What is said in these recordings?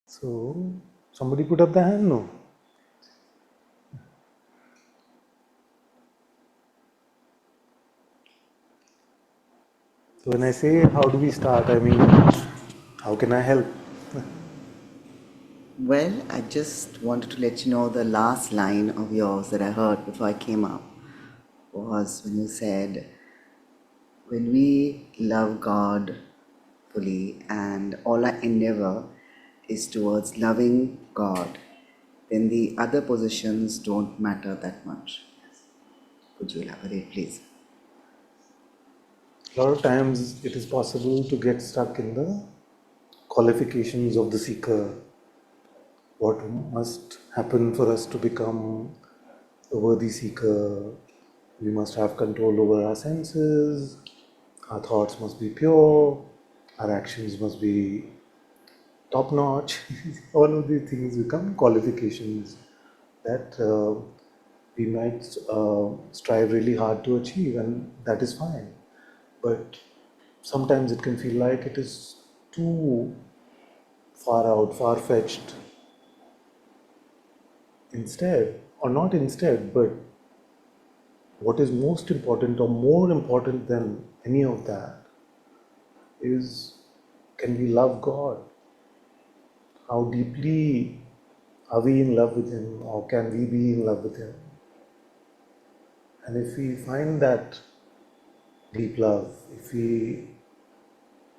So, somebody put up the hand? No. So when I say how do we start, I mean, how can I help? Well, I just wanted to let you know the last line of yours that I heard before I came up was when you said, when we love God fully and all our endeavor is towards loving God, then the other positions don't matter that much. Could you elaborate, please? A lot of times it is possible to get stuck in the qualifications of the seeker. What must happen for us to become a worthy seeker? We must have control over our senses, our thoughts must be pure, our actions must be top notch. All of these things become qualifications that we might strive really hard to achieve, and that is fine. But sometimes it can feel like it is too far out, far fetched. Instead, or not instead, but what is most important or more important than any of that is, can we love God? How deeply are we in love with Him, or can we be in love with Him? And if we find that deep love, if we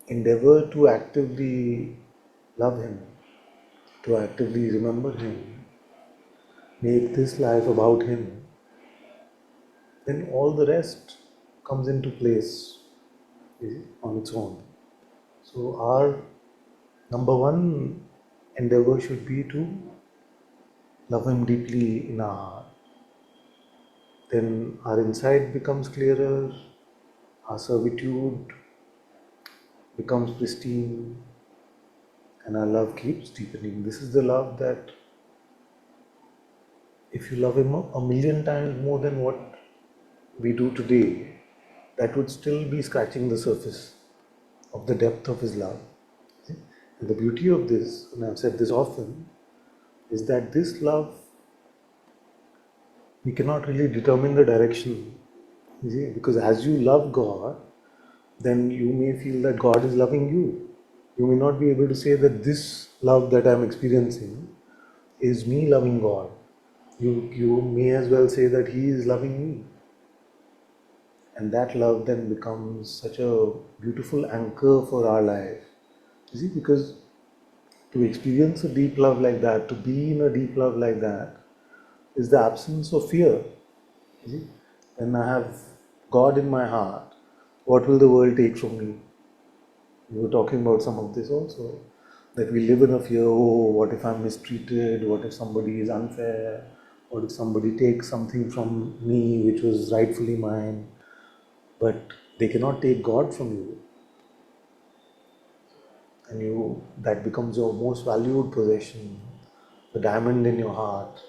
endeavor to actively love Him, to actively remember Him, make this life about Him, then all the rest comes into place on its own. So, our number one endeavor should be to love Him deeply in our heart. Then our insight becomes clearer, our servitude becomes pristine, and our love keeps deepening. This is the love that, if you love Him a million times more than what we do today, that would still be scratching the surface of the depth of His love. And the beauty of this, and I've said this often, is that this love, we cannot really determine the direction. You see, because as you love God, then you may feel that God is loving you. You may not be able to say that this love that I'm experiencing is me loving God. You may as well say that He is loving me. And that love then becomes such a beautiful anchor for our life. You see, because to experience a deep love like that, to be in a deep love like that, is the absence of fear. You see, when I have God in my heart, what will the world take from me? We were talking about some of this also, that we live in a fear, oh, what if I'm mistreated? What if somebody is unfair? What if somebody takes something from me which was rightfully mine? But they cannot take God from you. And that becomes your most valued possession. The diamond in your heart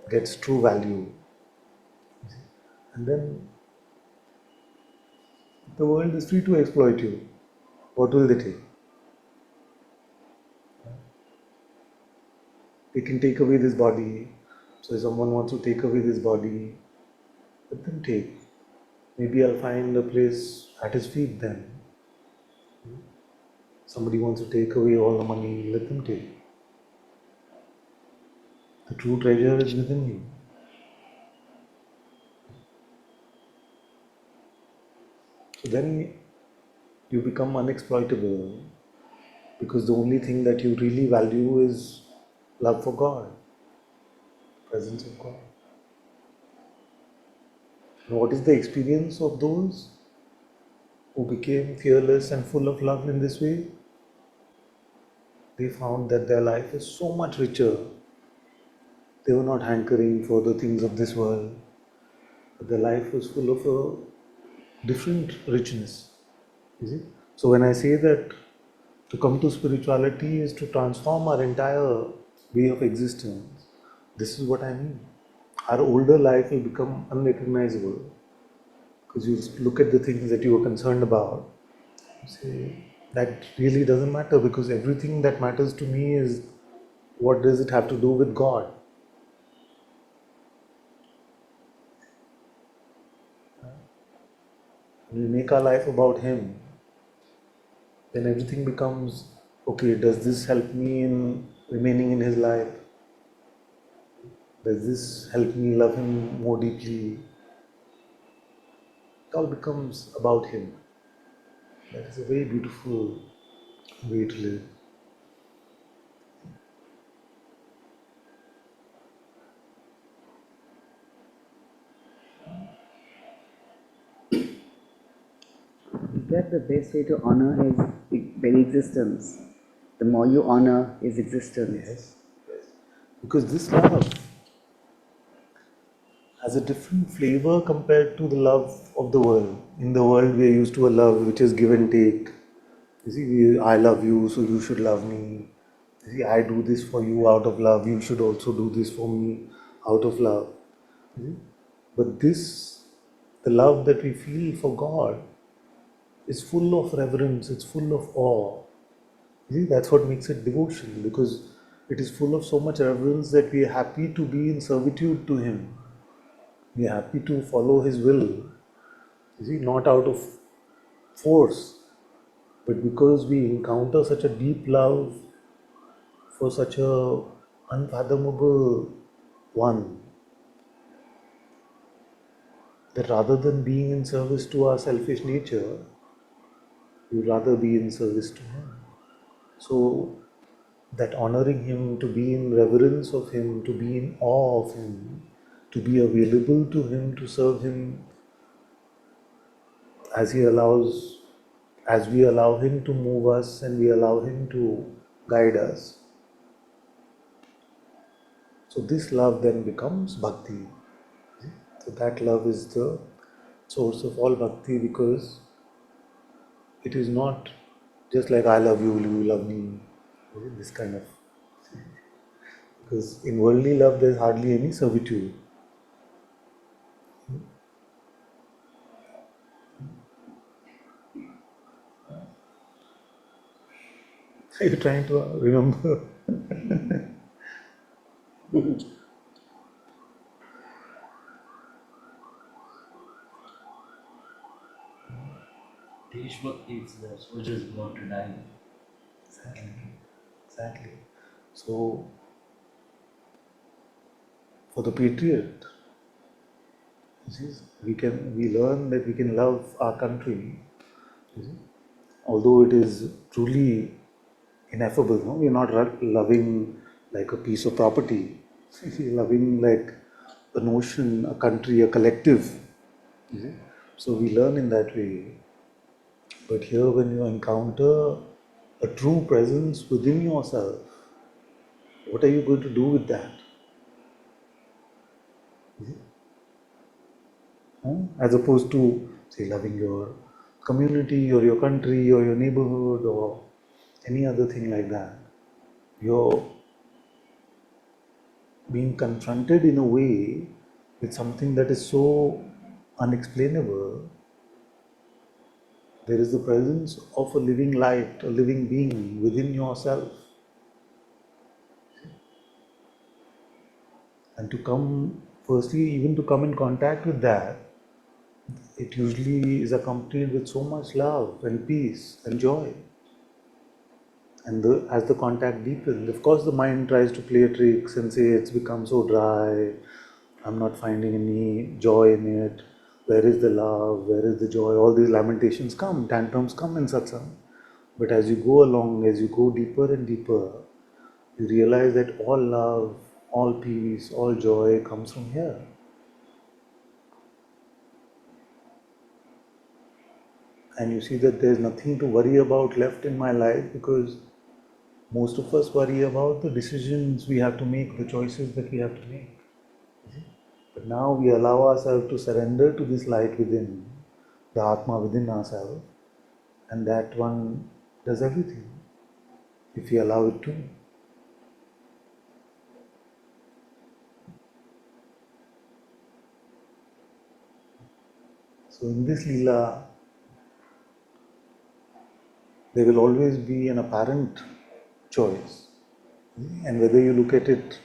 gets true value. And then the world is free to exploit you. What will they take? They can take away this body. So if someone wants to take away this body, let them take. Maybe I'll find a place at his feet then. Somebody wants to take away all the money, let them take. The true treasure is within you. So then you become unexploitable, because the only thing that you really value is love for God, presence of God. And what is the experience of those who became fearless and full of love in this way? They found that their life is so much richer. They were not hankering for the things of this world, but their life was full of a different richness. You see? So when I say that to come to spirituality is to transform our entire way of existence, this is what I mean. Our older life will become unrecognizable, because you look at the things that you were concerned about, you say, that really doesn't matter, because everything that matters to me is what does it have to do with God? When we make our life about Him, then everything becomes okay. Does this help me in remaining in His life? Does this help me love Him more deeply? It all becomes about Him. That is a very beautiful way to live. Is that the best way to honor his very existence? The more you honor his existence. Yes, yes. Because this love has a different flavor compared to the love of the world. In the world, we are used to a love which is give and take. You see, I love you, so you should love me. You see, I do this for you out of love, you should also do this for me out of love. You see? But this, the love that we feel for God, is full of reverence, it's full of awe. You see, that's what makes it devotion, because it is full of so much reverence that we are happy to be in servitude to Him. We are happy to follow His will. You see, not out of force, but because we encounter such a deep love for such a unfathomable one, that rather than being in service to our selfish nature, we would rather be in service to Him. So that honoring Him, to be in reverence of Him, to be in awe of Him, to be available to Him, to serve Him as He allows, as we allow Him to move us and we allow Him to guide us. So this love then becomes bhakti. So that love is the source of all bhakti, because it is not just like I love you, will you love me? This kind of. Because in worldly love, there's hardly any servitude. Are you trying to remember? Deshbhakti, it's the soldiers who want to die. Exactly. Exactly. So, for the patriot, we learn that we can love our country, you see, although it is truly ineffable. No, we're not loving like a piece of property. We're loving like a notion, a country, a collective. You see? So we learn in that way. But here, when you encounter a true presence within yourself, what are you going to do with that? As opposed to, say, loving your community or your country or your neighborhood or any other thing like that. You're being confronted in a way with something that is so unexplainable. There is the presence of a living light, a living being within yourself. And to come, firstly, even to come in contact with that, it usually is accompanied with so much love and peace and joy. And as the contact deepens, of course, the mind tries to play tricks and say it's become so dry. I'm not finding any joy in it. Where is the love? Where is the joy? All these lamentations come, tantrums come in satsang. But as you go along, as you go deeper and deeper, you realize that all love, all peace, all joy comes from here. And you see that there's nothing to worry about left in my life, because most of us worry about the decisions we have to make, the choices that we have to make. But now we allow ourselves to surrender to this light within, the Atma within ourselves, and that one does everything if we allow it to. So in this Leela, there will always be an apparent choice. And whether you look at it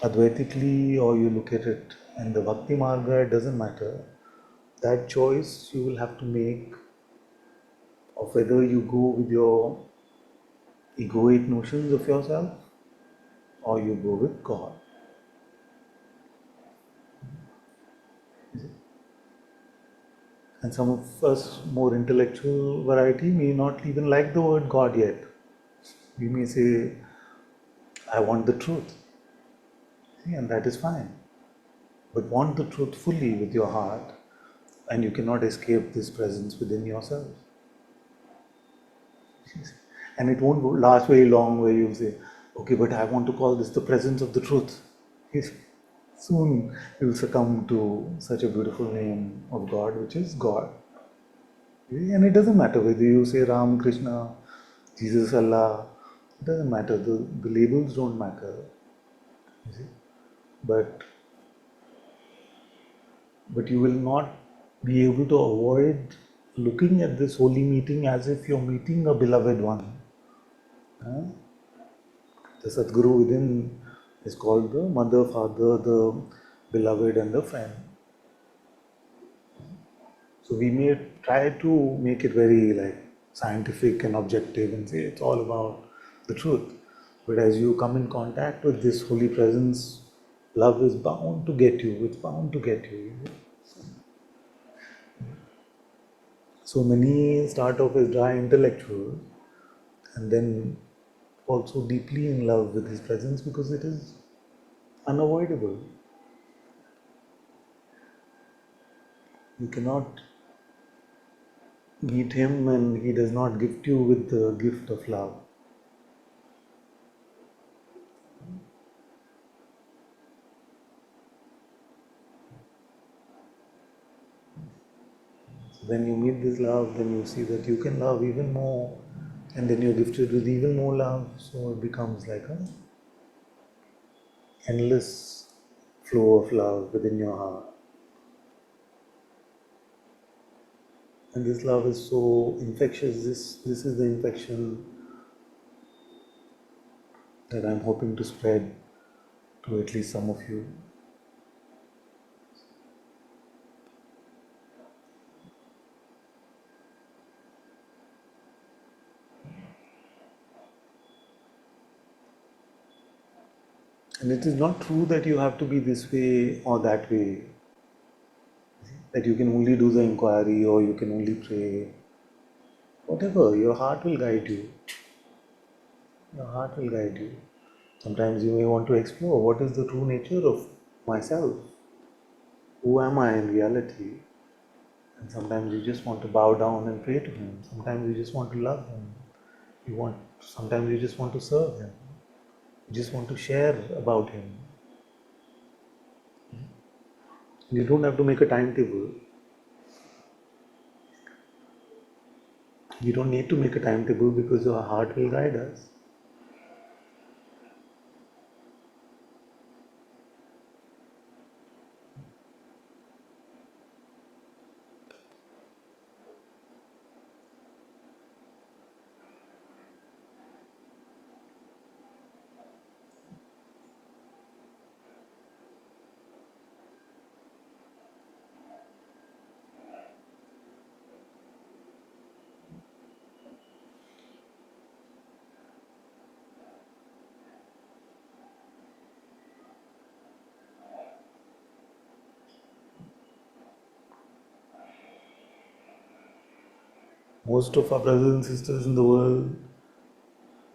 Advaitically or you look at it in the Bhakti Marga, it doesn't matter. That choice you will have to make of whether you go with your egoic notions of yourself or you go with God. And some of us, more intellectual variety, may not even like the word God yet. We may say, I want the truth. See, and that is fine. But want the truth fully with your heart, and you cannot escape this presence within yourself. And it won't last very long where you say, okay, but I want to call this the presence of the truth. Soon you will succumb to such a beautiful name of God, which is God. And it doesn't matter whether you say Ram, Krishna, Jesus, Allah, it doesn't matter. The labels don't matter. You see? But you will not be able to avoid looking at this holy meeting as if you're meeting a beloved one. The Sadguru within is called the mother, father, the beloved, and the friend. So we may try to make it very like scientific and objective and say it's all about the truth. But as you come in contact with this holy presence, love is bound to get you. It's bound to get you. So many start off as dry intellectuals and then also deeply in love with his presence because it is unavoidable. You cannot meet him and he does not gift you with the gift of love. So when you meet this love, then you see that you can love even more, and then you're gifted with even more love. So it becomes like an endless flow of love within your heart. And this love is so infectious. This is the infection that I'm hoping to spread to at least some of you. And it is not true that you have to be this way or that way, that you can only do the inquiry or you can only pray. Whatever, your heart will guide you. Your heart will guide you. Sometimes you may want to explore what is the true nature of myself. Who am I in reality? And sometimes you just want to bow down and pray to Him. Sometimes you just want to love Him. Sometimes you just want to serve Him. You just want to share about Him. You don't have to make a timetable. You don't need to make a timetable because your heart will guide us. Most of our brothers and sisters in the world,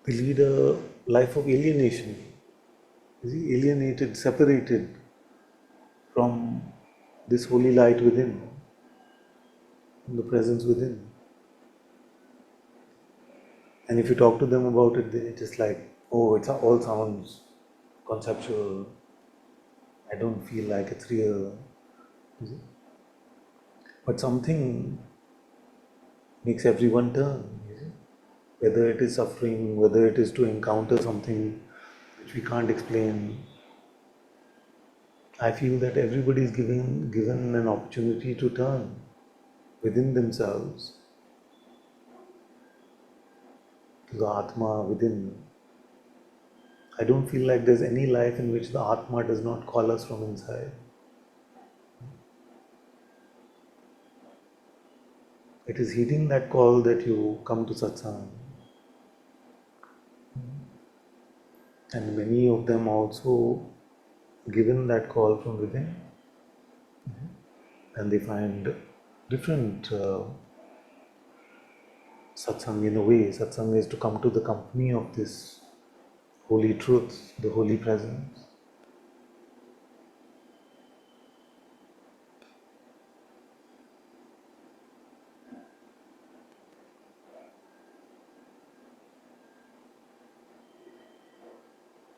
they lead a life of alienation. You see, alienated, separated from this holy light within, from the presence within. And if you talk to them about it, they just like, oh, it all sounds conceptual. I don't feel like it's real. You see? But something makes everyone turn. You see? Whether it is suffering, whether it is to encounter something which we can't explain. I feel that everybody is given an opportunity to turn within themselves to the Atma within. I don't feel like there's any life in which the Atma does not call us from inside. It is heeding that call that you come to Satsang. And many of them also given that call from within, and they find different satsang in a way. Satsang is to come to the company of this holy truth, the holy presence.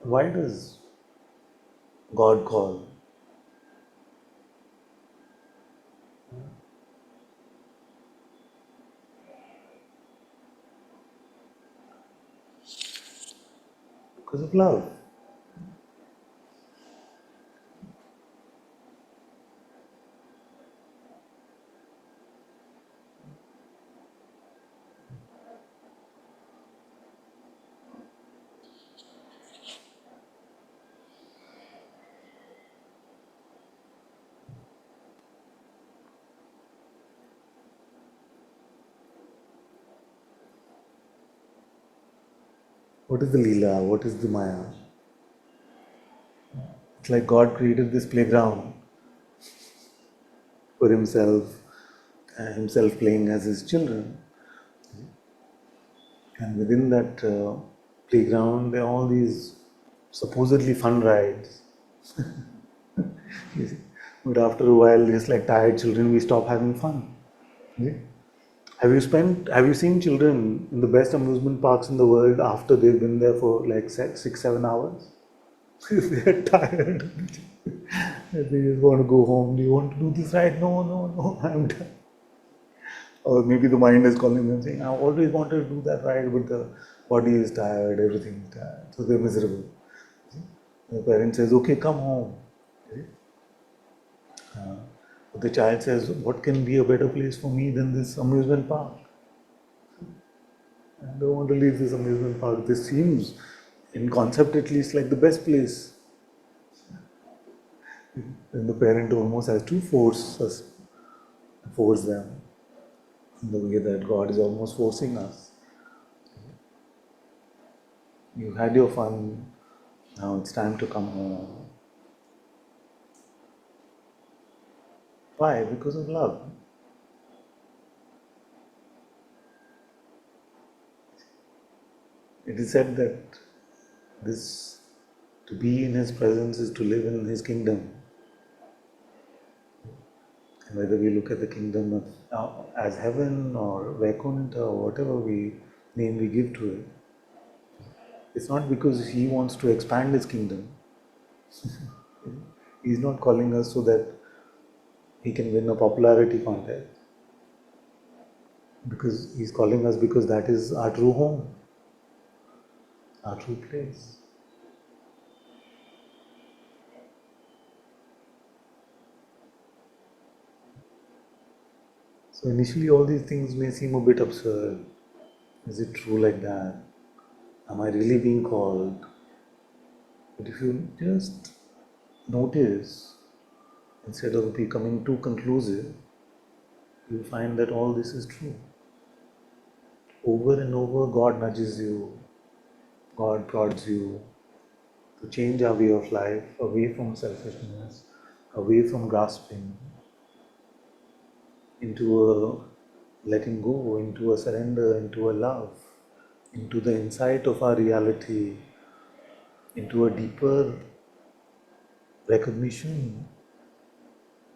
Why does God call? Because of love. What is the Leela? What is the Maya? It's like God created this playground for himself playing as his children. And within that playground, there are all these supposedly fun rides. You see? But after a while, just like tired children, we stop having fun. See? Have you seen children in the best amusement parks in the world after they've been there for like 6, 7 hours? They're tired. They just want to go home. Do you want to do this ride? No, no, no, I'm done. Or maybe the mind is calling them saying, I always wanted to do that ride, but the body is tired, everything is tired. So they're miserable. The parent says, okay, come home. But the child says, what can be a better place for me than this amusement park? I don't want to leave this amusement park. This seems, in concept at least, like the best place. Then the parent almost has to force them in the way that God is almost forcing us. You had your fun, now it's time to come home. Why? Because of love. It is said that to be in His presence is to live in His kingdom. And whether we look at the kingdom as heaven or Vaikuntha or whatever name we give to it, it's not because He wants to expand His kingdom. He's not calling us so that He can win a popularity contest. Because He's calling us because that is our true home, our true place. So initially all these things may seem a bit absurd. Is it true like that? Am I really being called? But if you just notice, instead of becoming too conclusive, you find that all this is true. Over and over, God nudges you, God prods you to change our way of life, away from selfishness, away from grasping, into a letting go, into a surrender, into a love, into the insight of our reality, into a deeper recognition,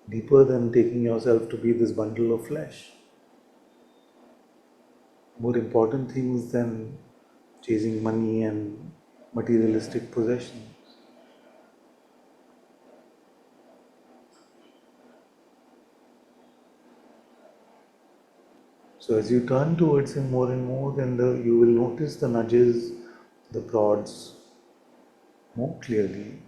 deeper than taking yourself to be this bundle of flesh. More important things than chasing money and materialistic possessions. So as you turn towards Him more and more, then you will notice the nudges, the prods more clearly.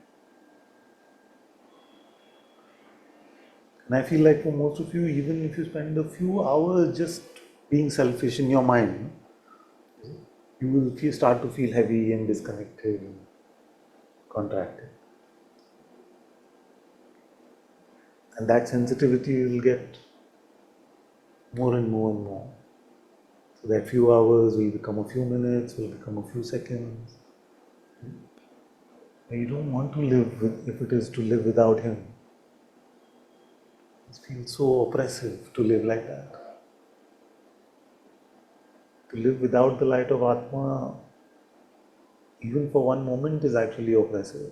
And I feel like for most of you, even if you spend a few hours just being selfish in your mind, you will start to feel heavy and disconnected. contracted. And that sensitivity will get more and more and more. So that few hours will become a few minutes, will become a few seconds. And you don't want to live if it is to live without Him. It feels so oppressive to live like that. To live without the light of Atma, even for one moment, is actually oppressive.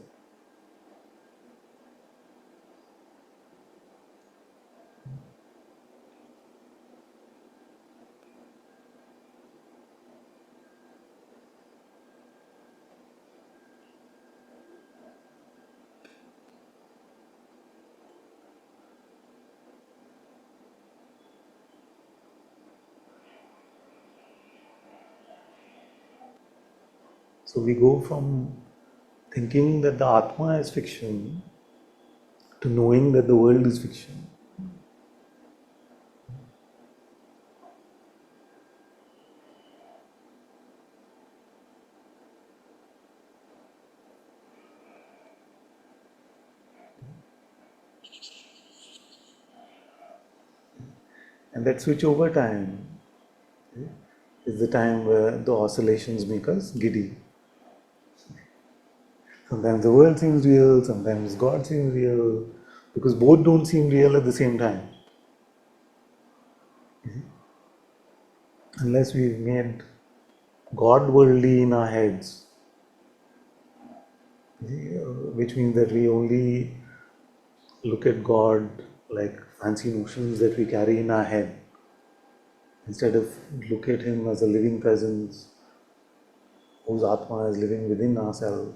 So we go from thinking that the Atma is fiction to knowing that the world is fiction. And that switch over time is the time where the oscillations make us giddy. Sometimes the world seems real, sometimes God seems real, because both don't seem real at the same time. Unless we've made God worldly in our heads, which means that we only look at God like fancy notions that we carry in our head, instead of look at Him as a living presence whose Atma is living within ourselves.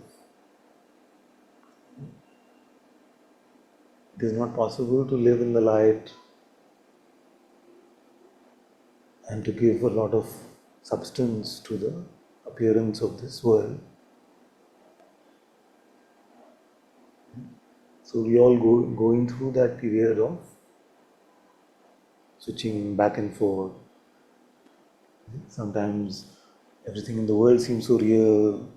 It is not possible to live in the light and to give a lot of substance to the appearance of this world. So we all going through that period of switching back and forth. Sometimes everything in the world seems so real,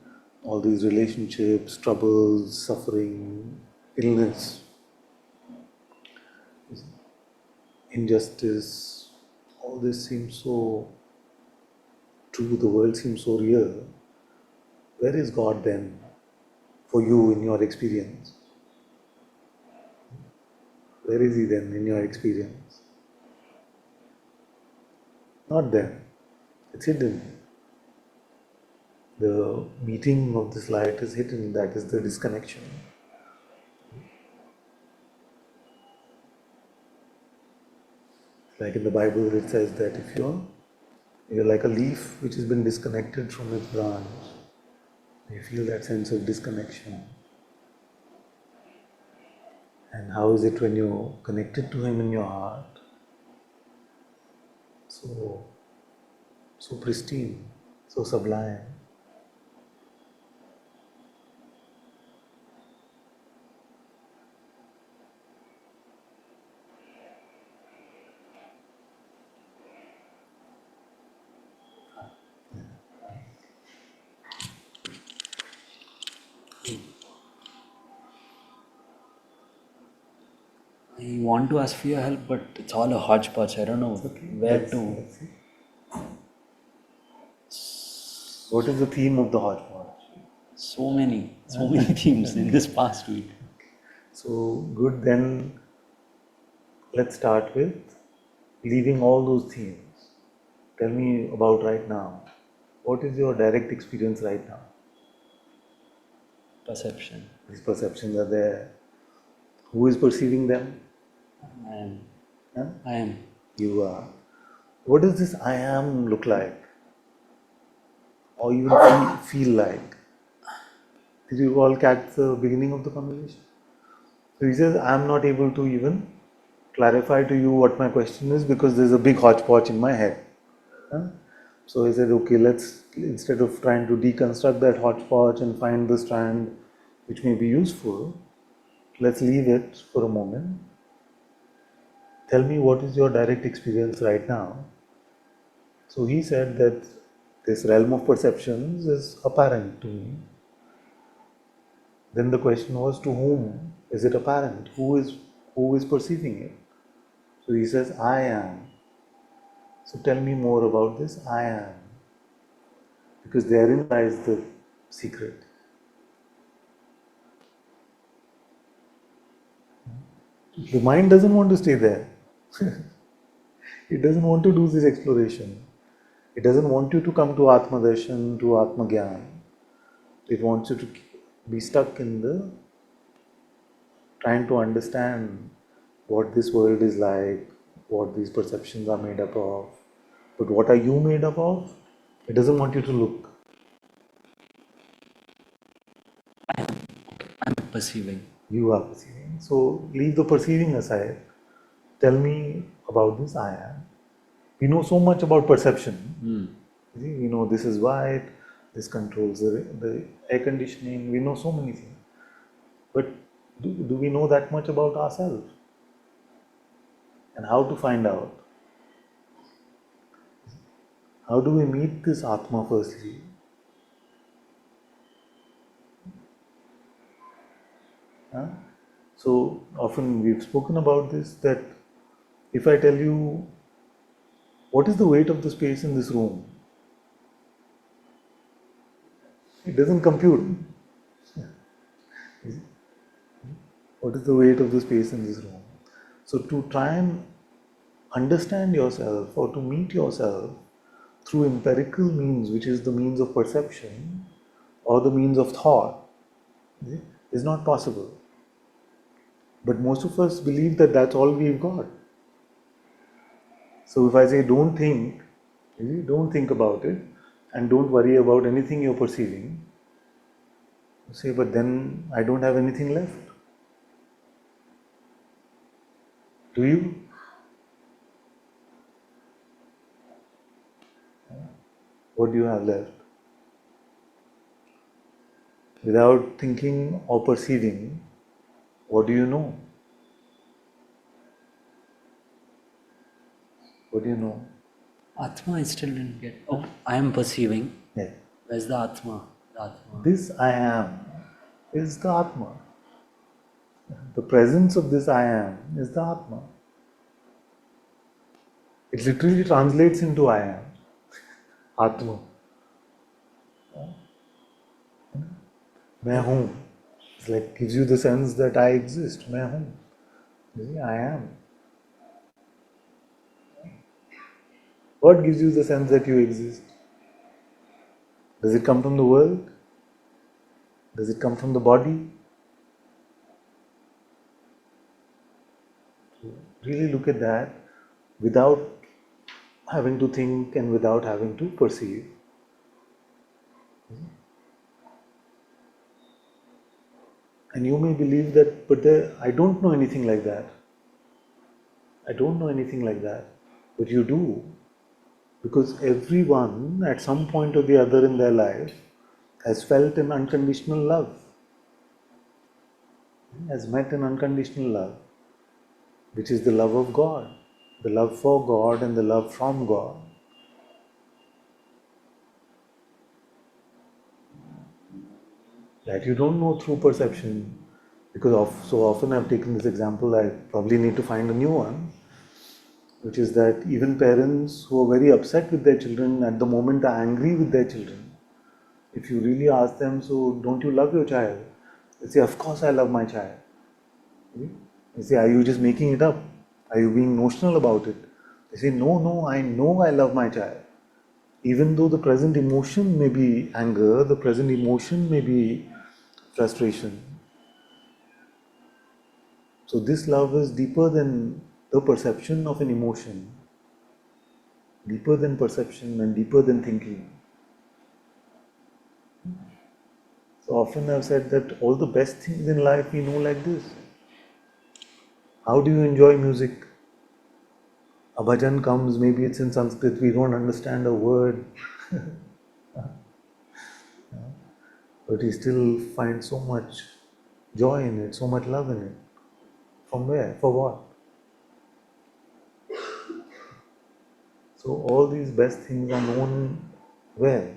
all these relationships, troubles, suffering, illness, injustice, all this seems so true, the world seems so real. Where is God then for you in your experience? Where is He then in your experience? Not there. It's hidden. The meeting of this light is hidden. That is the disconnection. Like in the Bible, it says that if you're like a leaf which has been disconnected from its branch, you feel that sense of disconnection. And how is it when you're connected to Him in your heart? So pristine, so sublime. I want to ask for your help, but it's all a hodgepodge. I don't know where to. Let's see. What is the theme of the hodgepodge? So many themes in this past week. So good, then let's start with leaving all those themes. Tell me about right now. What is your direct experience right now? Perception. These perceptions are there. Who is perceiving them? I am. Huh? I am. You are. What does this I am look like? Or even feel like? Did you all catch the beginning of the conversation? So he says, I am not able to even clarify to you what my question is because there's a big hodgepodge in my head. Huh? So he said, okay, let's, instead of trying to deconstruct that hodgepodge and find the strand which may be useful, let's leave it for a moment. Tell me what is your direct experience right now. So he said that this realm of perceptions is apparent to me. Then the question was, to whom is it apparent? Who is perceiving it? So he says, I am. So tell me more about this I am. Because therein lies the secret. The mind doesn't want to stay there. It doesn't want to do this exploration. It doesn't want you to come to Atma Darshan, to Atma Gyan. It wants you to be stuck in the trying to understand what this world is like, what these perceptions are made up of. But what are you made up of? It doesn't want you to look. I'm perceiving. You are perceiving. So leave the perceiving aside. Tell me about this I am. We know so much about perception. We know this is white, this controls the air conditioning. We know so many things. But do we know that much about ourselves? And how to find out? How do we meet this Atma firstly? Huh? So often we've spoken about this, that if I tell you what is the weight of the space in this room, it doesn't compute. What is the weight of the space in this room? So to try and understand yourself or to meet yourself through empirical means, which is the means of perception or the means of thought, is not possible. But most of us believe that that's all we've got. So if I say don't think about it, and don't worry about anything you're perceiving, you say, but then I don't have anything left. Do you? What do you have left? Without thinking or perceiving, what do you know? What do you know? Atma I still didn't get. Oh, I am perceiving. Yeah. Where's the Atma? The Atma. This I am is the Atma. The presence of this I am is the Atma. It literally translates into I am. Atma. मैं हूँ. It's like gives you the sense that I exist. मैं हूँ. I am. What gives you the sense that you exist? Does it come from the world? Does it come from the body? Really look at that without having to think and without having to perceive. And you may believe that, but I don't know anything like that. I don't know anything like that. But you do. Because everyone at some point or the other in their life has felt an unconditional love, has met an unconditional love, which is the love of God, the love for God and the love from God. That you don't know through perception, because so often I've taken this example, I probably need to find a new one, which is that even parents who are very upset with their children at the moment are angry with their children. If you really ask them, so don't you love your child? They say, of course I love my child. They say, are you just making it up? Are you being notional about it? They say, no, I know I love my child. Even though the present emotion may be anger, the present emotion may be frustration. So this love is deeper than the perception of an emotion, deeper than perception and deeper than thinking. So often I've said that all the best things in life we know like this. How do you enjoy music? A bhajan comes, maybe it's in Sanskrit, we don't understand a word. But we still find so much joy in it, so much love in it. From where? For what? So all these best things are known where?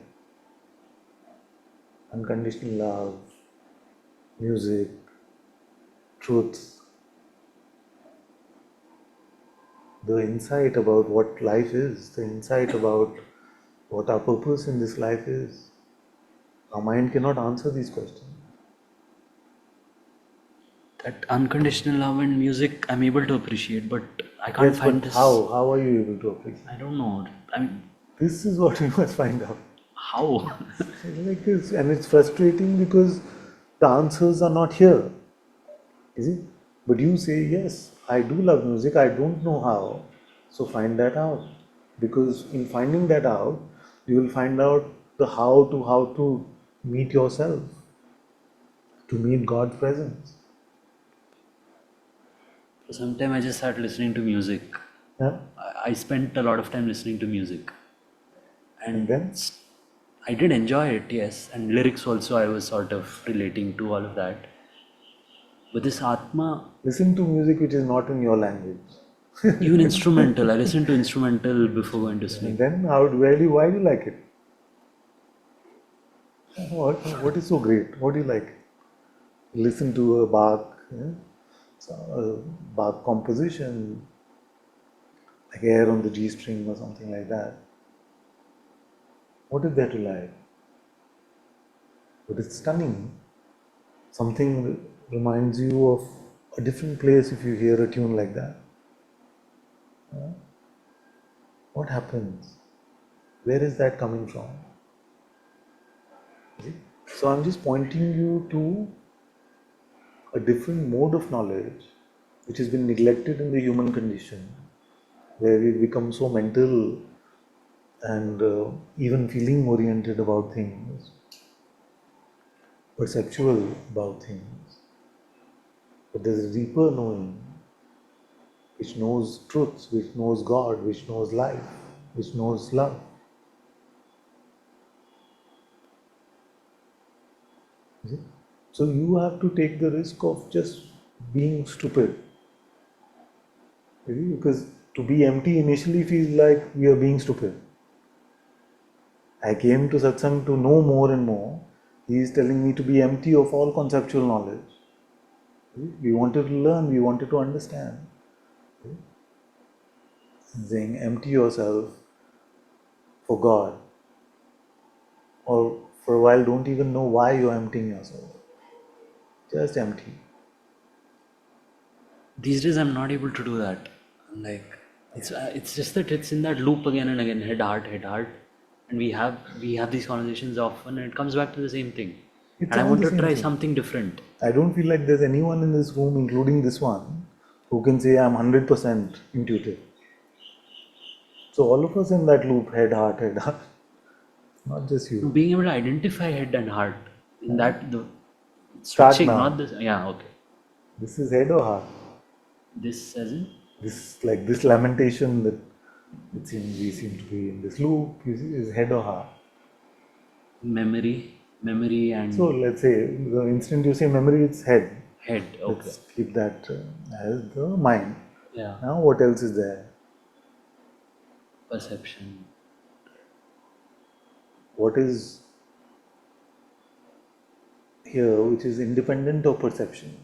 Unconditional love, music, truth, the insight about what life is, the insight about what our purpose in this life is. Our mind cannot answer these questions. That unconditional love and music I'm able to appreciate, but I can't Yes, find but this. how? How are you able to appreciate? I don't know. I mean, This is what we must find out. how? It's like this, and it's frustrating because the answers are not here. Is it? But you say, yes, I do love music, I don't know how, so find that out. Because in finding that out, you will find out the how to meet yourself, to meet God's presence. Sometimes I just start listening to music. Yeah? I spent a lot of time listening to music, And and then I did enjoy it, yes. And lyrics also, I was sort of relating to all of that. But this Atma, listen to music which is not in your language. even instrumental, I listen to instrumental before going to And sleep. then why do you like it? What is so great? What do you like? Listen to a Bach, Bach composition, like air on the G string or something like that. What is there to like? But it's stunning. Something reminds you of a different place if you hear a tune like that. What happens? Where is that coming from? So I'm just pointing you to a different mode of knowledge which has been neglected in the human condition, where we become so mental and even feeling oriented about things, perceptual about things. But there's a deeper knowing which knows truth, which knows God, which knows life, which knows love. Is it? So you have to take the risk of just being stupid. Because to be empty initially feels like we are being stupid. I came to Satsang to know more and more. He is telling me to be empty of all conceptual knowledge. We wanted to learn, we wanted to understand. Saying empty yourself for God, or for a while don't even know why you're emptying yourself. Just empty. These days, I'm not able to do that. Like, it's just that it's in that loop again and again, head heart, and we have these conversations often, and it comes back to the same thing. It's And I all want the to same try thing. something different. I don't feel like there's anyone in this room, including this one, who can say I'm 100% intuitive. So all of us in that loop, head, heart. Not just you. Being able to identify head and heart in that the Start switching, not now. this. Yeah, okay. This is head or heart? This as in This lamentation that we seem to be in this loop, you see, is head or heart. memory So and let's say the instant you say memory, it's head. head. Okay. Let's keep that as the mind. Yeah. Now what else is there? Perception. What is here which is independent of perception?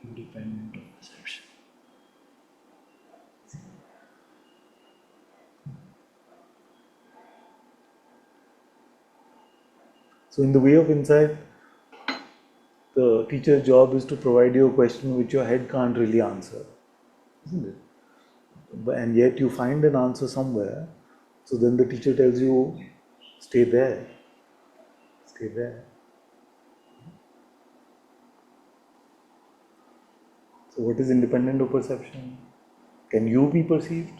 Independent of perception. So in the way of insight, the teacher's job is to provide you a question which your head can't really answer, isn't it? And yet you find an answer somewhere. So then the teacher tells you, stay there, stay there. So what is independent of perception? Can you be perceived?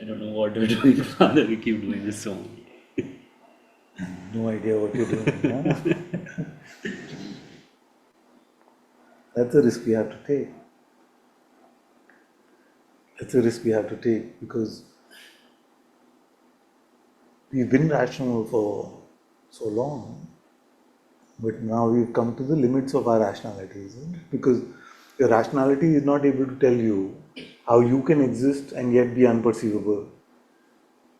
I don't know what we're doing, Father. We keep doing this so much. No idea what you're doing. Huh? That's a risk we have to take. It's a risk we have to take because we've been rational for so long, but now we've come to the limits of our rationality, isn't it? Because your rationality is not able to tell you how you can exist and yet be unperceivable.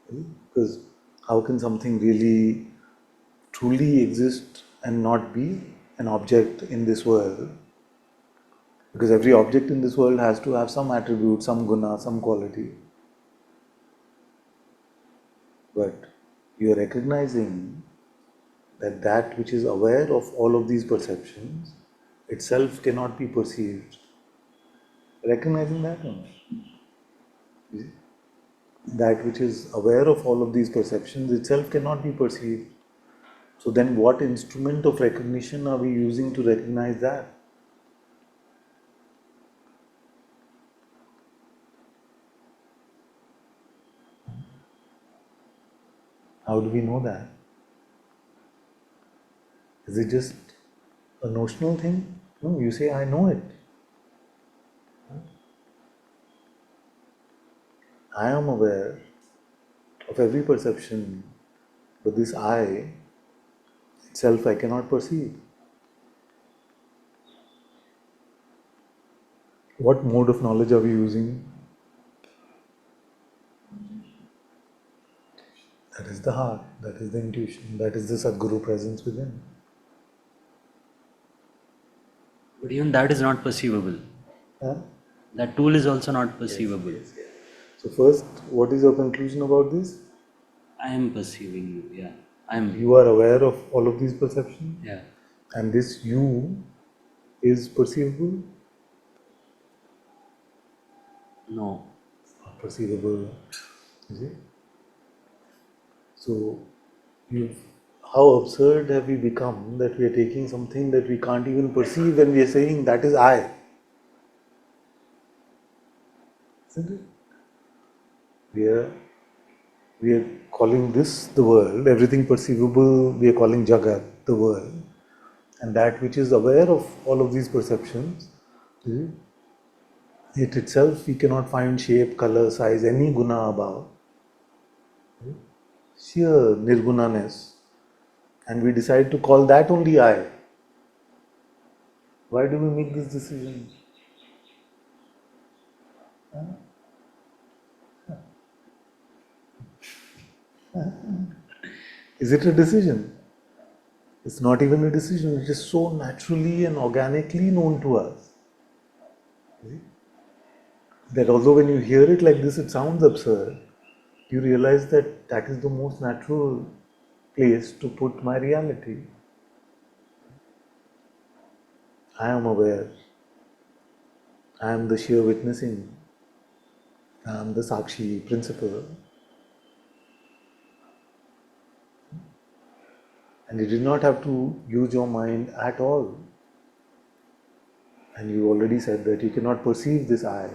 Because how can something really truly exist and not be an object in this world? Because every object in this world has to have some attribute, some guna, some quality. But you are recognizing that that which is aware of all of these perceptions itself cannot be perceived. Recognizing that or not? You see? That which is aware of all of these perceptions itself cannot be perceived. So then what instrument of recognition are we using to recognize that? How do we know that? Is it just a notional thing? No, you say, I know it. I am aware of every perception, but this I itself I cannot perceive. What mode of knowledge are we using? That is the heart, that is the intuition, that is the Sadguru presence within. But even that is not perceivable. Huh? That tool is also not perceivable. Yes. So first, what is your conclusion about this? I am perceiving you, yeah. You are aware of all of these perceptions? Yeah. And this you is perceivable? No. It's not perceivable. You see? So, how absurd have we become that we are taking something that we can't even perceive and we are saying that is I? Isn't it? We are calling this the world, everything perceivable, we are calling Jagat the world. And that which is aware of all of these perceptions, it itself we cannot find shape, color, size, any guna about. Sheer nirgunaness. And we decide to call that only I. Why do we make this decision? Is it a decision? It's not even a decision, it is so naturally and organically known to us. That although when you hear it like this, it sounds absurd, you realize that that is the most natural place to put my reality. I am aware. I am the sheer witnessing. I am the Sakshi Principle. And you did not have to use your mind at all. And you already said that you cannot perceive this I.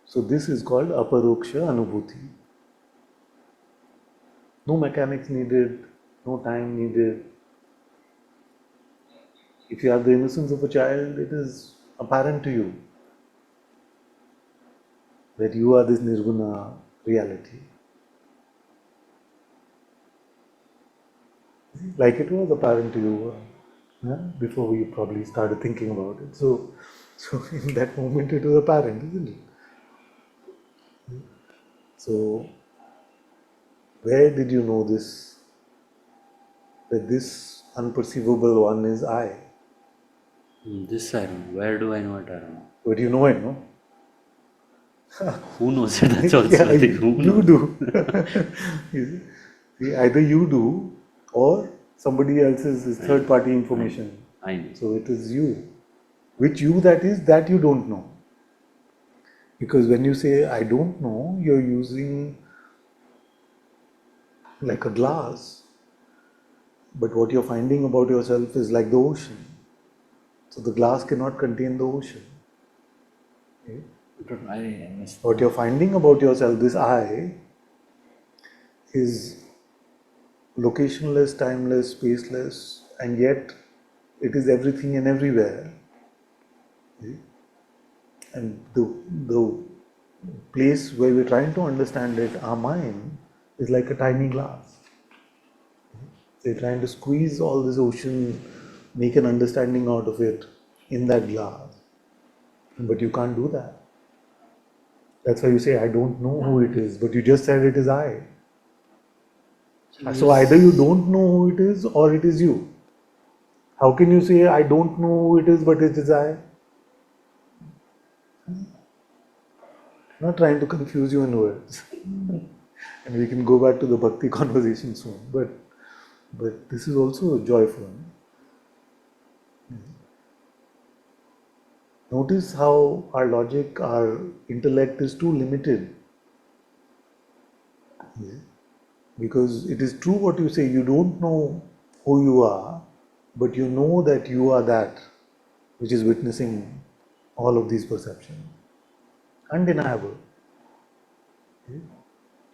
So this is called aparoksha anubhuti. No mechanics needed, no time needed. If you have the innocence of a child, it is apparent to you that you are this nirguna reality. Like it was apparent to you before we probably started thinking about it. So in that moment it was apparent, isn't it? So where did you know this? That this unperceivable one is I. This I don't know. Where do I know it? I don't know. But you know it, no? Who knows it? That's also Yeah, the thing. Who you knows? do. You see, either you do or somebody else's is third party information. I know. So it is you. Which you that is, that you don't know. Because when you say I don't know, you're using like a glass. But what you're finding about yourself is like the ocean. So the glass cannot contain the ocean. Okay? I missed What you're finding about yourself, this I, is locationless, timeless, spaceless, and yet it is everything and everywhere. And the place where we're trying to understand it, our mind, is like a tiny glass. They're trying to squeeze all this ocean, make an understanding out of it in that glass. But you can't do that. That's why you say, I don't know who it is, but you just said it is I. So either you don't know who it is or it is you. How can you say, I don't know who it is, but it is I? I'm not trying to confuse you in words. And we can go back to the bhakti conversation soon. But this is also joyful. Notice how our logic, our intellect is too limited. Because it is true what you say, you don't know who you are, but you know that you are that which is witnessing all of these perceptions. Undeniable.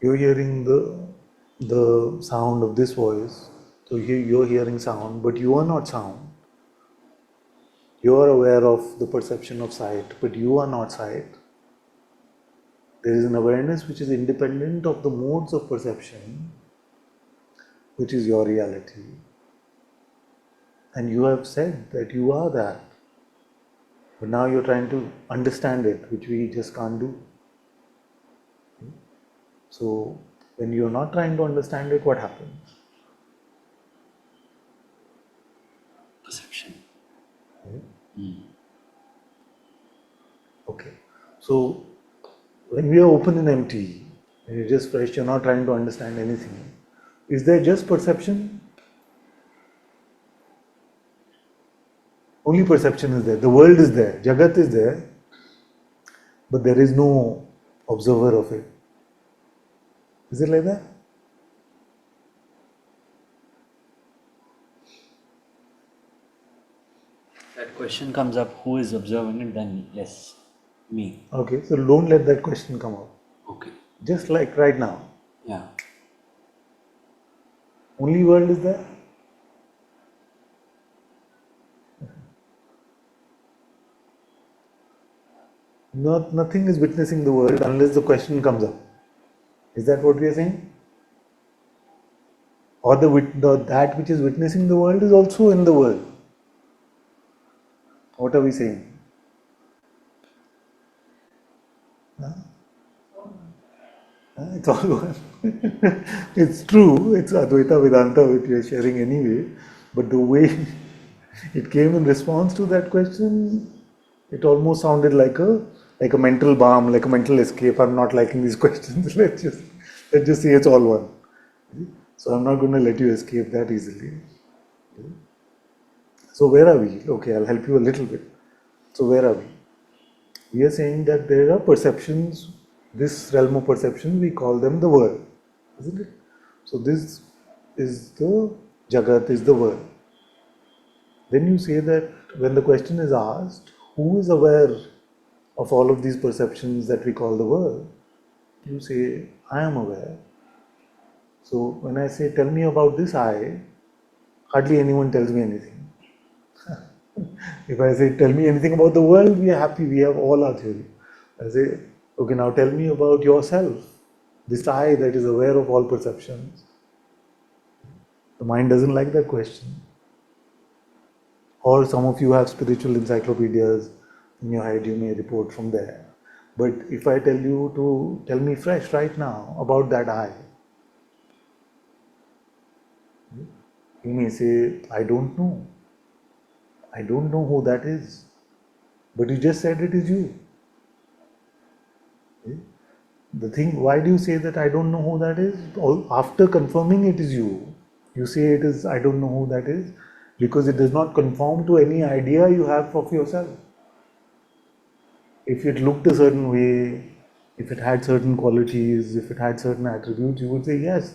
You're hearing the sound of this voice, so you're hearing sound, but you are not sound. You are aware of the perception of sight, but you are not sight. There is an awareness which is independent of the modes of perception, which is your reality. And you have said that you are that. But now you're trying to understand it, which we just can't do. So, when you're not trying to understand it, what happens? Perception. Okay. So, when we are open and empty, when you're just fresh, you're not trying to understand anything, is there just perception? Only perception is there. The world is there. Jagat is there. But there is no observer of it. Is it like that? That question comes up, who is observing it? Then yes, me. Okay, so don't let that question come up. Okay. Just like right now. Yeah. Only world is there. Nothing is witnessing the world unless the question comes up. Is that what we are saying? Or that which is witnessing the world is also in the world. What are we saying? Huh? It's all one. It's true, it's Advaita Vedanta which we are sharing anyway, but the way it came in response to that question, it almost sounded like a mental balm, like a mental escape. I'm not liking these questions. Let's just say it's all one. So I'm not going to let you escape that easily. So where are we? Okay, I'll help you a little bit. So where are we? We are saying that there are perceptions, this realm of perception, we call them the world, isn't it? So this is the Jagat, is the world. Then you say that when the question is asked, who is aware of all of these perceptions that we call the world? You say, I am aware. So when I say, tell me about this I, hardly anyone tells me anything. If I say, tell me anything about the world, we are happy, we have all our theory. I say, okay, now tell me about yourself, this I that is aware of all perceptions. The mind doesn't like that question. Or some of you have spiritual encyclopedias in your head, you may report from there. But if I tell you to tell me fresh right now about that I, you may say, I don't know. I don't know who that is. But you just said it is you. The thing, why do you say that I don't know who that is? After confirming it is you, you say it is, I don't know who that is, because it does not conform to any idea you have of yourself. If it looked a certain way, if it had certain qualities, if it had certain attributes, you would say, yes,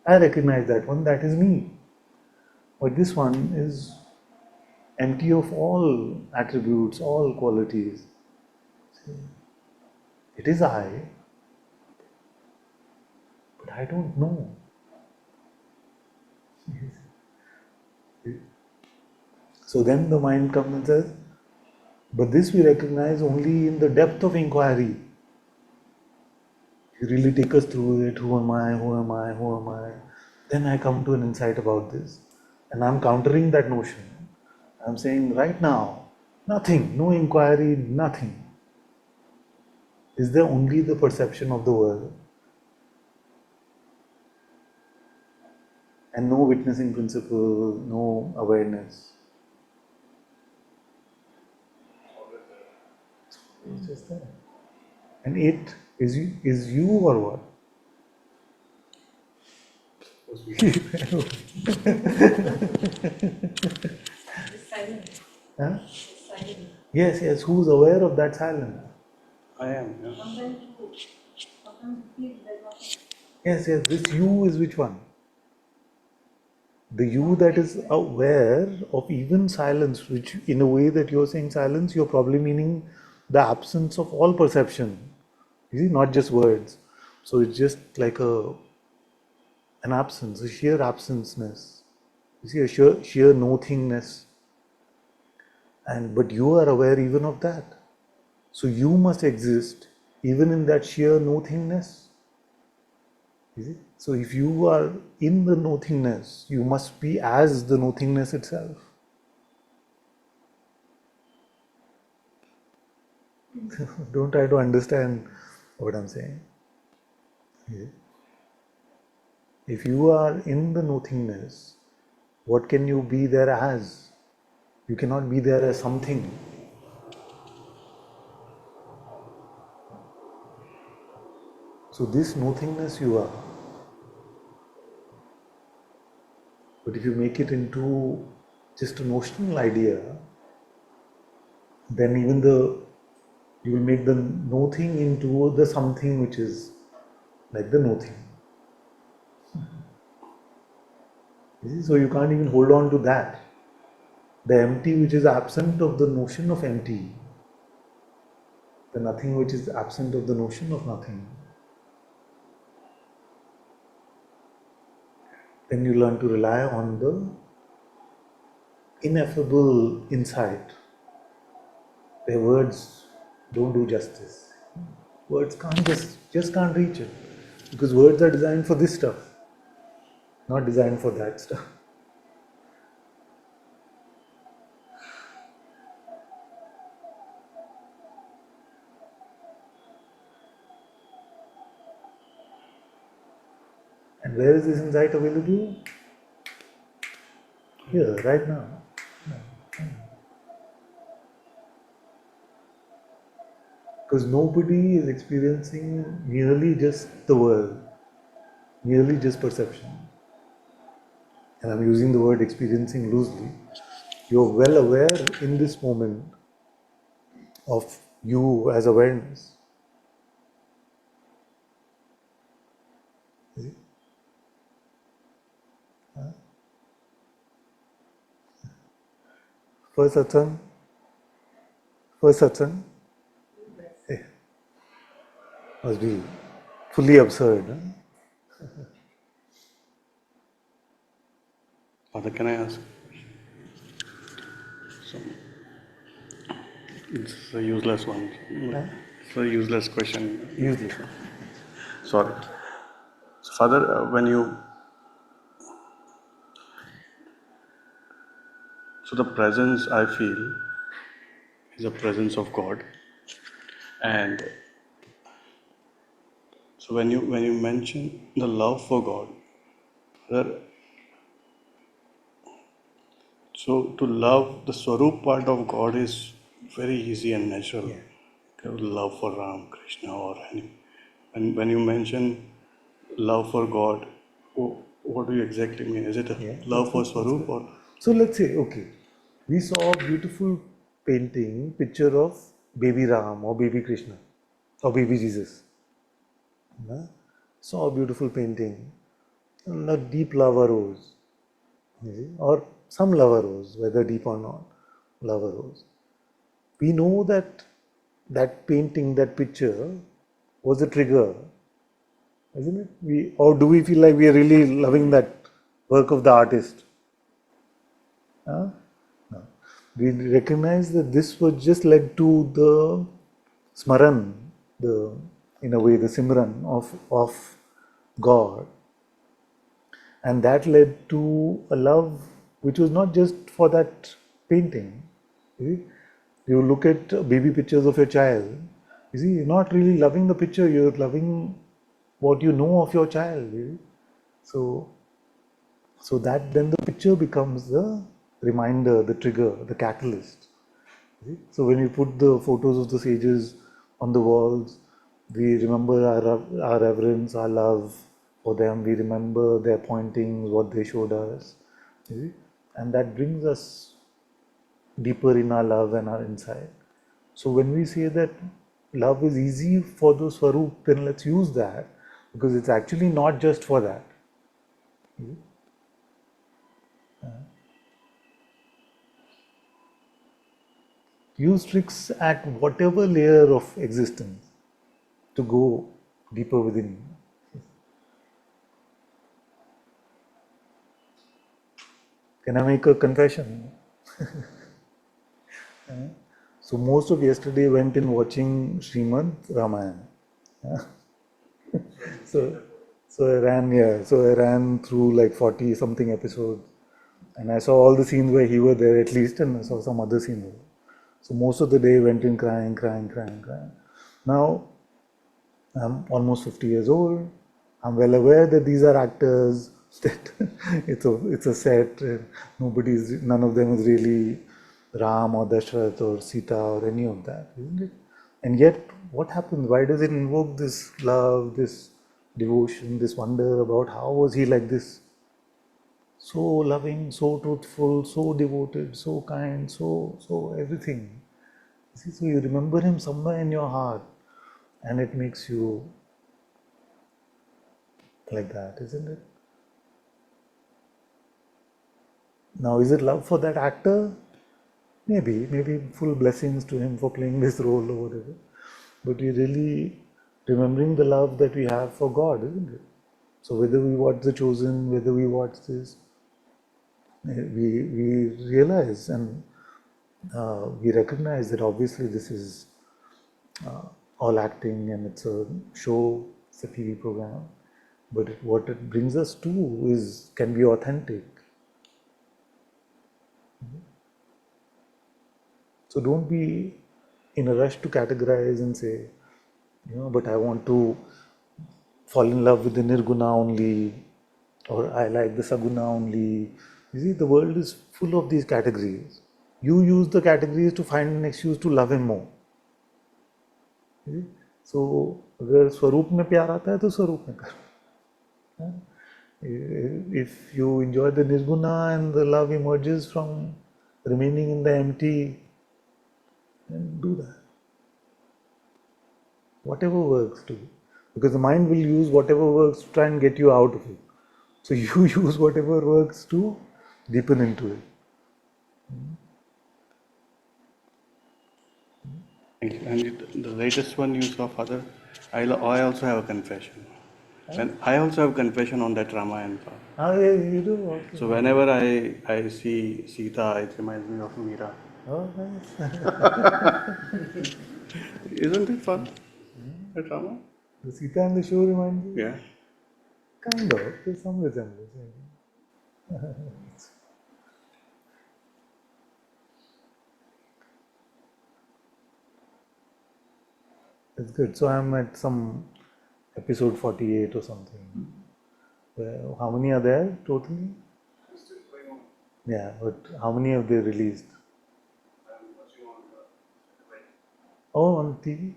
I recognize that one, that is me. But this one is empty of all attributes, all qualities. It is I, but I don't know. So then the mind comes and says, but this we recognize only in the depth of inquiry. You really take us through it. Who am I? Who am I? Who am I? Then I come to an insight about this. And I'm countering that notion. I'm saying right now, nothing, no inquiry, nothing. Is there only the perception of the world and no witnessing principle, no awareness? It's just that. And it is you or what? Huh? Yes, yes. Who's aware of that silence? I am. Yeah. Yes, yes. This you is which one? The you that is aware of even silence, which in a way that you're saying silence, you're probably meaning the absence of all perception. You see, not just words. So it's just like an absence, a sheer absenceness. You see, a sheer nothingness. But you are aware even of that. So you must exist even in that sheer nothingness. You see? So if you are in the nothingness, you must be as the nothingness itself. Don't try to understand what I'm saying. You see? If you are in the nothingness, what can you be there as? You cannot be there as something. So this nothingness you are. But if you make it into just a notional idea, then even you will make the nothing into the something which is like the nothing. You see? So you can't even hold on to that. The empty which is absent of the notion of empty. The nothing which is absent of the notion of nothing. Then you learn to rely on the ineffable insight, where words don't do justice. Words can't just can't reach it. Because words are designed for this stuff, not designed for that stuff. And where is this insight available? Here, right now. Because nobody is experiencing merely just the world, merely just perception. And I'm using the word experiencing loosely. You're well aware in this moment of you as awareness. See? First satsang, must be fully absurd. Huh? Father, can I ask? So, it's a useless one. It's a useless question. Useless. Sorry. So, Father, so the presence I feel is the presence of God, and so when you mention the love for God, Father, so to love the Swarup part of God is very easy and natural. Yeah. Love for Ram, Krishna, or any. And when you mention love for God, what do you exactly mean? Is it a love for Swarup or? So let's say, okay, we saw a beautiful picture of baby Ram or baby Krishna or baby Jesus. Saw a beautiful painting, and a deep love arose, or some love arose, whether deep or not, love arose. We know that that painting, that picture was a trigger, isn't it? Or do we feel like we are really loving that work of the artist. Huh? No. We recognize that this was just led to the smaran, the in a way the simran of God, and that led to a love which was not just for that painting. You see? You look at baby pictures of your child. You see, you're not really loving the picture. You're loving what you know of your child. You see? So that then the picture becomes the reminder, the trigger, the catalyst. So when we put the photos of the sages on the walls, we remember our reverence, our love for them. We remember their pointings, what they showed us. And that brings us deeper in our love and our insight. So when we say that love is easy for the Swarup, then let's use that, because it's actually not just for that. Use tricks at whatever layer of existence to go deeper within you. Can I make a confession? So most of yesterday went in watching Srimad Ramayana. So I ran through like 40 something episodes, and I saw all the scenes where he was there at least, and I saw some other scenes. So most of the day went in crying. Now I'm almost 50 years old. I'm well aware that these are actors. That it's a set. None of them is really Ram or Dashrath or Sita or any of that, isn't it? And yet, what happens? Why does it invoke this love, this devotion, this wonder about how was he like this? So loving, so truthful, so devoted, so kind, so everything. See, so you remember him somewhere in your heart, and it makes you like that, isn't it? Now, is it love for that actor? Maybe full blessings to him for playing this role or whatever. But we're really remembering the love that we have for God, isn't it? So whether we watch The Chosen, whether we watch this, we realize and we recognize that obviously this is all acting and it's a show, it's a TV program. But what it brings us to is can be authentic. So don't be in a rush to categorize and say, but I want to fall in love with the Nirguna only, or I like the Saguna only. You see, the world is full of these categories. You use the categories to find an excuse to love him more. You see? So, अगर स्वरूप में प्यार आता है तो स्वरूप में कर. If you enjoy the Nirguna and the love emerges from remaining in the empty, then do that. Whatever works to you. Because the mind will use whatever works to try and get you out of it. So you use whatever works to deepen into it. Thank you. And the latest one you saw, Father, I also have a confession. And I also have confession on that Ramayana part. Ah, yeah, you do? Okay. So whenever I see Sita, it reminds me of Meera. Oh, nice. Isn't it fun? That Rama? The Sita and the show remind you? Yeah. Kind of. There's some resemblance. It's good. So I'm at some episode 48 or something. How many are there totally? Yeah, but how many have they released? Oh, on TV?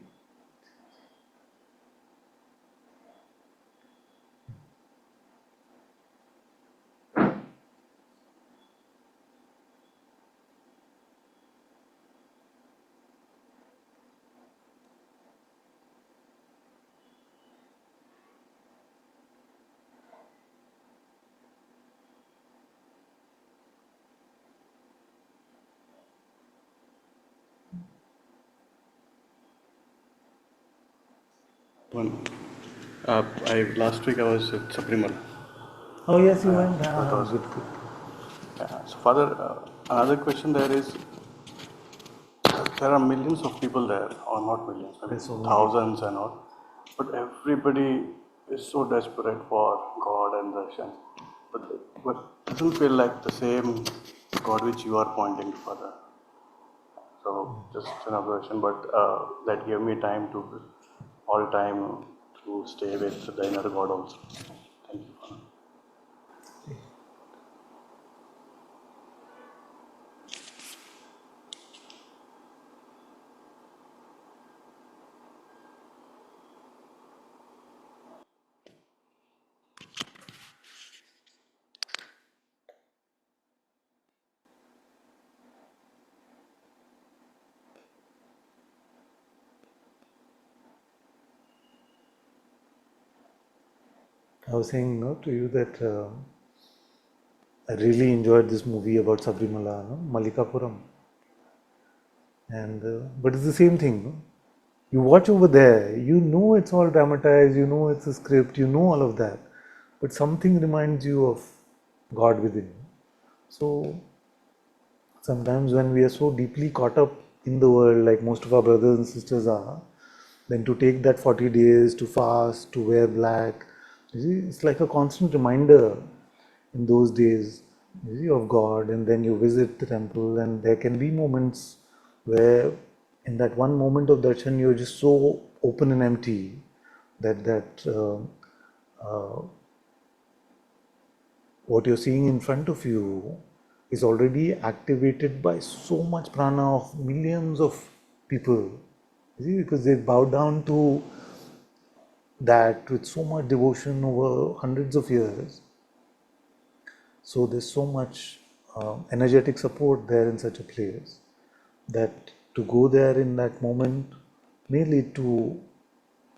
One. Last week I was at Sabrimala. Oh yes, you went. That Ah, was, good, good. so Father, another question there is, there are millions of people there, or not millions, maybe There's so many people. thousands and all, but everybody is so desperate for God and darshan. But it doesn't feel like the same God which you are pointing to, Father. So just an observation, but that gave me time to all time to stay with the inner God also. Thank you, Father. I was saying no to you that I really enjoyed this movie about Sabrimala, no? Malikapuram, and but it's the same thing. No? You watch over there, you know it's all dramatized, you know it's a script, you know all of that, but something reminds you of God within. So sometimes when we are so deeply caught up in the world, like most of our brothers and sisters are, then to take that 40 days to fast, to wear black, you see, it's like a constant reminder in those days, you see, of God. And then you visit the temple, and there can be moments where, in that one moment of darshan, you're just so open and empty that what you're seeing in front of you is already activated by so much prana of millions of people. You see, because they bow down to that with so much devotion over hundreds of years. So there's so much energetic support there in such a place that to go there in that moment may lead to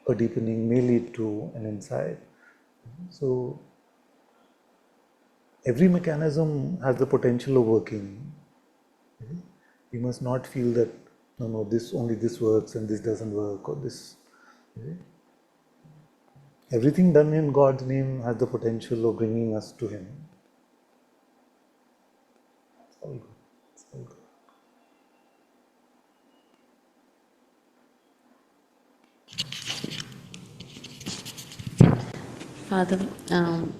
a deepening, may lead to an insight. So every mechanism has the potential of working. We must not feel that no, this only this works and this doesn't work, or this. Everything done in God's name has the potential of bringing us to Him. It's all good. It's all good. Father,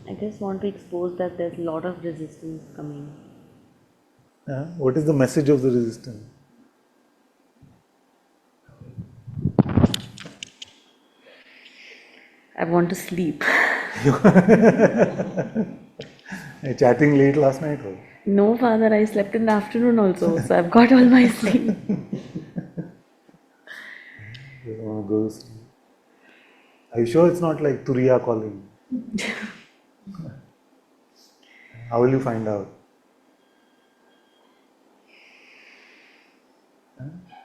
I just want to expose that there's a lot of resistance coming. What is the message of the resistance? I want to sleep. Chatting late last night, or? No, Father, I slept in the afternoon also, so I've got all my sleep. You don't want to go to sleep. Are you sure it's not like Turiya calling? How will you find out?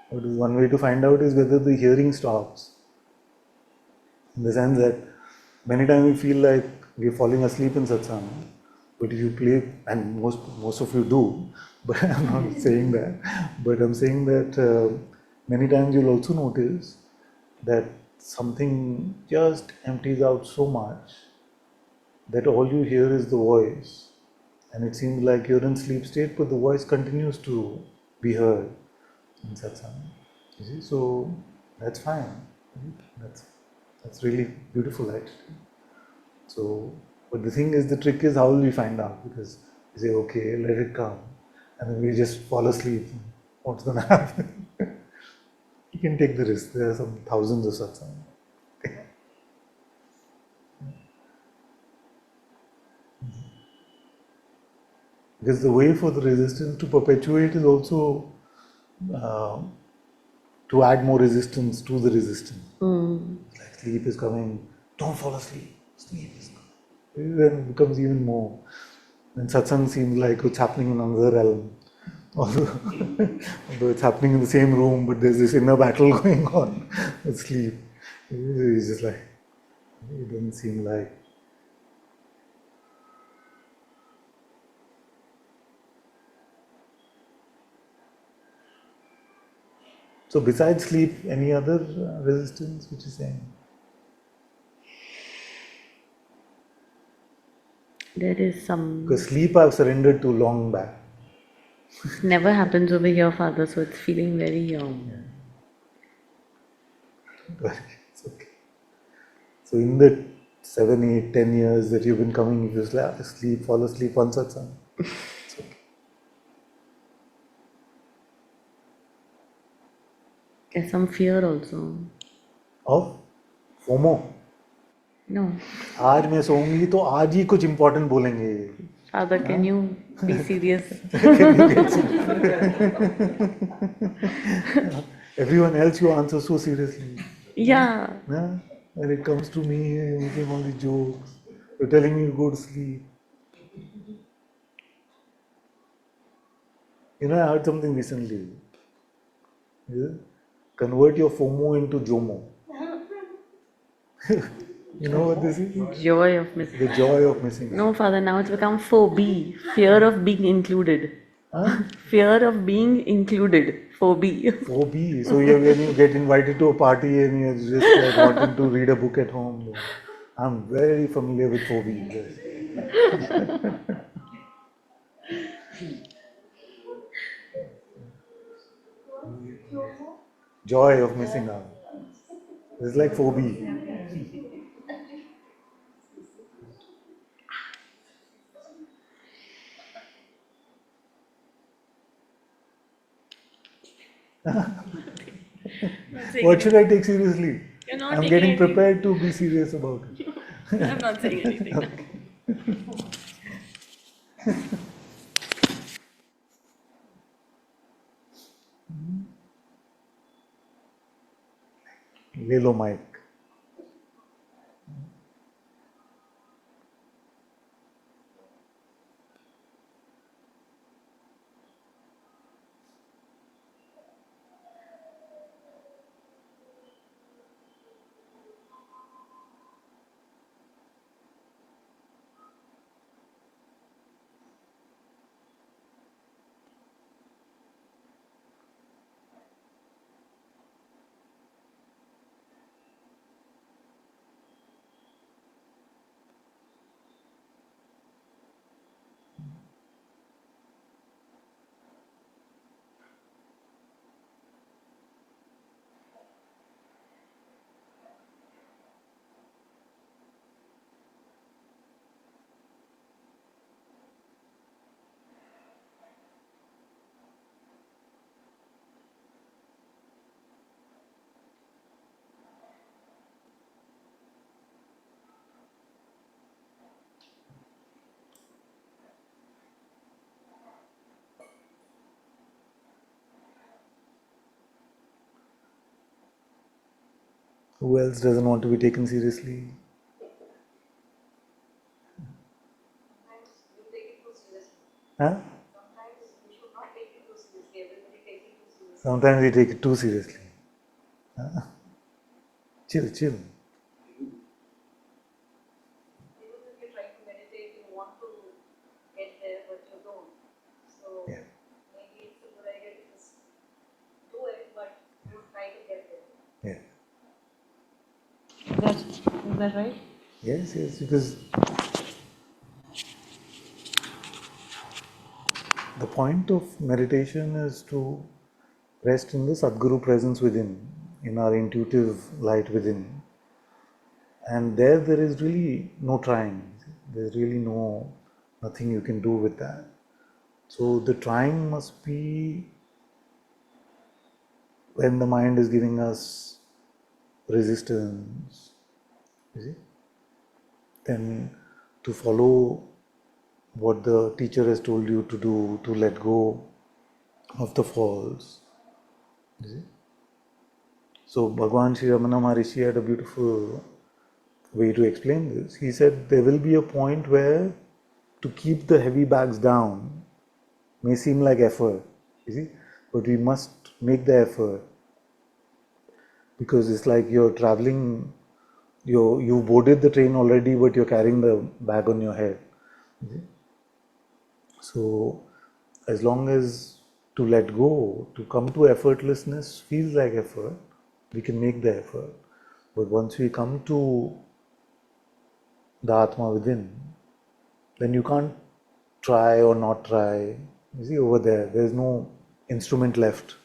What is one way to find out is whether the hearing stops. In the sense that many times we feel like we're falling asleep in satsang, but if you play, and most of you do, but I'm not saying that, but I'm saying that many times you'll also notice that something just empties out so much that all you hear is the voice, and it seems like you're in sleep state, but the voice continues to be heard in satsang. You see, so that's fine. That's that's really beautiful, actually. So, but the thing is, the trick is how will we find out? Because we say, okay, let it come, and then we just fall asleep. What's going to happen? You can take the risk. There are some thousands of satsang. Because the way for the resistance to perpetuate is also uh, to add more resistance to the resistance. Like sleep is coming, don't fall asleep. Sleep is coming. Then it becomes even more. Then satsang seems like it's happening in another realm. Although it's happening in the same room, but there's this inner battle going on with sleep. It's just like, it doesn't seem like. So besides sleep, any other resistance which is saying? There is some. Because sleep I've surrendered to long back. Never happens over here, Father, so it's feeling very. But it's okay. So in the 7, 8, 10 years that you've been coming, if you sleep, fall asleep on satsang, it's okay. There's some fear also. Of FOMO. No. आज मैं सोऊंगी तो आज ही कुछ important बोलेंगे. Father, can you be serious? Everyone else you answer so seriously. Yeah. Yeah? When it comes to me, you're making all the jokes. You're telling me to go to sleep. You know, I heard something recently. Yeah? Convert your FOMO into JOMO. You know what this is? Joy of missing. The joy of missing. No, Father, now it's become phobia. Fear of being included. Huh? Fear of being included. Phobia. Phobia. So when you get invited to a party and you're just like wanting to read a book at home, I'm very familiar with phobia. Yes. Joy of missing out. It's like phobia. What should I take seriously? You're not I'm taking getting anything. prepared to be serious about it. I'm not saying anything. ले लो mic. Who else doesn't want to be taken seriously? Huh? Sometimes we take it too seriously. Huh? Chill, chill. Yeah. Yeah. Is that right? Yes, yes, because the point of meditation is to rest in the Sadguru presence within, in our intuitive light within. And there is really no trying. There's really nothing you can do with that. So the trying must be when the mind is giving us resistance, you see? Then to follow what the teacher has told you to do, to let go of the false. You see? So Bhagavan Sri Ramana Maharishi had a beautiful way to explain this. He said there will be a point where to keep the heavy bags down may seem like effort, you see, but we must make the effort because it's like you're traveling, you boarded the train already, but you're carrying the bag on your head. You see? So as long as to let go, to come to effortlessness feels like effort, we can make the effort. But once we come to the Atma within, then you can't try or not try. You see, over there's no instrument left.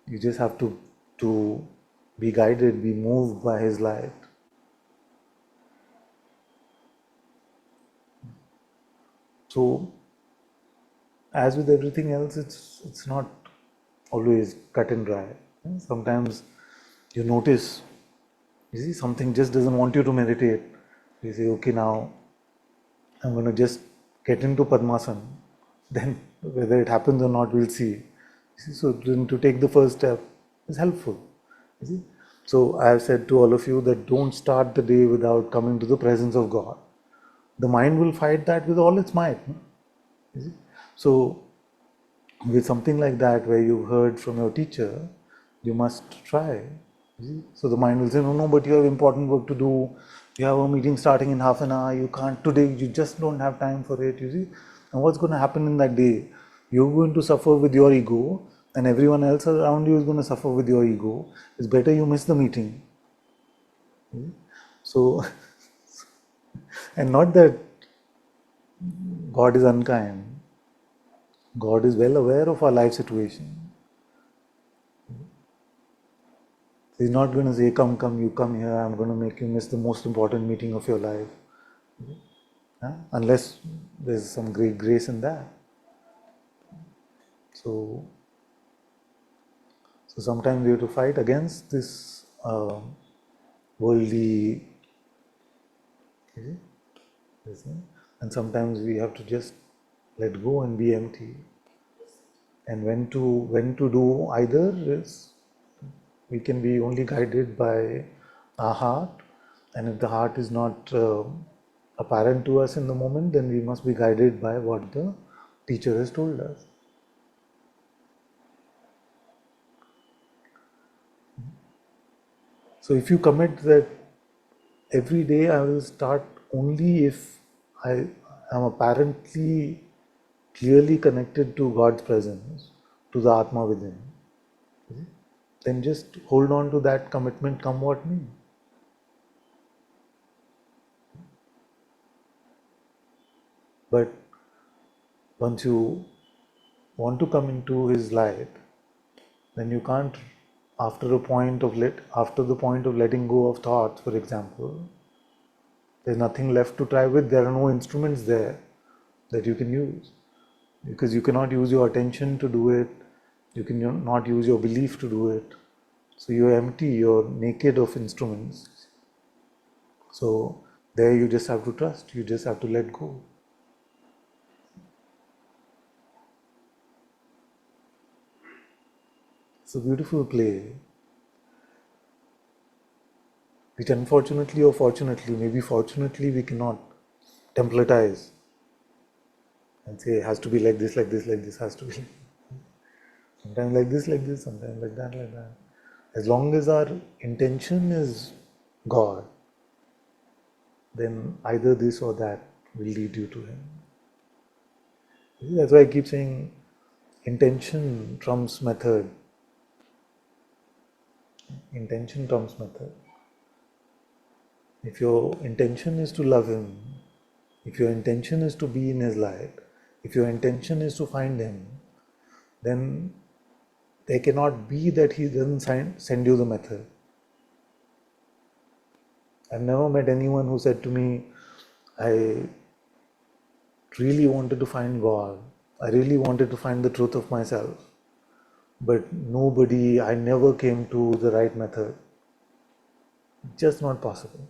You just have to be guided, be moved by His light. So, as with everything else, it's not always cut and dry. Sometimes you notice, you see, something just doesn't want you to meditate. You say, okay, now I'm going to just get into Padmasana. Then, whether it happens or not, we'll see. You see, so then to take the first step is helpful. You see? So I have said to all of you that don't start the day without coming to the presence of God. The mind will fight that with all its might. No? You see? So with something like that, where you've heard from your teacher, you must try. You see? So the mind will say, no, but you have important work to do. You have a meeting starting in half an hour. You can't today. You just don't have time for it. You see, and what's going to happen in that day? You're going to suffer with your ego, and everyone else around you is going to suffer with your ego. It's better you miss the meeting. You see? So, and not that God is unkind. God is well aware of our life situation. He's not going to say, come, you come here, I'm going to make you miss the most important meeting of your life. Unless there's some great grace in that. So sometimes we have to fight against this worldly, this thing, and sometimes we have to just let go and be empty. And when to do either is, we can be only guided by our heart, and if the heart is not apparent to us in the moment, then we must be guided by what the teacher has told us. So if you commit that every day I will start only if I am apparently clearly connected to God's presence, to the Atma within, then just hold on to that commitment, come what may. But once you want to come into His light, then you can't, after the point of letting go of thoughts, for example, there's nothing left to try with. There are no instruments there that you can use, because you cannot use your attention to do it. You cannot use your belief to do it. So you're empty, you're naked of instruments. So there you just have to trust, you just have to let go. It's a beautiful play, which unfortunately or fortunately, maybe fortunately, we cannot templatize and say it has to be like this, has to be sometimes like this, sometimes like that. As long as our intention is God, then either this or that will lead you to Him. That's why I keep saying intention trumps method. Intention trumps method. If your intention is to love Him, if your intention is to be in His light, if your intention is to find Him, then there cannot be that He doesn't send you the method. I've never met anyone who said to me, I really wanted to find God. I really wanted to find the truth of myself. But I never came to the right method. Just not possible.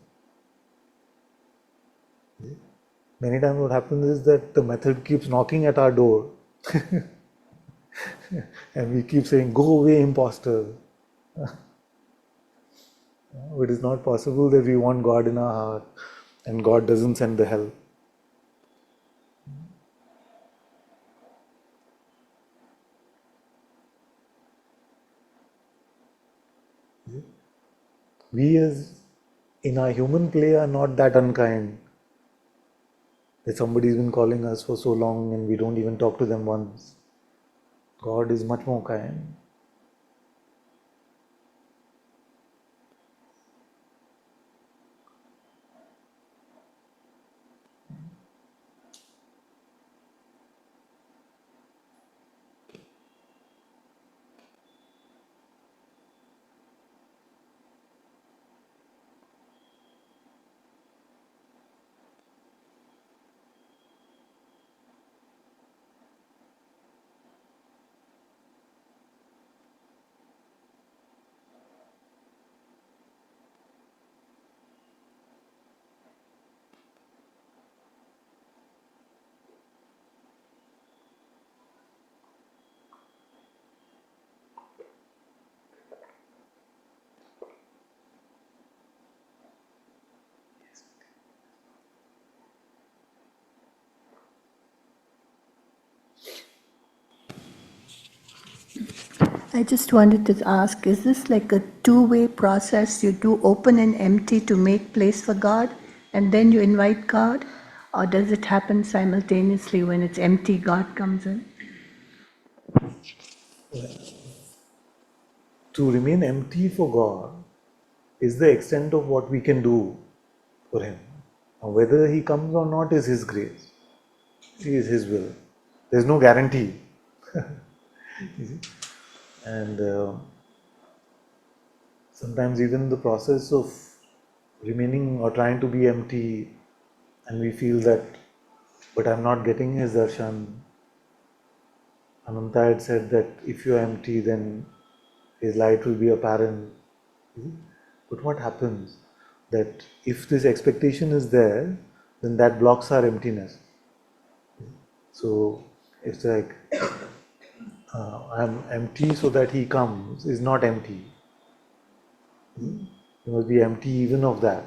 Many times what happens is that the method keeps knocking at our door. And we keep saying, go away, imposter. It is not possible that we want God in our heart and God doesn't send the help. We as in our human play are not that unkind. That somebody's been calling us for so long and we don't even talk to them once. God is much more kind. I just wanted to ask, is this like a two-way process? You do open and empty to make place for God, and then you invite God? Or does it happen simultaneously when it's empty, God comes in? To remain empty for God is the extent of what we can do for Him. Now, whether He comes or not is His grace, is His will. There's no guarantee. You see? And sometimes even the process of remaining or trying to be empty, and we feel that, but I'm not getting His darshan. Ananta had said that if you're empty, then His light will be apparent. But what happens? That if this expectation is there, then that blocks our emptiness. So it's like I'm empty so that He comes is not empty. You must be empty even of that.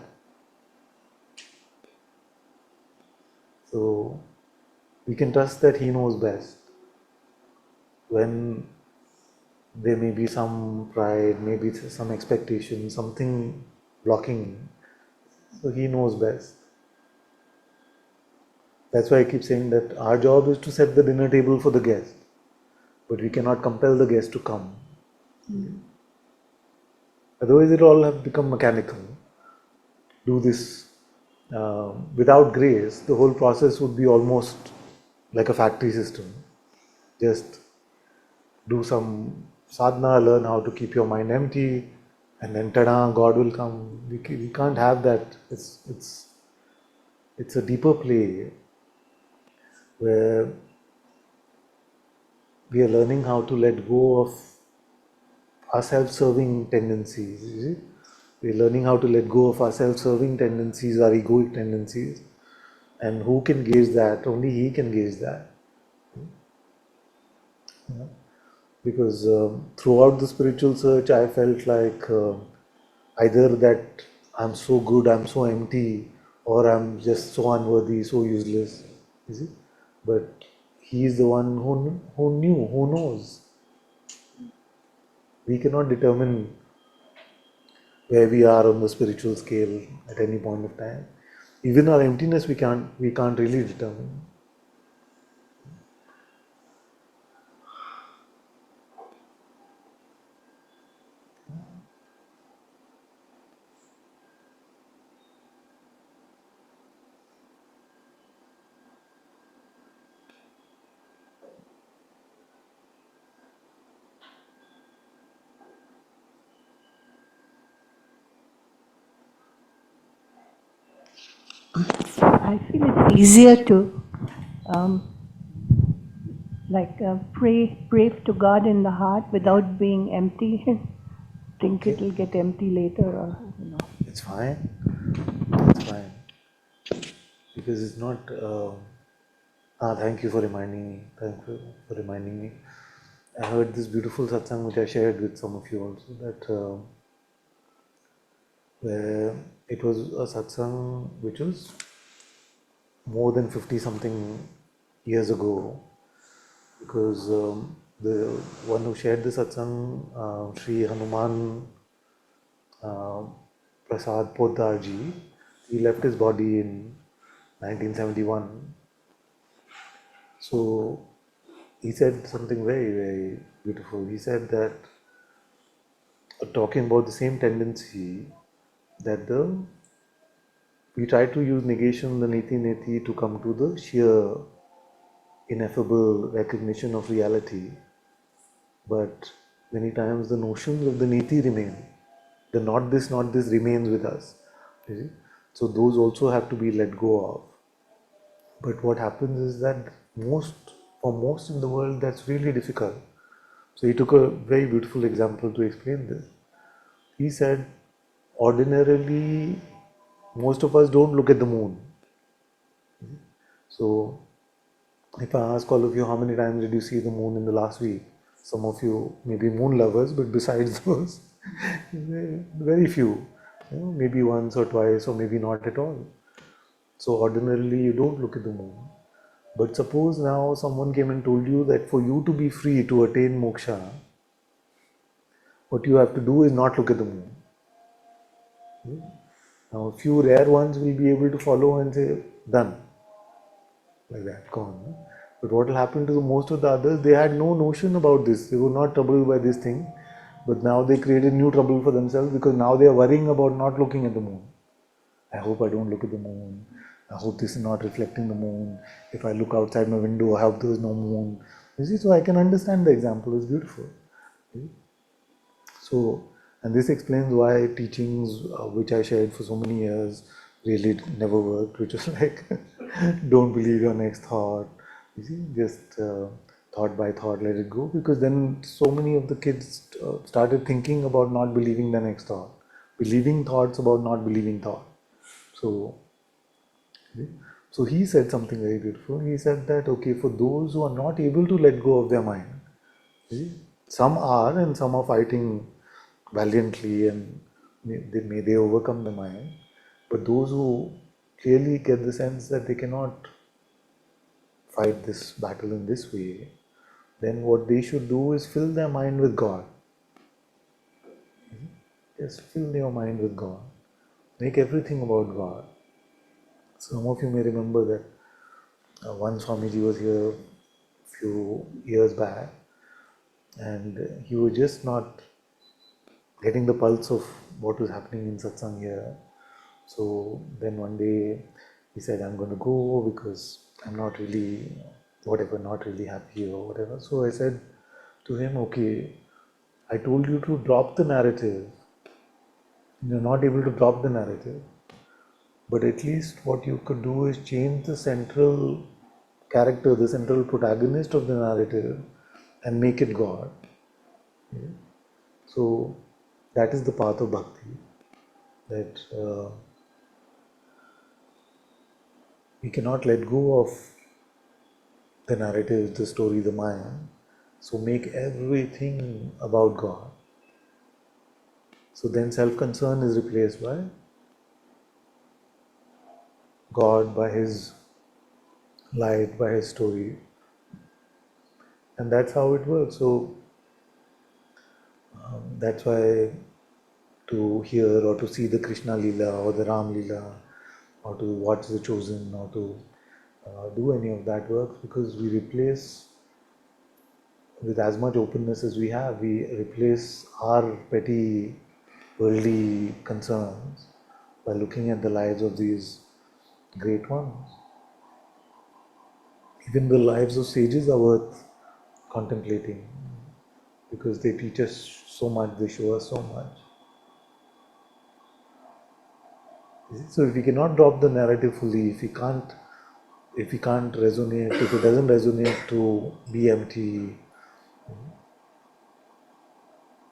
So we can trust that He knows best. When there may be some pride, maybe some expectation, something blocking, so He knows best. That's why I keep saying that our job is to set the dinner table for the guest, but we cannot compel the guest to come. Otherwise, it all have become mechanical. Do this without grace, the whole process would be almost like a factory system. Just do some sadhana, learn how to keep your mind empty, and then tada, God will come. We can't have that. It's a deeper play where we are learning how to let go of our self-serving tendencies. You see? We're learning how to let go of our self-serving tendencies, our egoic tendencies. And who can gauge that? Only He can gauge that. Because throughout the spiritual search, I felt like either that I'm so good, I'm so empty, or I'm just so unworthy, so useless. You see? But He is the one who knew, who knows. We cannot determine where we are on the spiritual scale at any point of time. Even our emptiness we can't really determine. I feel it's easier to um, pray to God in the heart without being empty. Think Okay, it'll get empty later, or it's fine. It's fine because it's not. Thank you for reminding me. Thank you for reminding me. I heard this beautiful satsang which I shared with some of you also, that where it was a satsang which was more than 50 something years ago, because the one who shared the satsang, Sri Hanuman uh, Prasad Poddar ji, he left his body in 1971. So he said something very, very beautiful. He said that, talking about the same tendency, that we try to use negation, the neti neti, to come to the sheer ineffable recognition of reality, but many times the notions of the neti remain. The not this remains with us. You see? So those also have to be let go of. But what happens is that for most in the world, that's really difficult. So he took a very beautiful example to explain this. He said, ordinarily, most of us don't look at the moon. So if I ask all of you how many times did you see the moon in the last week, some of you may be moon lovers, but besides those, very few. Maybe once or twice, or maybe not at all. So ordinarily you don't look at the moon. But suppose now someone came and told you that for you to be free to attain moksha, what you have to do is not look at the moon. Now, a few rare ones will be able to follow and say, done, like that, gone. But what will happen to the most of the others, they had no notion about this. They were not troubled by this thing. But now they created new trouble for themselves because now they are worrying about not looking at the moon. I hope I don't look at the moon. I hope this is not reflecting the moon. If I look outside my window, I hope there is no moon. You see, so I can understand the example. It's beautiful. So, and this explains why teachings which I shared for so many years really never worked, which was like, don't believe your next thought. You see, just thought by thought, let it go. Because then so many of the kids started thinking about not believing the next thought, believing thoughts about not believing thought. So, so he said something very beautiful. He said that, okay, for those who are not able to let go of their mind, some are and some are fighting valiantly and may they overcome the mind. But those who clearly get the sense that they cannot fight this battle in this way, then what they should do is fill their mind with God. Just fill your mind with God. Make everything about God. Some of you may remember that one Swamiji was here a few years back, and he was just not getting the pulse of what was happening in Satsang here. So then one day he said, I'm going to go because I'm not really, whatever, not really happy or whatever. So I said to him, okay, I told you to drop the narrative. You're not able to drop the narrative. But at least what you could do is change the central character, the central protagonist of the narrative and make it God. So that is the path of bhakti. That we cannot let go of the narrative, the story, the Maya. So make everything about God. So then self-concern is replaced by God, by His light, by His story. And that's how it works. So that's why to hear or to see the Krishna Leela or the Ram Leela or to watch the Chosen or to do any of that works, because we replace with as much openness as we have, we replace our petty worldly concerns by looking at the lives of these great ones. Even the lives of sages are worth contemplating because they teach us so much, they show us so much. So if we cannot drop the narrative fully, if we can't resonate, if it doesn't resonate to be empty,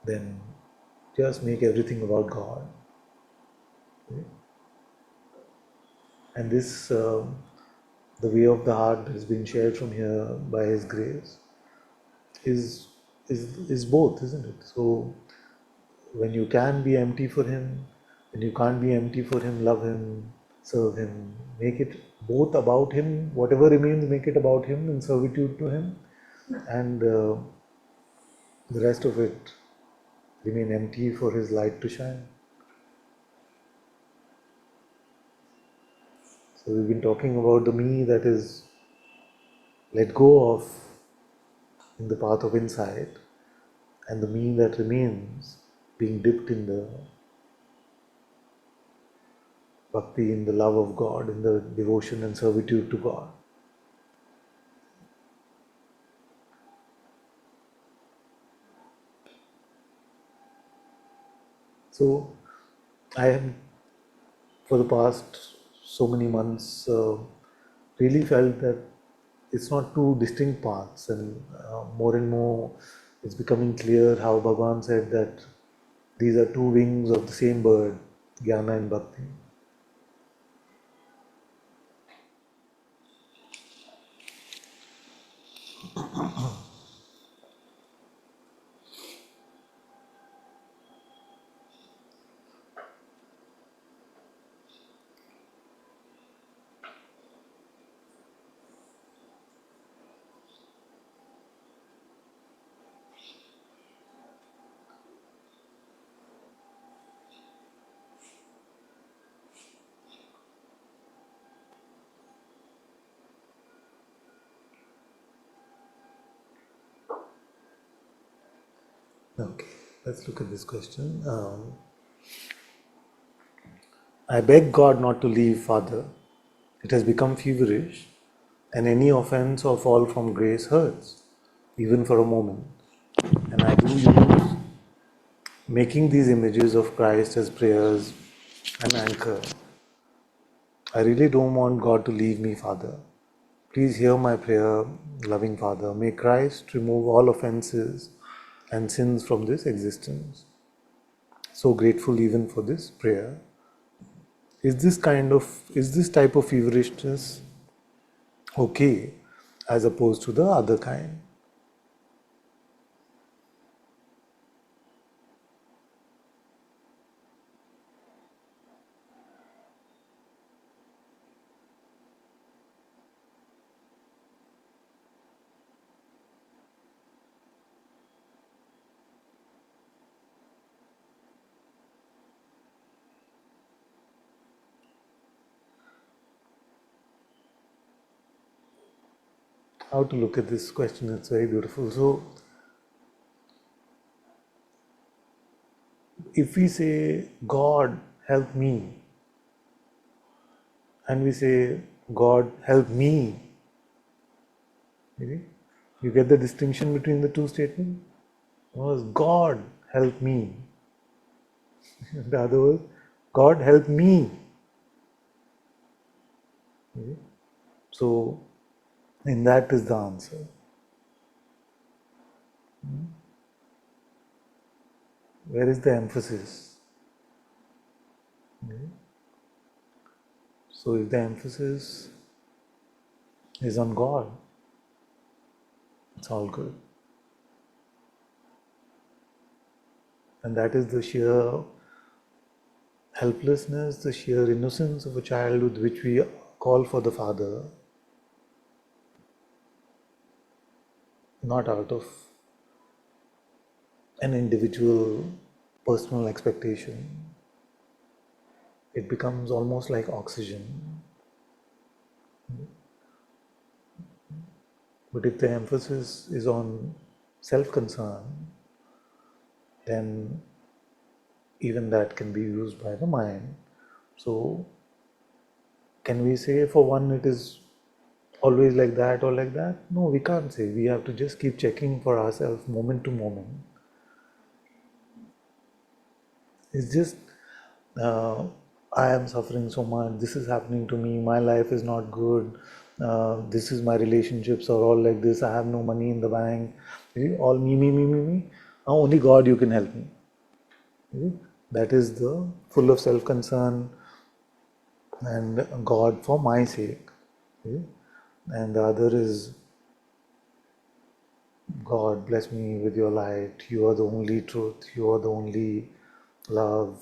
then just make everything about God. And this, the way of the heart has been shared from here by His grace, is both, isn't it? So when you can be empty for Him, when you can't be empty for Him, love Him, serve Him, make it both about Him. Whatever remains, make it about Him in servitude to Him, and the rest of it remain empty for His light to shine. So we've been talking about the me that is let go of in the path of insight, and the me that remains being dipped in the bhakti, in the love of God, in the devotion and servitude to God. So I have, for the past so many months, really felt that it's not two distinct paths, and more and more it's becoming clear how Bhagavan said that these are two wings of the same bird, Jnana and Bhakti. Okay, let's look at this question. I beg God not to leave, Father. It has become feverish, and any offense or fall from grace hurts, even for a moment. And I do use making these images of Christ as prayers an anchor. I really don't want God to leave me, Father. Please hear my prayer, loving Father. May Christ remove all offenses and sins from this existence. So grateful even for this prayer. Is this type of feverishness okay as opposed to the other kind? How to look at this question? It's very beautiful. So, if we say, God, help me, and we say, God, help me, you get the distinction between the two statements? One was, God, help me. The other was, God, help me. So, in that is the answer. Where is the emphasis? So, if the emphasis is on God, it's all good. And that is the sheer helplessness, the sheer innocence of a child with which we call for the Father, not out of an individual personal expectation. It becomes almost like oxygen. But if the emphasis is on self-concern, then even that can be used by the mind. So, can we say for one it is always like that or like that? No, we can't say. We have to just keep checking for ourselves moment to moment. It's just, I am suffering so much, this is happening to me, my life is not good, this is my relationships are all like this, I have no money in the bank, all me. Only God you can help me. That is the full of self-concern and God for my sake. And the other is, God bless me with your light, you are the only truth, you are the only love,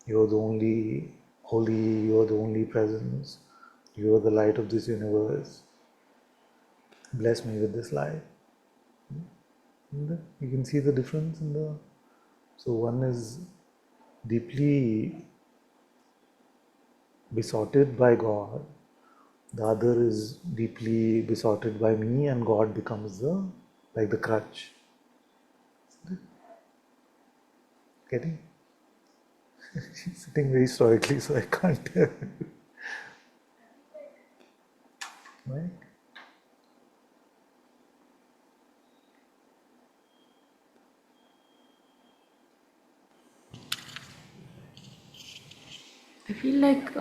you are the only holy, you are the only presence, you are the light of this universe. Bless me with this light. You can see the difference in the. So one is deeply besotted by God, the other is deeply besotted by me, and God becomes the like the crutch. Getting? She's sitting very stoically, so I can't. Right? I feel like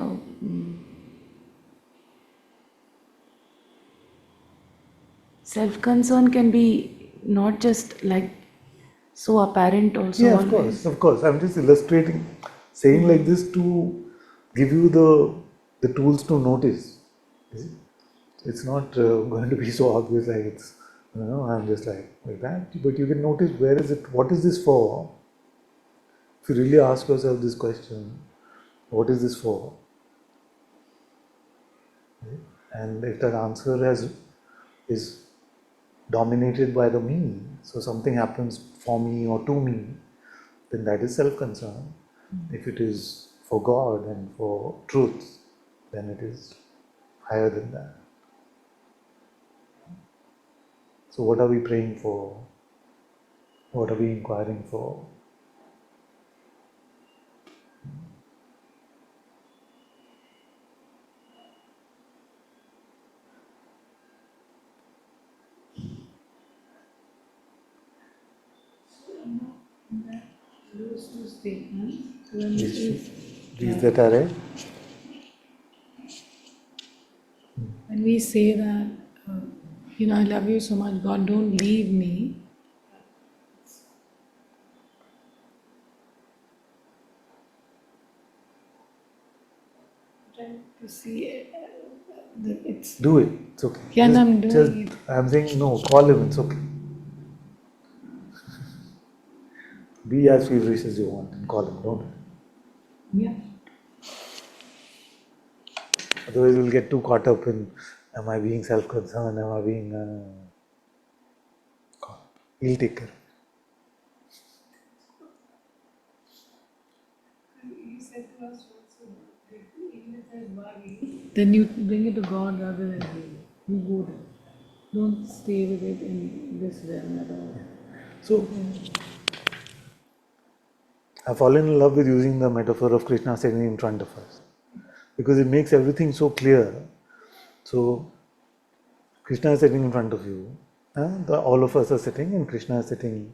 self-concern can be not just like so apparent also Yeah, always. of course. I'm just illustrating, saying like this to give you the tools to notice. It's not going to be so obvious like it's, I'm just like that. But you can notice where is it, what is this for? If you really ask yourself this question, what is this for? And if that answer is dominated by the me, so something happens for me or to me, then that is self-concern. If it is for God and for truth, then it is higher than that. So what are we praying for? What are we inquiring for? Those two statements, when These that are read? when we say that, I love you so much, God, don't leave me. Trying to see that it's. Do it. It's okay. Yeah, no, I'm doing it. I'm saying no. Call him. It's okay. Be as feverish as you want and call him. Don't. Yeah. Otherwise, we'll get too caught up in, am I being self-concerned? Am I being? He'll take care. You said to us also that even if there's worry, then you bring it to God rather than you. You go there. Don't stay with it in this realm at all. So, I've fallen in love with using the metaphor of Krishna sitting in front of us because it makes everything so clear. So, Krishna is sitting in front of you. All of us are sitting, and Krishna is sitting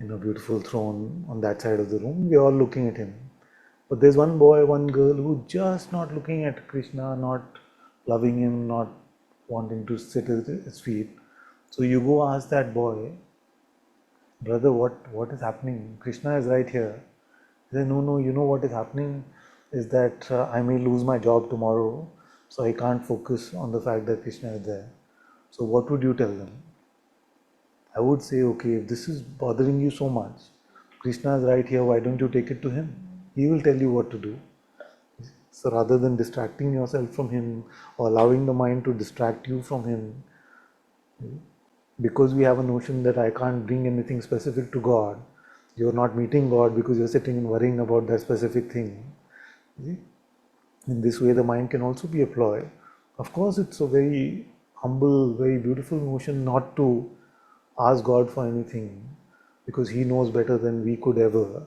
in a beautiful throne on that side of the room. We're all looking at him. But there's one boy, one girl who just not looking at Krishna, not loving him, not wanting to sit at his feet. So you go ask that boy, brother, what is happening? Krishna is right here. He said, no, you know what is happening is that I may lose my job tomorrow, so I can't focus on the fact that Krishna is there. So what would you tell them? I would say, okay, if this is bothering you so much, Krishna is right here, why don't you take it to him? He will tell you what to do. So rather than distracting yourself from him or allowing the mind to distract you from him, because we have a notion that I can't bring anything specific to God, you're not meeting God because you're sitting and worrying about that specific thing. In this way, the mind can also be employed. Of course, it's a very humble, very beautiful notion not to ask God for anything because He knows better than we could ever.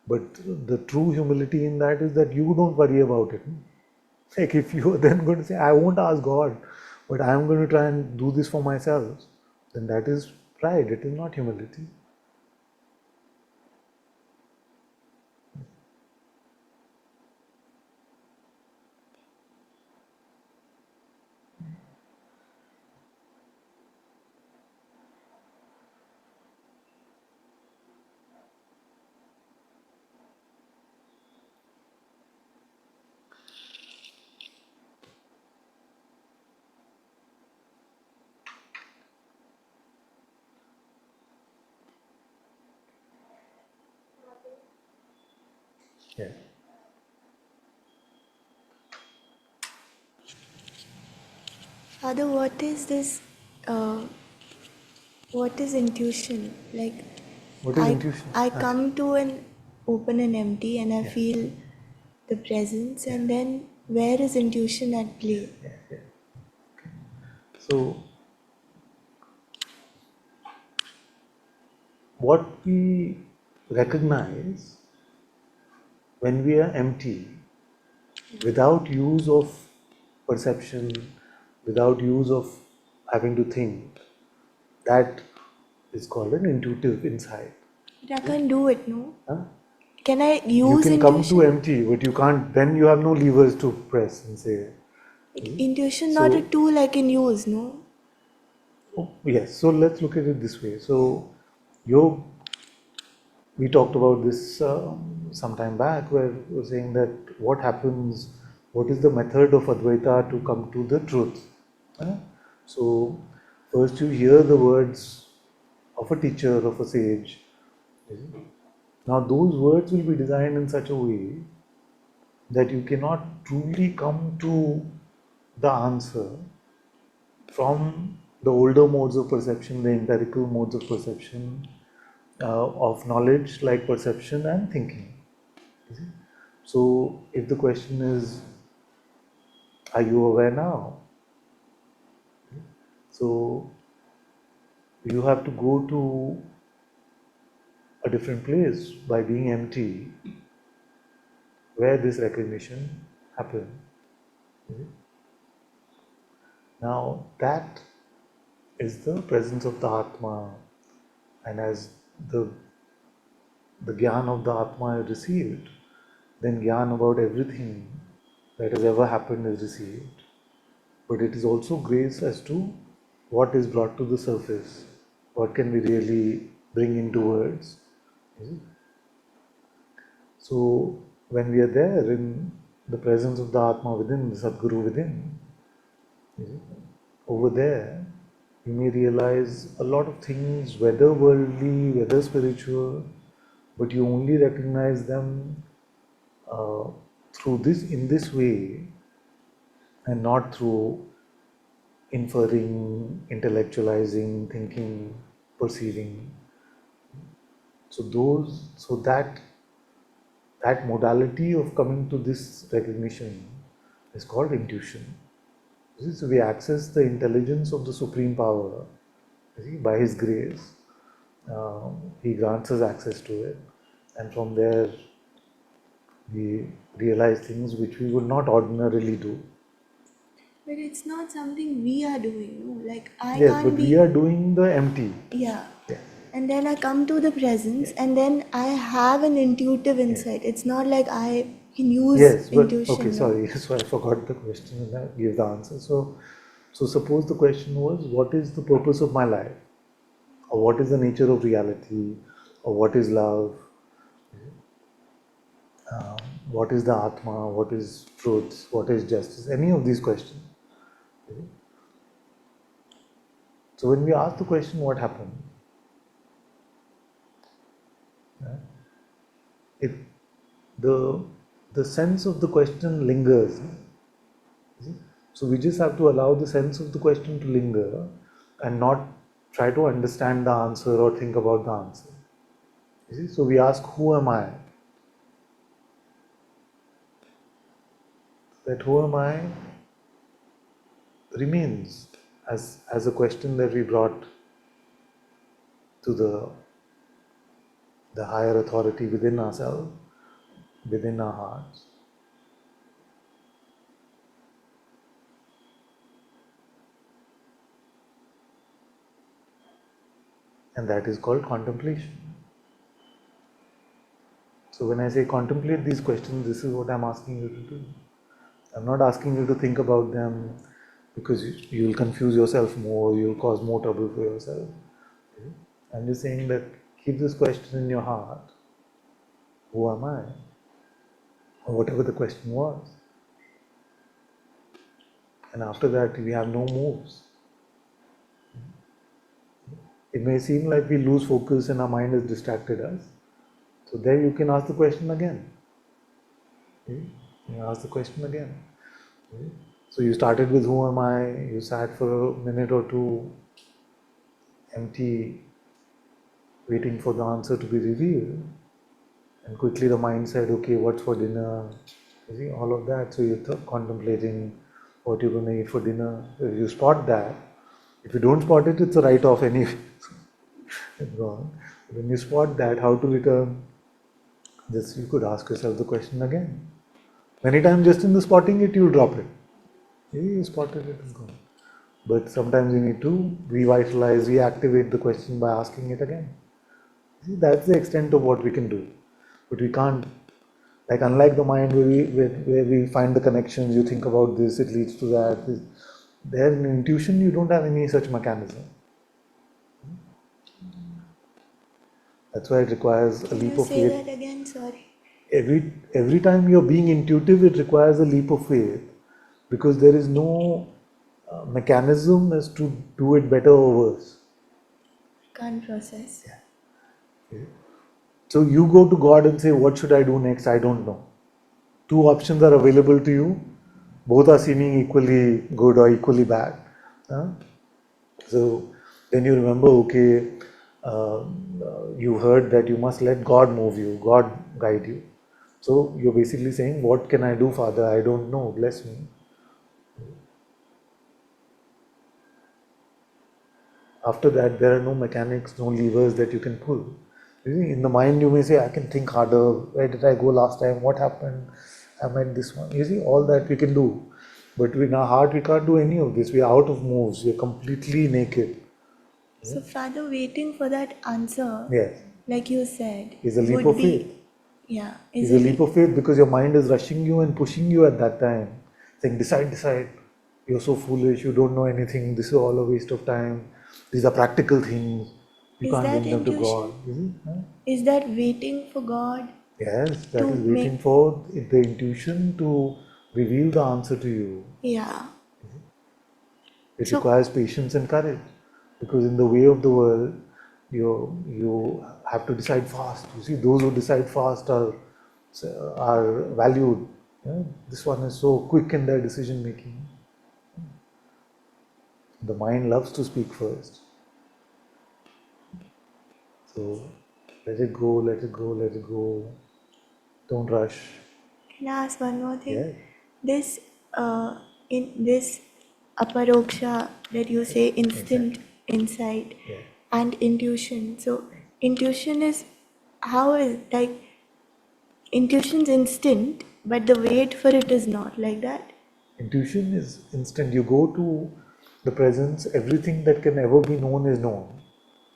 But the true humility in that is that you don't worry about it. Like if you are then going to say, I won't ask God, but I am going to try and do this for myself, then that is pride, it is not humility. Yeah. Father, what is this? What is intuition? Like, What is intuition? I come to an open and empty, and I Yeah. feel the presence, and then where is intuition at play? So, what we recognize when we are empty, without use of perception, without use of having to think, that is called an intuitive insight. But I can't do it, no? Huh? Can I You use can come to intuition? empty, but you can't, then you have no levers to press and say. Intuition not a So, tool I can use, no? yes, so let's look at it this way. So, yoga, we talked about this some time back where we were saying that what happens, what is the method of Advaita to come to the truth. So, first you hear the words of a teacher, of a sage. Now, those words will be designed in such a way that you cannot truly come to the answer from the older modes of perception, the empirical modes of perception, of knowledge like perception and thinking. So, if the question is, are you aware now? So, you have to go to a different place by being empty, where this recognition happened. Now that is the presence of the Atma, and as the Gyan of the Atma is received, then Gyan about everything that has ever happened is received. But it is also grace as to what is brought to the surface, what can we really bring into words. So when we are there in the presence of the Atma within, the Sadguru within, over there, you may realize a lot of things, whether worldly, whether spiritual, but you only recognize them through this, in this way, and not through inferring, intellectualizing, thinking, perceiving. So that modality of coming to this recognition is called intuition. So we access the intelligence of the Supreme Power, by His grace. He grants us access to it, and from there we realize things which we would not ordinarily do. But it's not something we are doing, no? Like I Yes, can't but be. we are doing the empty. Yeah. Yeah. And then I come to the presence, and then I have an intuitive insight. It's not like I can use Yes, but okay, intuition. No? sorry. So I forgot the question and I gave the answer. So suppose the question was, what is the purpose of my life? Or what is the nature of reality? Or what is love? What is the Atma? What is truth? What is justice? Any of these questions. So when we ask the question, what happened? It the sense of the question lingers. So we just have to allow the sense of the question to linger and not try to understand the answer or think about the answer. So we ask, who am I? That who am I remains as a question that we brought to the higher authority within ourselves, within our hearts. And that is called contemplation. So when I say contemplate these questions, this is what I'm asking you to do. I'm not asking you to think about them because you'll confuse yourself more, you'll cause more trouble for yourself. I'm just saying that keep this question in your heart. Who am I? Or whatever the question was. And after that, we have no moves. It may seem like we lose focus and our mind has distracted us. So there you can ask the question again. You ask the question again. So you started with who am I? You sat for a minute or two, empty, waiting for the answer to be revealed. And quickly the mind said, okay, what's for dinner? You see, all of that. So you're contemplating what you're going to eat for dinner. If you spot that, if you don't spot it, it's a write-off anyway. It's gone. When you spot that, how to return? Just you could ask yourself the question again. Many times just in the spotting it, you drop it. You spotted it, it's gone. But sometimes you need to revitalize, reactivate the question by asking it again. See, that's the extent of what we can do. But we can't, like unlike the mind where we find the connections, you think about this, it leads to that. There in intuition, you don't have any such mechanism. That's why it requires a Can leap you of say faith. that again? Sorry. Every time you're being intuitive, it requires a leap of faith because there is no mechanism as to do it better or worse. Can't process. So you go to God and say, what should I do next? I don't know. Two options are available to you. Both are seeming equally good or equally bad. So then you remember, okay, you heard that you must let God move you, God guide you. So you're basically saying, what can I do, Father? I don't know. Bless me. After that, there are no mechanics, no levers that you can pull. You see, in the mind you may say, I can think harder, where did I go last time, what happened, I met this one. You see, all that we can do. But in our heart we can't do any of this. We are out of moves, we are completely naked. So, Father, waiting for that answer, Yes. like you said, Is a leap would of be, faith. yeah, Is a leap of faith because your mind is rushing you and pushing you at that time, saying, decide, decide. You're so foolish, you don't know anything, this is all a waste of time. These are practical things. You Is can't that bring them to intuition? God. You see? Huh? Is that waiting for God Yes, that to is waiting make, for the intuition to reveal the answer to you. yeah. It So, requires patience and courage because in the way of the world, you have to decide fast. You see, those who decide fast are valued. Yeah? This one is so quick in their decision making. The mind loves to speak first. So let it go, let it go, let it go. Don't rush. can I ask one more thing? Yeah. This, in this aparoksha that you say, instant insight Yeah. and intuition. So, intuition is, how is, like, intuition's instant, but the wait for it is not like that. Intuition is instant. You go to the presence, everything that can ever be known is known.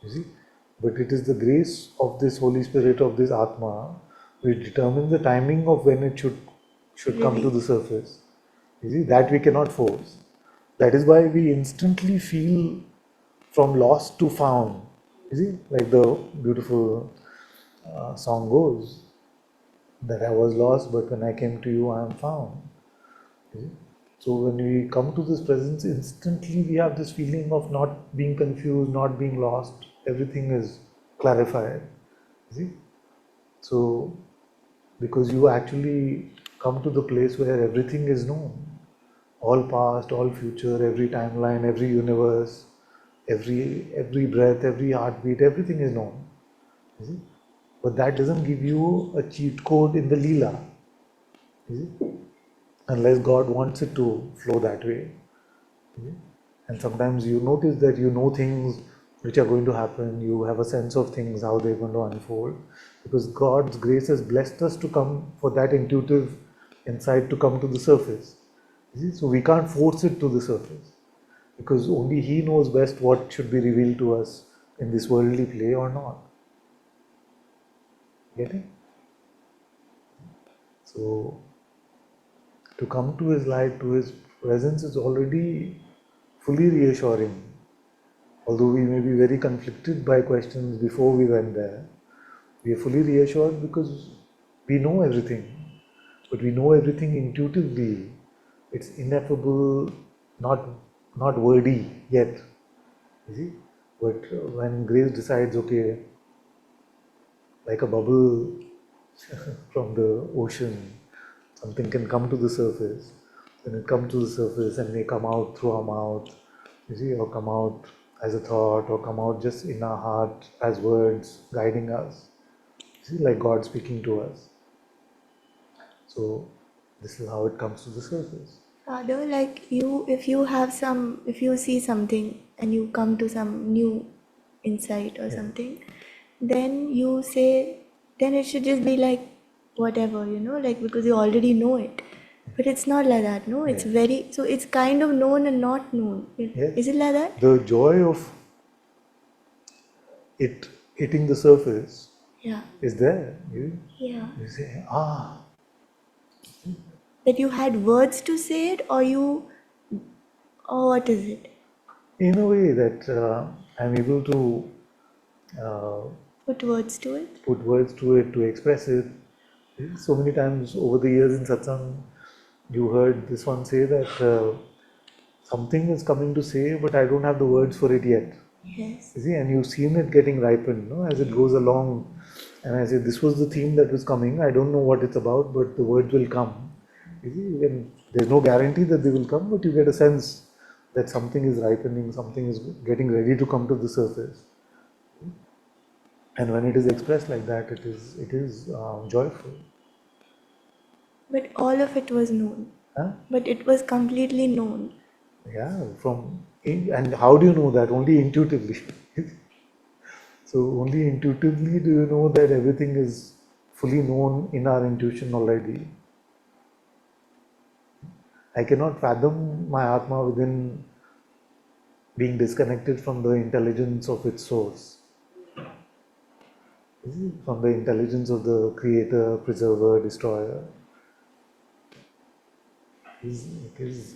You see? But it is the grace of this Holy Spirit, of this Atma, which determines the timing of when it should come to the surface. You see, that we cannot force. That is why we instantly feel from lost to found. You see, like the beautiful song goes, that I was lost, but when I came to you, I am found. You see? So when we come to this presence, instantly we have this feeling of not being confused, not being lost. Everything is clarified. You see? So because you actually come to the place where everything is known, all past, all future, every timeline, every universe, every breath, every heartbeat, everything is known. You see? But that doesn't give you a cheat code in the Leela. You see? Unless God wants it to flow that way. And sometimes you notice that you know things which are going to happen, you have a sense of things, how they're going to unfold, because God's grace has blessed us to come for that intuitive insight to come to the surface. You see? So we can't force it to the surface, because only He knows best what should be revealed to us in this worldly play or not. Getting? So to come to His light, to His presence is already fully reassuring. Although we may be very conflicted by questions before we went there, we are fully reassured because we know everything. But we know everything intuitively. It's ineffable, not wordy yet. You see? But when grace decides, okay, like a bubble from the ocean, something can come to the surface. When it comes to the surface and may come out through our mouth, you see, or come out as a thought, or come out just in our heart as words guiding us. You see, like God speaking to us. So this is how it comes to the surface. Father, like you, if you see something and you come to some new insight or something, then you say, then it should just be like whatever, like because you already know it. But it's not like that, no? It's so it's kind of known and not known. Yes. Is it like that? The joy of it hitting the surface Yeah. is there. Yeah. You say, That you had words to say it, or what is it? in a way that I'm able to uh, Put words to it? put words to it, to express it. So many times over the years in Satsang, you heard this one say that something is coming to say, but I don't have the words for it yet. Yes. You see, and you've seen it getting ripened, as it goes along. And I say, this was the theme that was coming. I don't know what it's about, but the words will come. You see, and there's no guarantee that they will come, but you get a sense that something is ripening, something is getting ready to come to the surface. And when it is expressed like that, it is joyful. But all of it was known. Huh? But it was completely known. Yeah, and how do you know that? Only intuitively. So only intuitively do you know that everything is fully known in our intuition already. I cannot fathom my Atma within being disconnected from the intelligence of its source, from the intelligence of the creator, preserver, destroyer. Because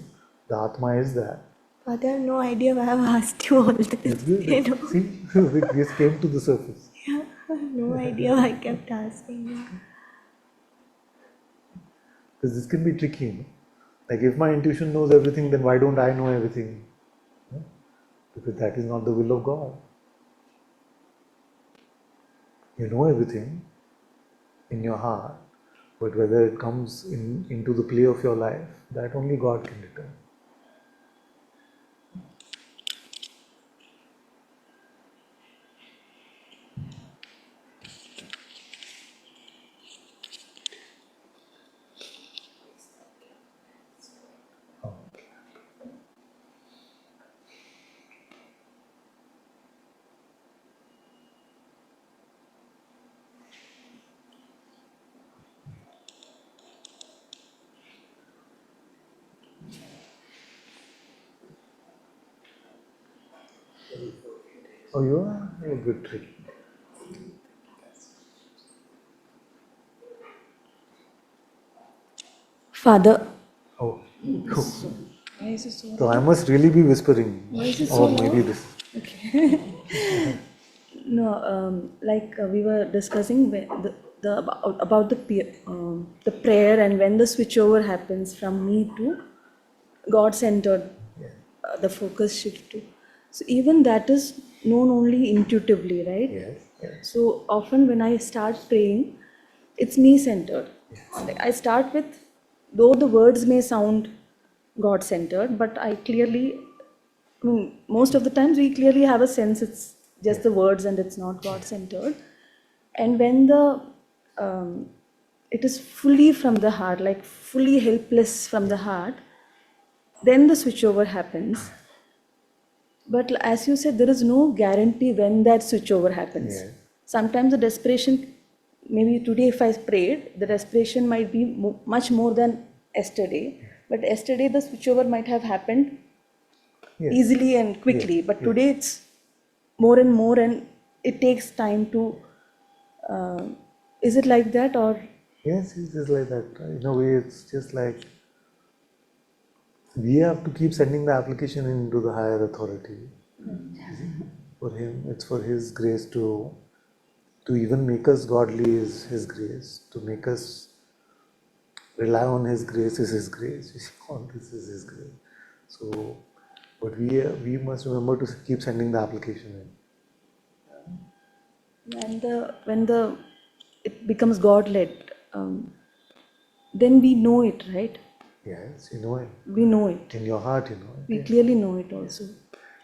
the Atma is that. Father, I have no idea why I've asked you all this. It's good. You know, See, we just came to the surface. yeah, I have no idea why I kept asking you. Because this can be tricky. You know? Like if my intuition knows everything, then why don't I know everything? You know? Because that is not the will of God. You know everything in your heart, but whether it comes into the play of your life, that only God can determine. Okay. Oh, you are a good trick. Father, Oh. why is it so So I must really be whispering, or maybe this. No, we were discussing about the prayer and when the switchover happens from me to God-centered, the focus shift to. So even that is known only intuitively, right? Yes, yes. So often when I start praying, it's me-centered. Like I start with, though the words may sound God-centered, but most of the times we clearly have a sense it's just the words and it's not God-centered. And when it is fully from the heart, like fully helpless from the heart, then the switchover happens. But as you said, there is no guarantee when that switchover happens. Yes. Sometimes the desperation, maybe today if I prayed, the desperation might be much more than yesterday. But yesterday the switchover might have happened Yes. easily and quickly. Yes. But Yes. today it's more and more, and it takes time to. Is it like that, or? Yes, it's just like that. In a way, it's just like we have to keep sending the application into the higher authority. For him, it's for his grace to even make us godly is his grace. To make us rely on his grace is his grace. You see, all this is his grace. So, but we must remember to keep sending the application in. And when it becomes God-led, then we know it, right? Yes, you know it. We know it. In your heart, you know it. We Yes. clearly know it also.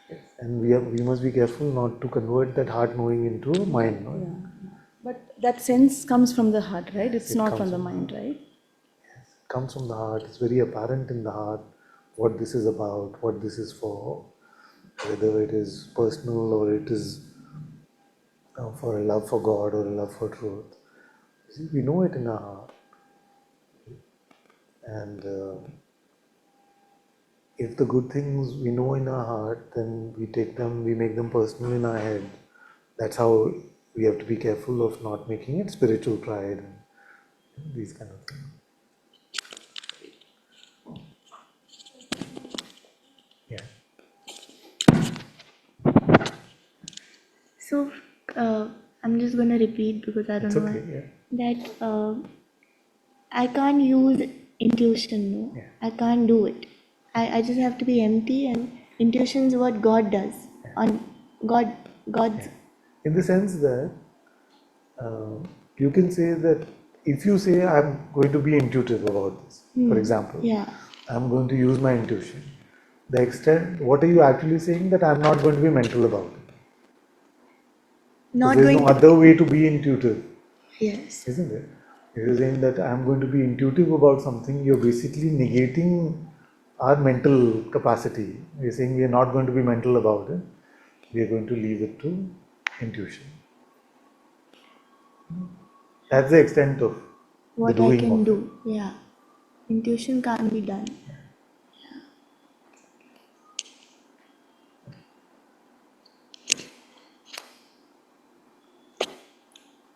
Yes. And we must be careful not to convert that heart knowing into mind. No? Yeah. But that sense comes from the heart, right? It's It not comes from the from mind, right? It comes from the heart. It's very apparent in the heart what this is about, what this is for, whether it is personal or it is for a love for God or a love for truth. See, we know it in our heart. And if the good things we know in our heart, then we take them, we make them personal in our head. That's how we have to be careful of not making it spiritual pride and these kind of things. Yeah. So, I'm just gonna repeat because I don't It's know okay, why. yeah. That I can't use intuition, no? Yeah. I can't do it. I just have to be empty, and intuition is what God does. On God's. In the sense that you can say that if you say I'm going to be intuitive about this, for example, Yeah. I'm going to use my intuition. The extent, what are you actually saying? That I'm not going to be mental about it. Because Not there's going no to. other way to be intuitive, Yes. isn't it? If you're saying that I'm going to be intuitive about something, you're basically negating our mental capacity. You're saying we are not going to be mental about it. We are going to leave it to intuition. That's the extent of the What I doing can of it. do. Yeah. Intuition can't be done.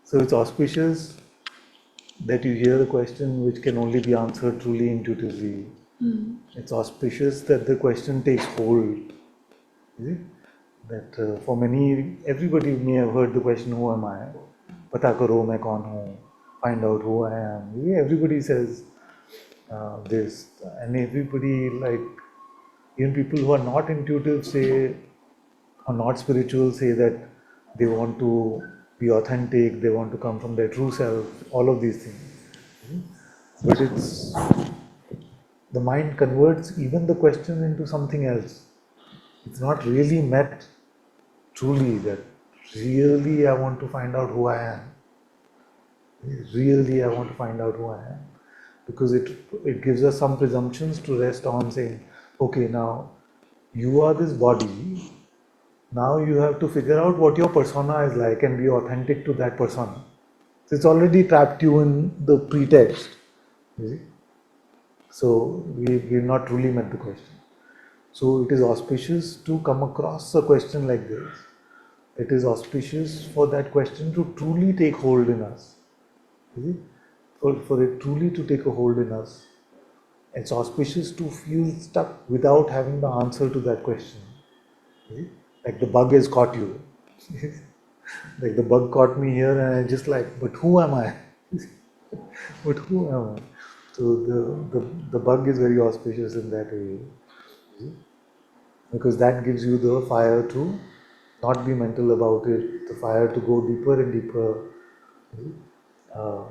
So it's auspicious that you hear a question which can only be answered truly intuitively. It's auspicious that the question takes hold. Is it? That for many, everybody may have heard the question, who am I? Pata karo main kaun hu? Find out who I am. Yeah, everybody says this, and everybody, like, even people who are not intuitive say, or not spiritual, say that they want to be authentic, they want to come from their true self, all of these things. But it's the mind converts even the question into something else. It's not really met truly that really I want to find out who I am. Really I want to find out who I am. Because it gives us some presumptions to rest on, saying, okay, now you are this body, now you have to figure out what your persona is like and be authentic to that persona. So it's already trapped you in the pretext. You see? So we've not truly met the question. So it is auspicious to come across a question like this. It is auspicious for that question to truly take hold in us. You see? For it truly to take a hold in us. It's auspicious to feel stuck without having the answer to that question. You see? Like the bug has caught you. Like the bug caught me here and I just like, but who am I? But who am I? So the bug is very auspicious in that way. Because that gives you the fire to not be mental about it, the fire to go deeper and deeper. Uh,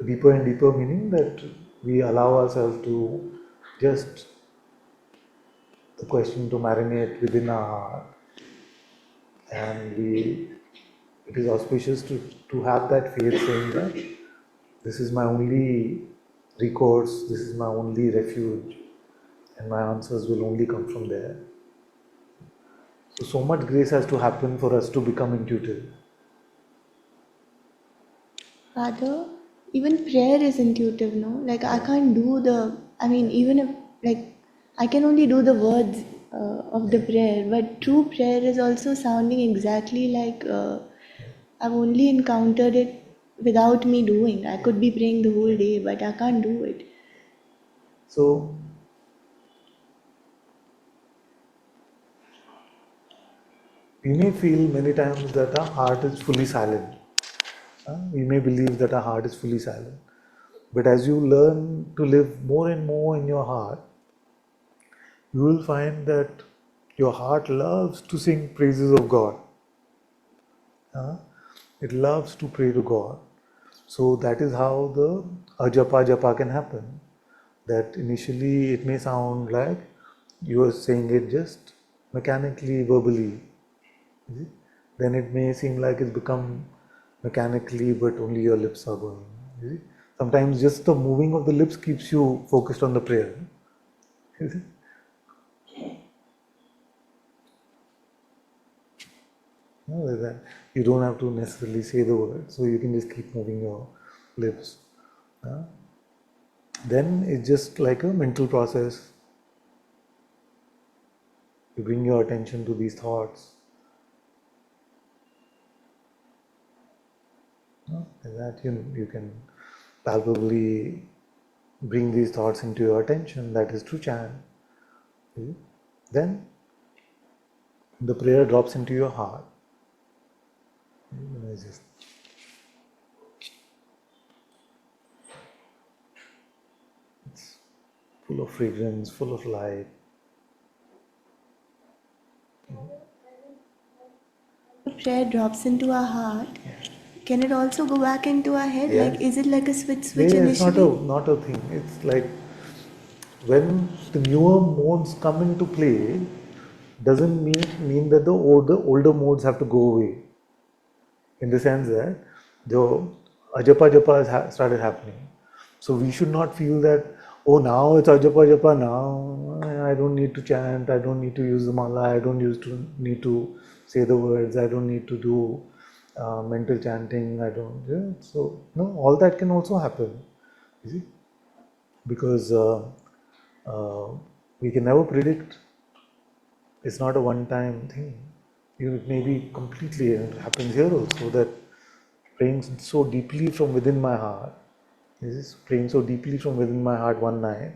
Deeper and deeper meaning that we allow ourselves to just the question to marinate within our heart, and it is auspicious to have that faith saying that this is my only recourse, this is my only refuge, and my answers will only come from there. So much grace has to happen for us to become intuitive. Father, even prayer is intuitive, no? Like I can't do even if, like, I can only do the words of the prayer, but true prayer is also sounding exactly like I've only encountered it without me doing. I could be praying the whole day, but I can't do it. So we may feel many times that our heart is fully silent. We may believe that our heart is fully silent. But as you learn to live more and more in your heart, you will find that your heart loves to sing praises of God. It loves to pray to God. So that is how the ajapa japa can happen. That initially it may sound like you are saying it just mechanically, verbally. Then it may seem like it's become mechanically, but only your lips are going. Sometimes just the moving of the lips keeps you focused on the prayer. Like that. You don't have to necessarily say the word, so you can just keep moving your lips. Then it's just like a mental process. You bring your attention to these thoughts. Like that you can palpably bring these thoughts into your attention. That is true chant. Then the prayer drops into your heart. It's just it's full of fragrance, full of light. Prayer drops into our heart. Can it also go back into our head? Yes. Like, is it like a switch Yeah, it's initially? not a thing. It's like when the newer modes come into play, doesn't mean that the older modes have to go away. In the sense that the ajapa japa has started happening. So we should not feel that, oh, now it's ajapa japa, now I don't need to chant, I don't need to use the mala, I don't need to say the words, I don't need to do mental chanting, I don't, yeah, so no, all that can also happen, you see, because uh, we can never predict. It's not a one-time thing. It may be completely, and it happens here also, that praying so deeply from within my heart, this is praying so deeply from within my heart one night,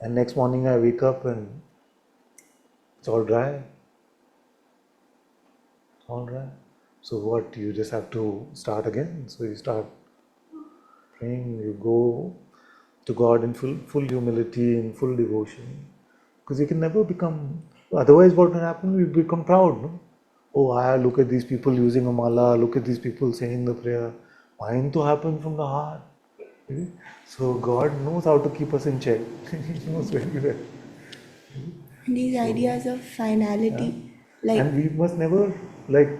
and next morning I wake up and it's all dry. All dry. So what? You just have to start again. So you start praying, you go to God in full humility, in full devotion. Because you can never become, otherwise what will happen? We become proud, no? Oh, look at these people using a mala, look at these people saying the prayer. Mine to happen from the heart. Okay? So God knows how to keep us in check. He knows very well. These ideas of finality, like, And we must never, like,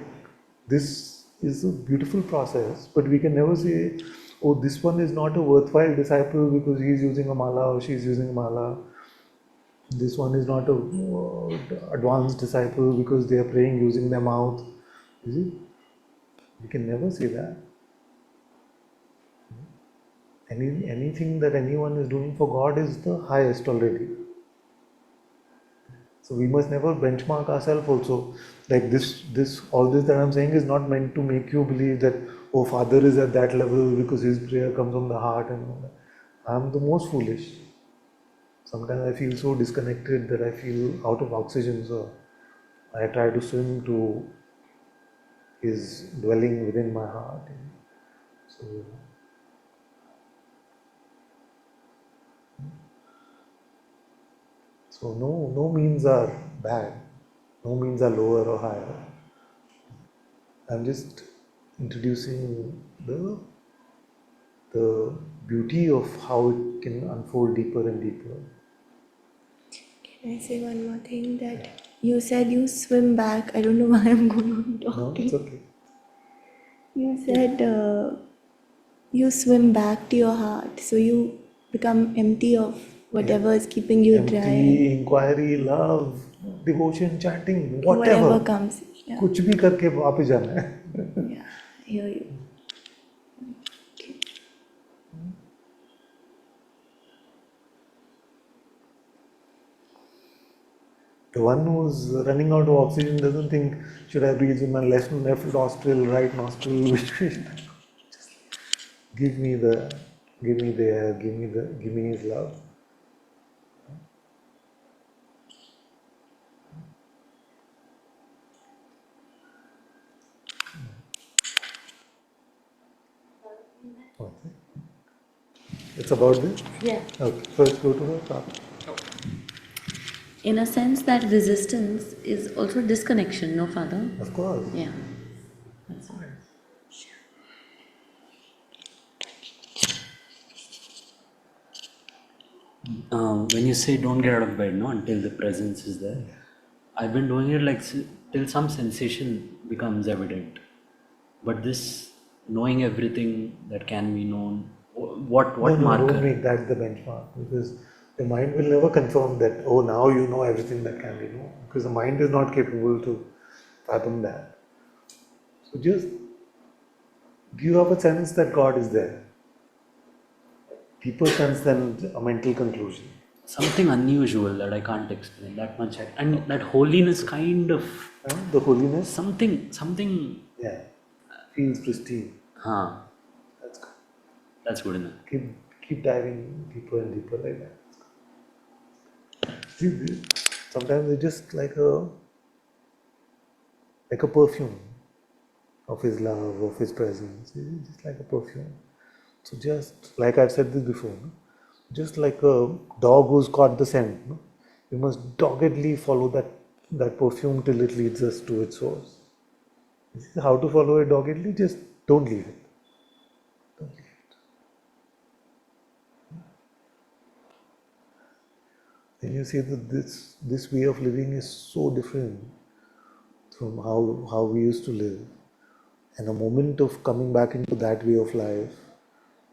this is a beautiful process, but we can never say, oh, this one is not a worthwhile disciple because he's using a mala or she's using a mala. This one is not a advanced disciple because they are praying using their mouth. You see? We can never say that. Anything that anyone is doing for God is the highest already. So we must never benchmark ourselves also. Like all this that I'm saying is not meant to make you believe that, oh, Father is at that level because his prayer comes from the heart and all that. I'm the most foolish. Sometimes I feel so disconnected that I feel out of oxygen. So I try to swim to his dwelling within my heart. So no means are bad. No means are lower or higher. I'm just introducing the beauty of how it can unfold deeper and deeper. can I say one more thing? That you said you swim back. I don't know why I'm going on No, talking. it's okay. You said you swim back to your heart, so you become empty of whatever is keeping you dry, Empty, inquiry, love, devotion, chanting, and whatever. whatever comes. Yeah, कुछ भी करके वापस जाना है. yeah, I hear you. Okay. The one who's running out of oxygen doesn't think, should I breathe with my left nostril, right nostril, which way? Give me the air, give me his love. Okay. It's about this? Yeah. Okay, first go to the top. In a sense, that resistance is also disconnection, no, Father? Of course. Yeah. That's all. When you say don't get out of bed, no, until the presence is there, I've been doing it like till some sensation becomes evident. But this knowing everything that can be known, what No, marker? don't make that the benchmark, because the mind will never confirm that, oh, now you know everything that can be known, because the mind is not capable to fathom that. So just give up a sense that God is there. Deeper sense than a mental conclusion. Something unusual that I can't explain that much, and that holiness kind of The holiness, something. yeah, feels pristine. That's good. That's good enough. Keep diving deeper and deeper like that. See, sometimes it's just like a perfume of his love, of his presence. It's just like a perfume. So just like I've said this before, no? Just like a dog who's caught the scent, no? You must doggedly follow that perfume till it leads us to its source. This is how to follow it doggedly. Just don't leave it. Don't leave it. Then you see that this way of living is so different from how we used to live. And a moment of coming back into that way of life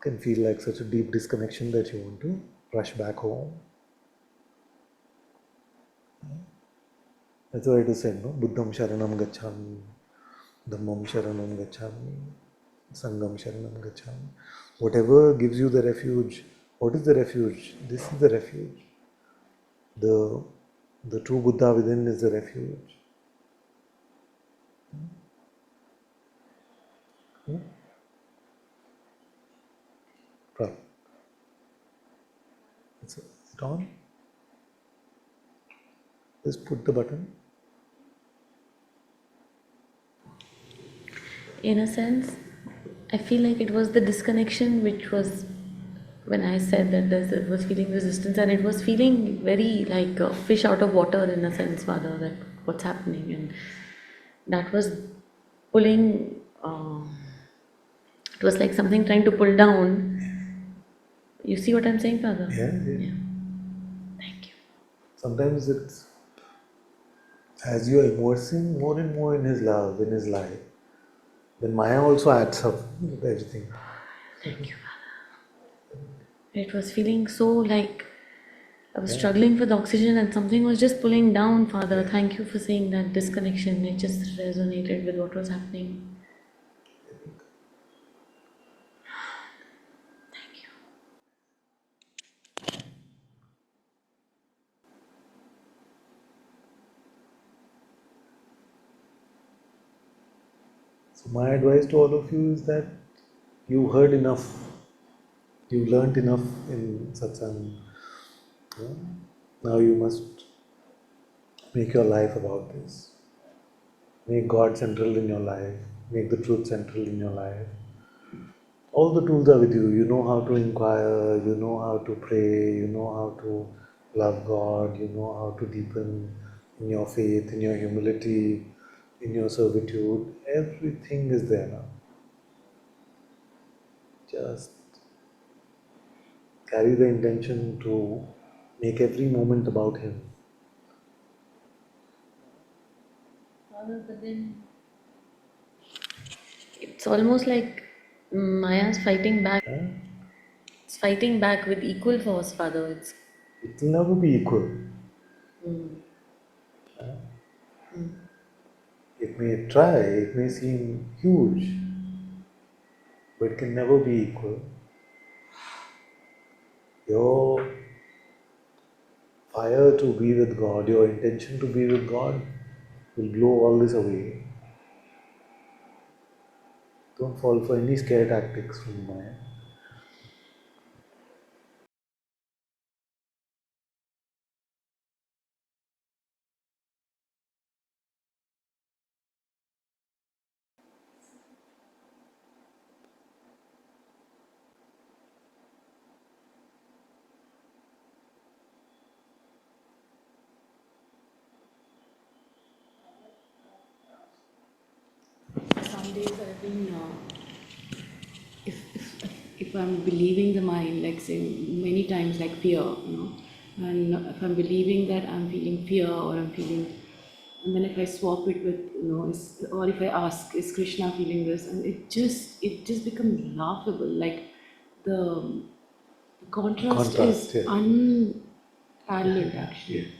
can feel like such a deep disconnection that you want to rush back home. That's why it is said, no? Buddham Sharanam Gacchami. Dhammam sharanam gacchami, Sangam sharanam gacchami. Whatever gives you the refuge. What is the refuge? This is the refuge. The true Buddha within is the refuge. Right. Is it on? Just put the button. In a sense, I feel like it was the disconnection which was when I said that it was feeling resistance, and it was feeling very like a fish out of water in a sense, Father, that what's happening, and that was pulling. It was like something trying to pull down. You see what I'm saying, Father? Yeah. Thank you. Sometimes it's as you are immersing more and more in His love, in His life, then Maya also adds up with everything. Thank you, Father. It was feeling so like I was struggling with oxygen and something was just pulling down, Father. Thank you for saying that disconnection. It just resonated with what was happening. Thank you. So my advice to all of you is that you heard enough, you learnt enough in Satsang. Yeah? Now you must make your life about this. Make God central in your life. Make the truth central in your life. All the tools are with you. You know how to inquire, you know how to pray, you know how to love God, you know how to deepen in your faith, in your humility, in your servitude. Everything is there now. Just carry the intention to make every moment about Him. Father, but then it's almost like Maya's fighting back. Huh? It's fighting back with equal force, Father. It's It will never be equal. It may try, it may seem huge, but it can never be equal. Your fire to be with God, your intention to be with God will blow all this away. Don't fall for any scare tactics from Maya. Some days I've been, if I'm believing the mind, like say many times, like fear, and if I'm believing that I'm feeling fear or I'm feeling, and then if I swap it with, or if I ask, is Krishna feeling this, and it just becomes laughable. Like the contrast Contrast, is yeah. unparalleled actually.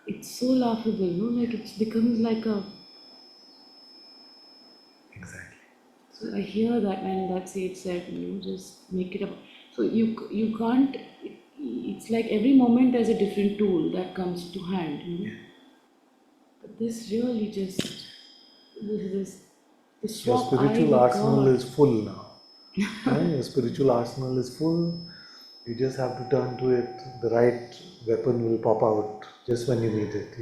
It's so laughable, like it becomes like a. Exactly. So I hear that when that sage said, just make it up. So you can't. It's like every moment there's a different tool that comes to hand. But this really just this Your swap I spiritual with arsenal God. is full now. Your spiritual arsenal is full. You just have to turn to it. The right weapon will pop out just when you need it.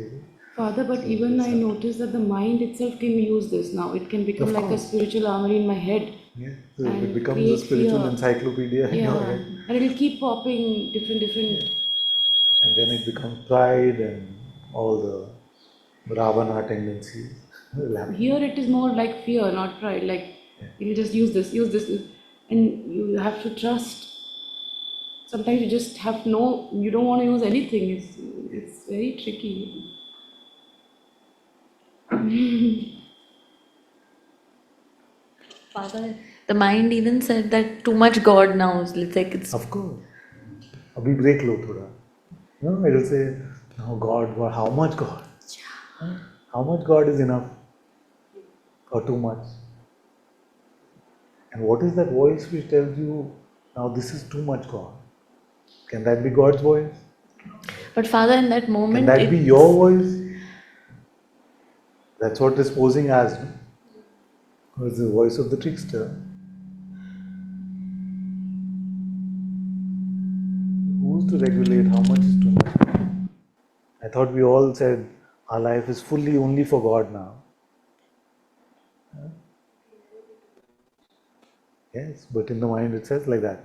Father, but So even just I have to. notice that the mind itself can use this now. It can become Of like a course. spiritual armory in my head Yeah. So it and becomes a create spiritual fear. encyclopedia in your Yeah, head. and it'll keep popping different. And then it becomes pride and all the Ravana tendencies will Here happen. it is more like fear, not pride. Like you just use this, and you have to trust. Sometimes you just have no. You don't want to use anything. It's very tricky. Father, the mind even said that too much God now. It's like it's Of course. Abhi break lo thoda. No, it will say, no, God, how much God? How much God is enough or too much. And what is that voice which tells you, now this is too much, God? Can that be God's voice? But Father, in that Can moment, that be your voice? That's what it's posing as. No? It's the voice of the trickster. Who's to regulate how much is too much? I thought we all said our life is fully only for God now. Yes, but in the mind it says like that.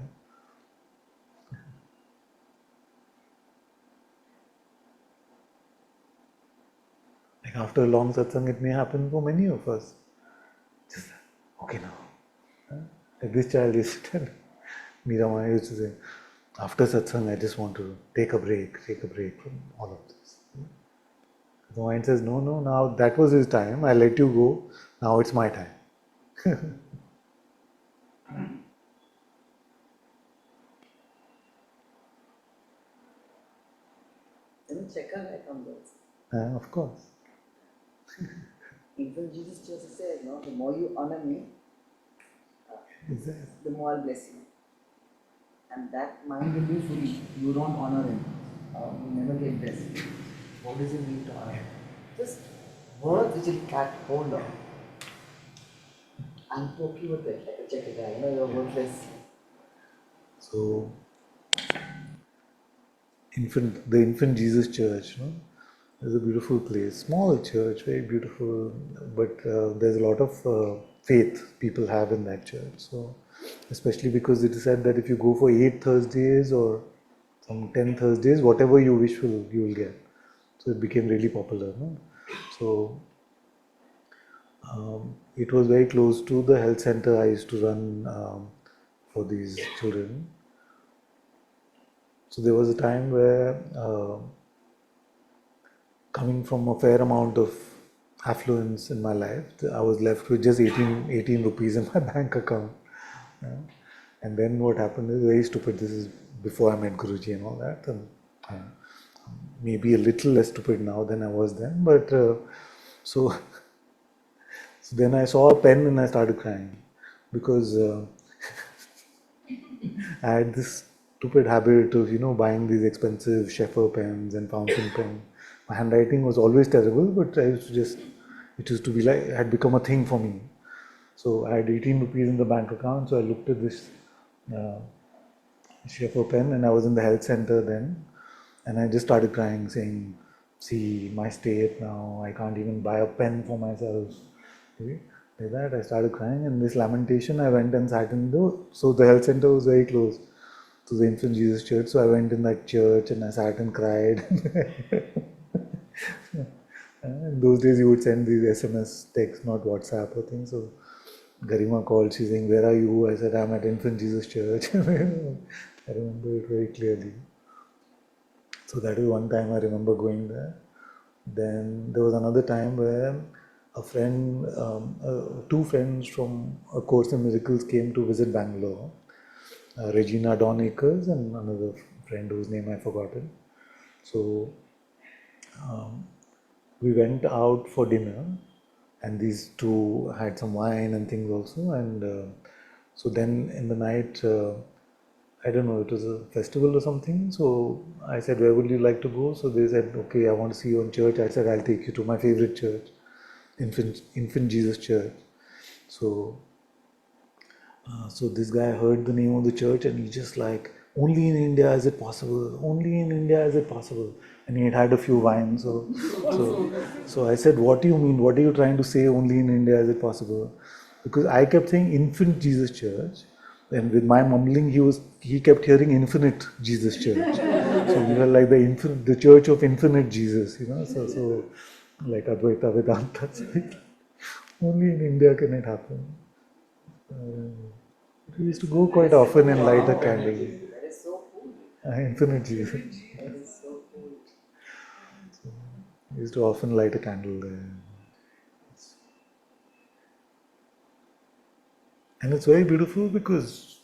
Like after a long satsang, it may happen for many of us. Just, okay now. Like this child is telling, Meera used to say, after satsang, I just want to take a break from all of this. The mind says, no, now that was his time, I let you go, now it's my time. Then check her life on this. Of course. Even Jesus just said, no, the more you honor me, the more I'll bless you. And that mind will be free. You don't honor him. You never get blessed. What does it mean to honor him? Just words which will catch hold of. I'll poke you with it like a check it out. You're worthless. So, the infant Jesus church, is a beautiful place. Small church, very beautiful, but there's a lot of faith people have in that church. So, especially because it is said that if you go for 8 Thursdays or some 10 Thursdays, whatever you wish you will get. So it became really popular. No? So it was very close to the health center I used to run for these children. So there was a time where coming from a fair amount of affluence in my life, I was left with just 18 rupees in my bank account. And then what happened is very stupid. This is before I met Guruji and all that. And maybe a little less stupid now than I was then. But so then I saw a pen and I started crying because I had this stupid habit of buying these expensive Sheffer pens and fountain pen. My handwriting was always terrible, but it used to be like it had become a thing for me. So I had 18 rupees in the bank account. So I looked at this Sheffer pen, and I was in the health center then, and I just started crying, saying, "See my state now. I can't even buy a pen for myself." Okay? Like that, I started crying, and this lamentation, I went and sat in so the health center was very close to the Infant Jesus Church, so I went in that church and I sat and cried. In those days, you would send these SMS texts, not WhatsApp or things. So Garima called, she's saying, "Where are you?" I said, "I'm at Infant Jesus Church." I remember it very clearly. So that is one time I remember going there. Then there was another time where a friend, two friends from A Course in Miracles came to visit Bangalore. Regina Dawn Akers and another friend whose name I've forgotten. So we went out for dinner, and these two had some wine and things also. And so then in the night, I don't know, it was a festival or something. So I said, "Where would you like to go?" So they said, "Okay, I want to see you in church." I said, "I'll take you to my favorite church, Infant Jesus Church." So so this guy heard the name of the church and he just like, "Only in India is it possible, only in India is it possible." And he had had a few wines. So I said, "What do you mean? What are you trying to say, only in India is it possible?" Because I kept saying Infant Jesus Church, and with my mumbling, he kept hearing Infinite Jesus Church. So we were like the Church of Infinite Jesus. So like Advaita Vedanta. Only in India can it happen. We used to go quite often and light a candle. That is so cool. Infinite Jesus. That is so cool. We used to often light a candle there. And it's very beautiful because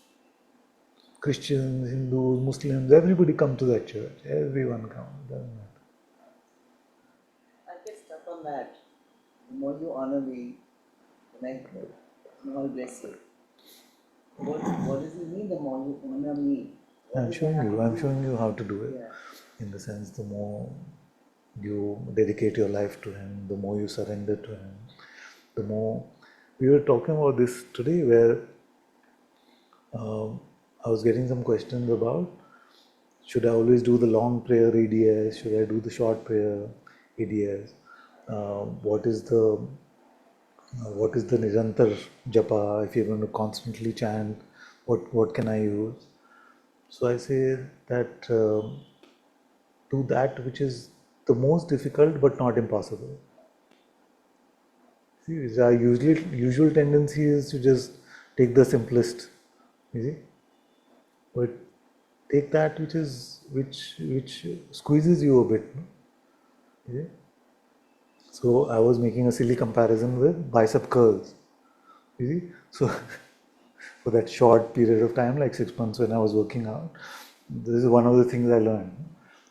Christians, Hindus, Muslims, everybody come to that church. Everyone comes. Doesn't matter. I get stuck on that. The more you honor me, Like small blessing. What does it mean? The more you honor me. I'm showing you how to do it. In the sense, the more you dedicate your life to Him, the more you surrender to Him, the more. We were talking about this today, where I was getting some questions about, should I always do the long prayer ADS? Should I do the short prayer ADS? What is the Nirantar Japa? If you're going to constantly chant, what can I use? So I say that do that which is the most difficult but not impossible. See, our usual tendency is to just take the simplest, you see, but take that which squeezes you a bit. No? You see? So I was making a silly comparison with bicep curls. You see, so for that short period of time, like 6 months when I was working out, this is one of the things I learned,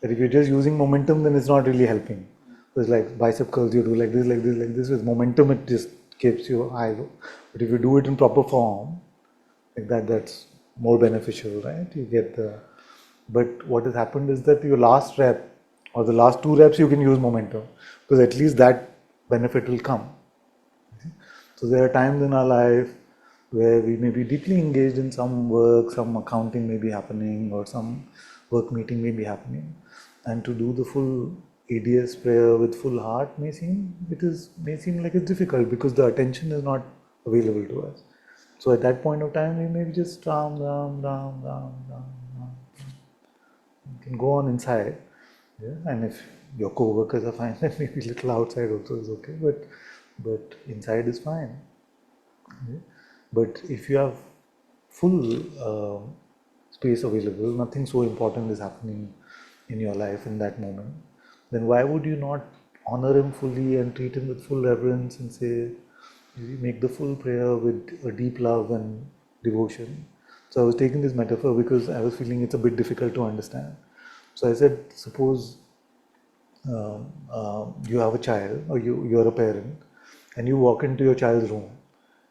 that if you're just using momentum, then it's not really helping. So it's like bicep curls, you do like this, like this, like this. With momentum, it just keeps you high. But if you do it in proper form, like that, that's more beneficial, right? You get the. But what has happened is that your last rep or the last 2 reps, you can use momentum, because at least that benefit will come. So there are times in our life where we may be deeply engaged in some work, some accounting may be happening, or some work meeting may be happening, and to do the full ADS prayer with full heart may seem like it's difficult, because the attention is not available to us. So at that point of time, we may be just Ram, Ram, Ram, Ram, Ram, Ram. You can go on inside, yeah? And if your co-workers are fine, then maybe a little outside also is okay, but inside is fine. Yeah? But if you have full space available, nothing so important is happening in your life in that moment, then why would you not honor Him fully and treat Him with full reverence and say, you make the full prayer with a deep love and devotion? So I was taking this metaphor because I was feeling it's a bit difficult to understand. So I said, suppose you have a child, or you're a parent, and you walk into your child's room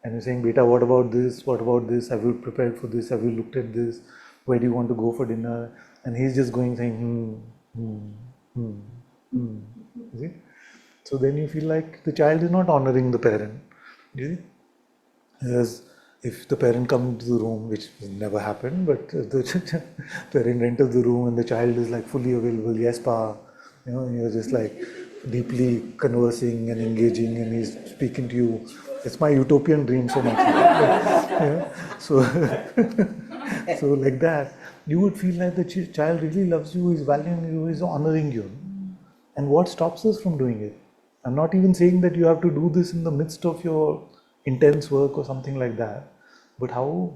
and you're saying, Beta, what about this? What about this? Have you prepared for this? Have you looked at this? Where do you want to go for dinner? And he's just going saying, You see? So then you feel like the child is not honoring the parent. You see? As if the parent comes into the room, which never happened, but the parent enters the room and the child is like fully available. Yes, pa. You're just like deeply conversing and engaging, and he's speaking to you. It's my utopian dream so much. So, so like that, you would feel like the child really loves you, is valuing you, is honoring you. And what stops us from doing it? I'm not even saying that you have to do this in the midst of your intense work or something like that. But how,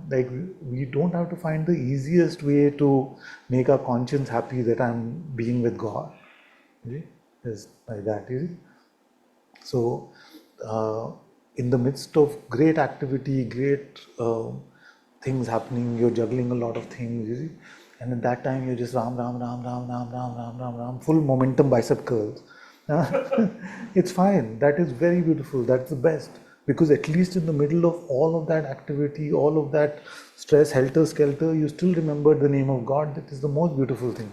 like, we don't have to find the easiest way to make our conscience happy that I'm being with God. You see? It's like that, you see? So, in the midst of great activity, great things happening, you're juggling a lot of things, you see, and at that time you're just Ram, Ram, Ram, Ram, Ram, Ram, Ram, Ram, Ram, full momentum bicep curls. It's fine. That is very beautiful. That's the best, because at least in the middle of all of that activity, all of that stress, helter skelter, you still remember the name of God. That is the most beautiful thing.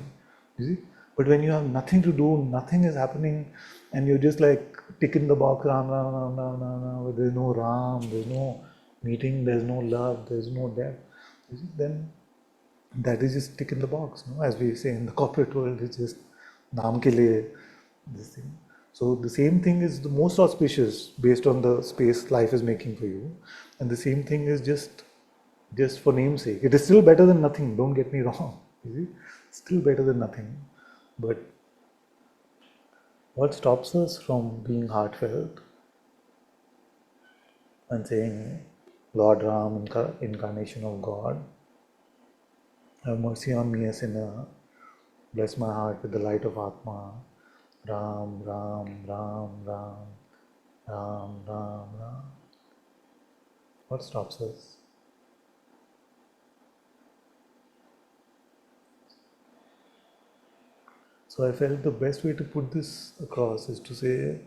You see? But when you have nothing to do, nothing is happening, and you're just like ticking the box, Ram, Ram, Ram, Ram, Ram, Ram, there's no Ram, there's no meeting, there's no love, there's no depth, you see, then that is just tick in the box, no? As we say in the corporate world, it's just naam ke liye, this thing. So the same thing is the most auspicious based on the space life is making for you, and the same thing is just for namesake. It is still better than nothing. Don't get me wrong. You see, still better than nothing. But what stops us from being heartfelt and saying, Lord Ram, incarnation of God, have mercy on me, a sinner. Bless my heart with the light of Atma. Ram, Ram, Ram, Ram, Ram, Ram, Ram. What stops us? So I felt the best way to put this across is to say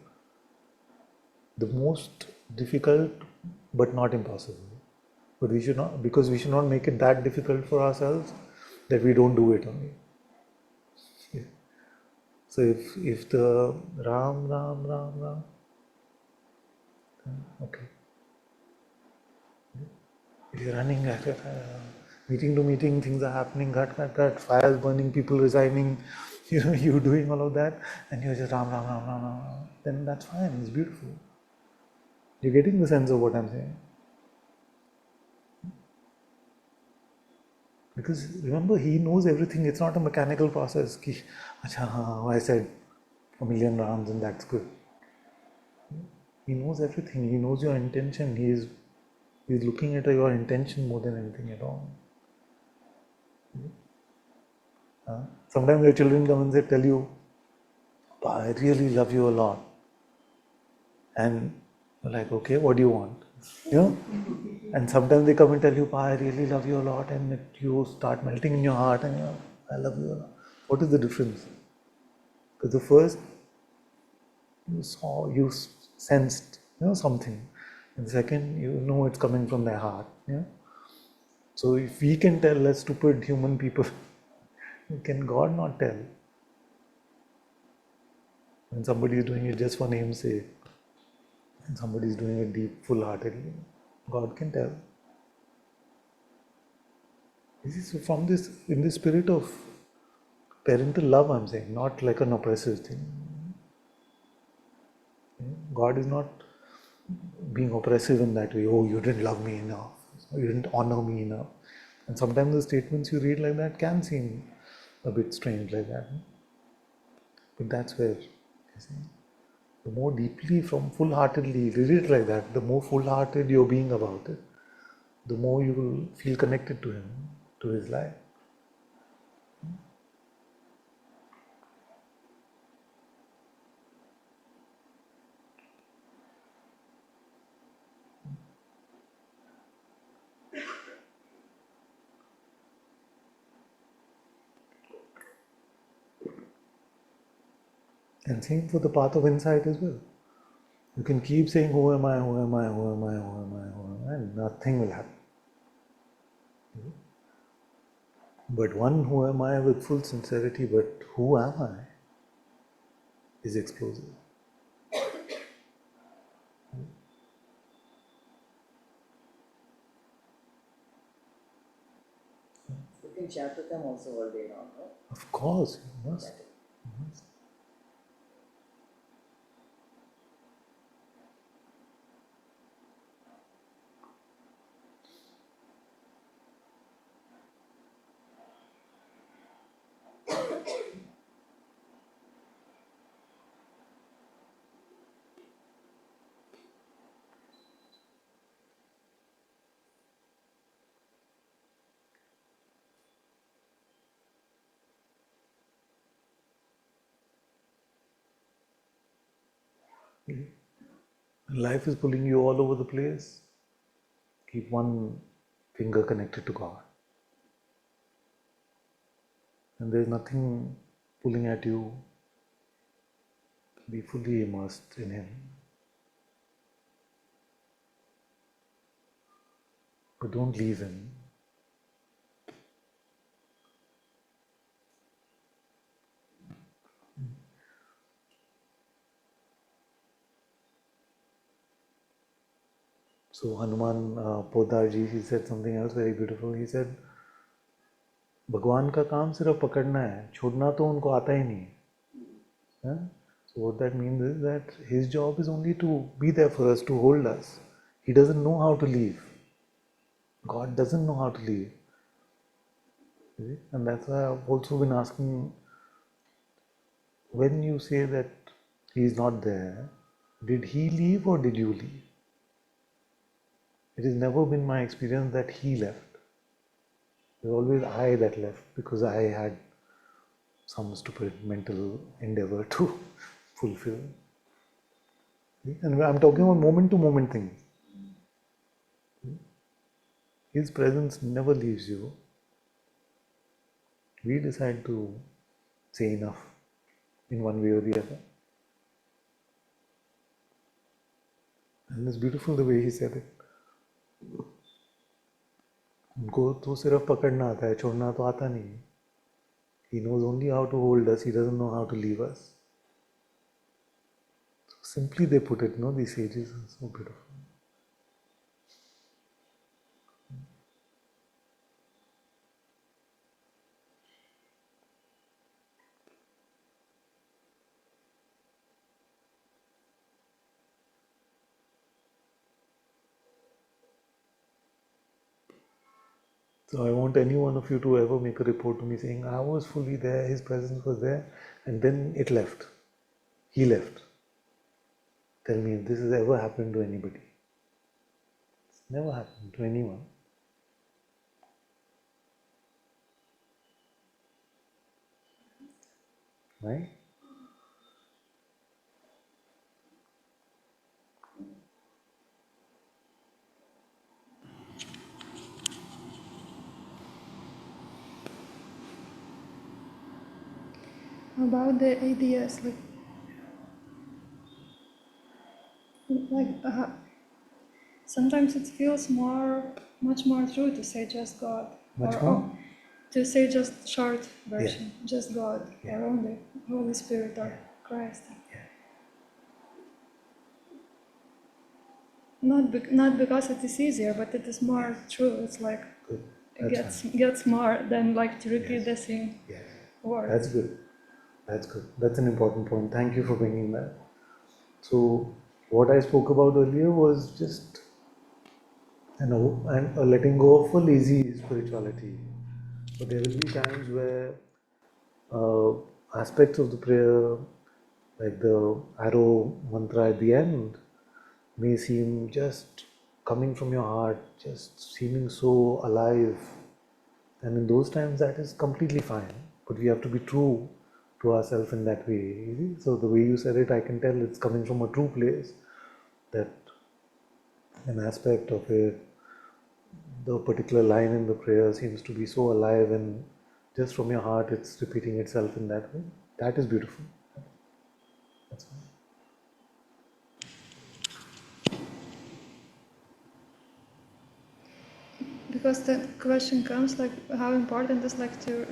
the most difficult but not impossible. But we should not, because we should not make it that difficult for ourselves that we don't do it only. Yeah. So if the Ram, Ram, Ram, Ram, okay. If you're running meeting to meeting, things are happening, fires burning, people resigning, you doing all of that, and you're just Ram, Ram, Ram, Ram, Ram, then that's fine, it's beautiful. You're getting the sense of what I'm saying. Because remember, he knows everything. It's not a mechanical process. Ki, Acha, I said a million Rams and that's good. He knows everything. He knows your intention. He's looking at your intention more than anything at all. Sometimes your children come and they tell you, I really love you a lot. And you're like, okay, what do you want? You know? And sometimes they come and tell you, I really love you a lot, and you start melting in your heart and you're, I love you a lot. What is the difference? Because the first you saw, you sensed, something. And the second, you know it's coming from their heart. Yeah. So if we can tell as stupid human people, can God not tell? When somebody is doing it just for namesake, and somebody is doing it deep, full-heartedly, God can tell. This is from this, in the spirit of parental love, I'm saying, not like an oppressive thing. God is not being oppressive in that way. Oh, you didn't love me enough. You didn't honor me enough. And sometimes the statements you read like that can seem a bit strange like that. But that's where, you see, the more deeply, from full-heartedly read it like that, the more full-hearted you're being about it, the more you will feel connected to him, to his life. And same for the path of insight as well. You can keep saying, who am I, who am I, who am I, who am I, who am I, and nothing will happen. But one who am I with full sincerity, but who am I, is explosive. You can chat with them also all day long, no? Of course, you must. Life is pulling you all over the place. Keep one finger connected to God. And there's nothing pulling at you. Be fully immersed in Him. But don't leave Him. So Hanuman Podarji, he said something else very beautiful. He said, भगवान का काम सिर्फ पकड़ना है, छोड़ना तो उनको आता ही नहीं है. So what that means is that his job is only to be there for us, to hold us. He doesn't know how to leave. God doesn't know how to leave. And that's why I've also been asking, when you say that he is not there, did he leave or did you leave? It has never been my experience that he left. It was always I that left because I had some stupid mental endeavor to fulfill. And I'm talking about moment to moment things. His presence never leaves you. We decide to say enough in one way or the other. And it's beautiful the way he said it. उनको तो सिर्फ पकड़ना आता है, छोड़ना तो आता नहीं है. He knows only how to hold us, he doesn't know how to leave us. So simply they put it, no, these sages are so beautiful. So I want any one of you to ever make a report to me saying, I was fully there, his presence was there, and then it left. He left. Tell me if this has ever happened to anybody. It's never happened to anyone. Right? About the ideas, sometimes it feels much more true to say just God, Much or more? to say just short version, just God, or only Holy Spirit or Christ. Not because it is easier, but it is more true. It's like Good. it gets more than like to repeat the same word. That's good. That's good. That's an important point. Thank you for bringing that. So, what I spoke about earlier was just and a letting go of a lazy spirituality. But there will be times where aspects of the prayer, like the arrow mantra at the end, may seem just coming from your heart, just seeming so alive. And in those times, that is completely fine. But we have to be true to ourselves in that way. So the way you said it, I can tell it's coming from a true place. That an aspect of it, the particular line in the prayer seems to be so alive, and just from your heart, it's repeating itself in that way. That is beautiful. That's fine. Because the question comes like how important is like to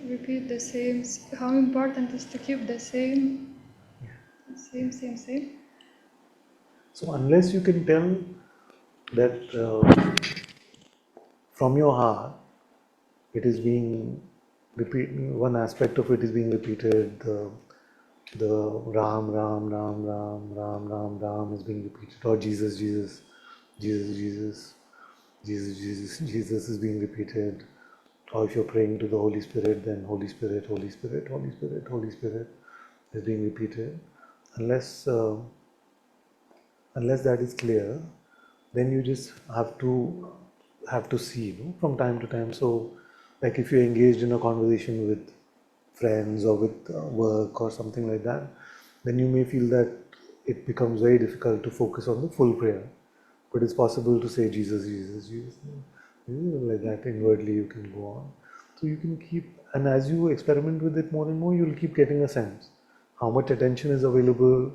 repeat the same, how important is to keep the same. So unless you can tell that from your heart, it is being repeated, one aspect of it is being repeated, the Ram, Ram, Ram, Ram, Ram, Ram, Ram is being repeated, or Jesus, Jesus, Jesus, Jesus, Jesus, Jesus, Jesus is being repeated. Or if you're praying to the Holy Spirit, then Holy Spirit, Holy Spirit, Holy Spirit, Holy Spirit is being repeated. Unless that is clear, then you just have to see, from time to time. So, like if you're engaged in a conversation with friends or with work or something like that, then you may feel that it becomes very difficult to focus on the full prayer. But it's possible to say Jesus, Jesus, Jesus, like that inwardly you can go on. So you can keep, and as you experiment with it more and more, you'll keep getting a sense how much attention is available,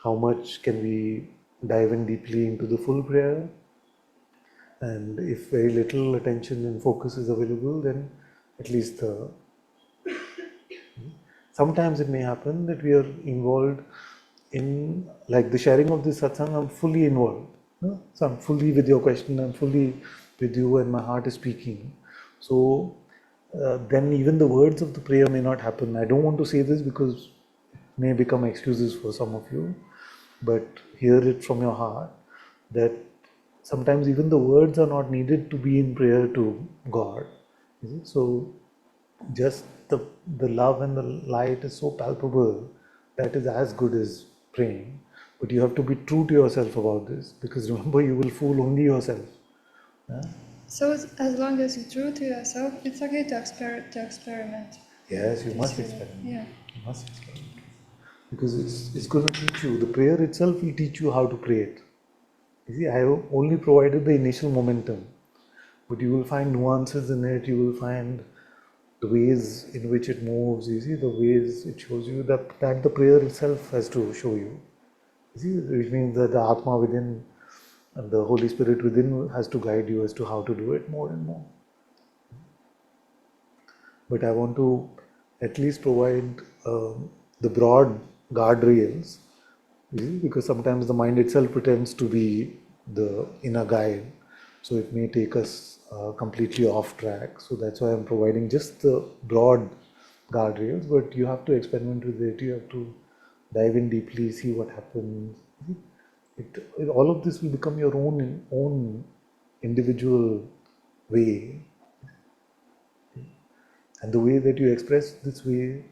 how much can we dive in deeply into the full prayer, and if very little attention and focus is available, then at least sometimes it may happen that we are involved in, like the sharing of this satsang, I'm fully involved. No? So I'm fully with your question, I'm fully with you, and my heart is speaking. So then even the words of the prayer may not happen. I don't want to say this because it may become excuses for some of you, but hear it from your heart that sometimes even the words are not needed to be in prayer to God. So just the love and the light is so palpable that is as good as praying. But you have to be true to yourself about this, because remember, you will fool only yourself. Yeah? So as long as you're true to yourself, it's okay to experiment. Yes, you must experiment. Yeah. You must experiment. Because it's going to teach you. The prayer itself will teach you how to pray it. You see, I have only provided the initial momentum, but you will find nuances in it. You will find the ways in which it moves. You see, the ways it shows you that the prayer itself has to show you. You see, which means that the Atma within And the Holy Spirit within has to guide you as to how to do it more and more. But I want to at least provide the broad guardrails, because sometimes the mind itself pretends to be the inner guide, so it may take us completely off track. So that's why I'm providing just the broad guardrails, but you have to experiment with it, you have to dive in deeply, see what happens. All of this will become your own individual way, and the way that you express this way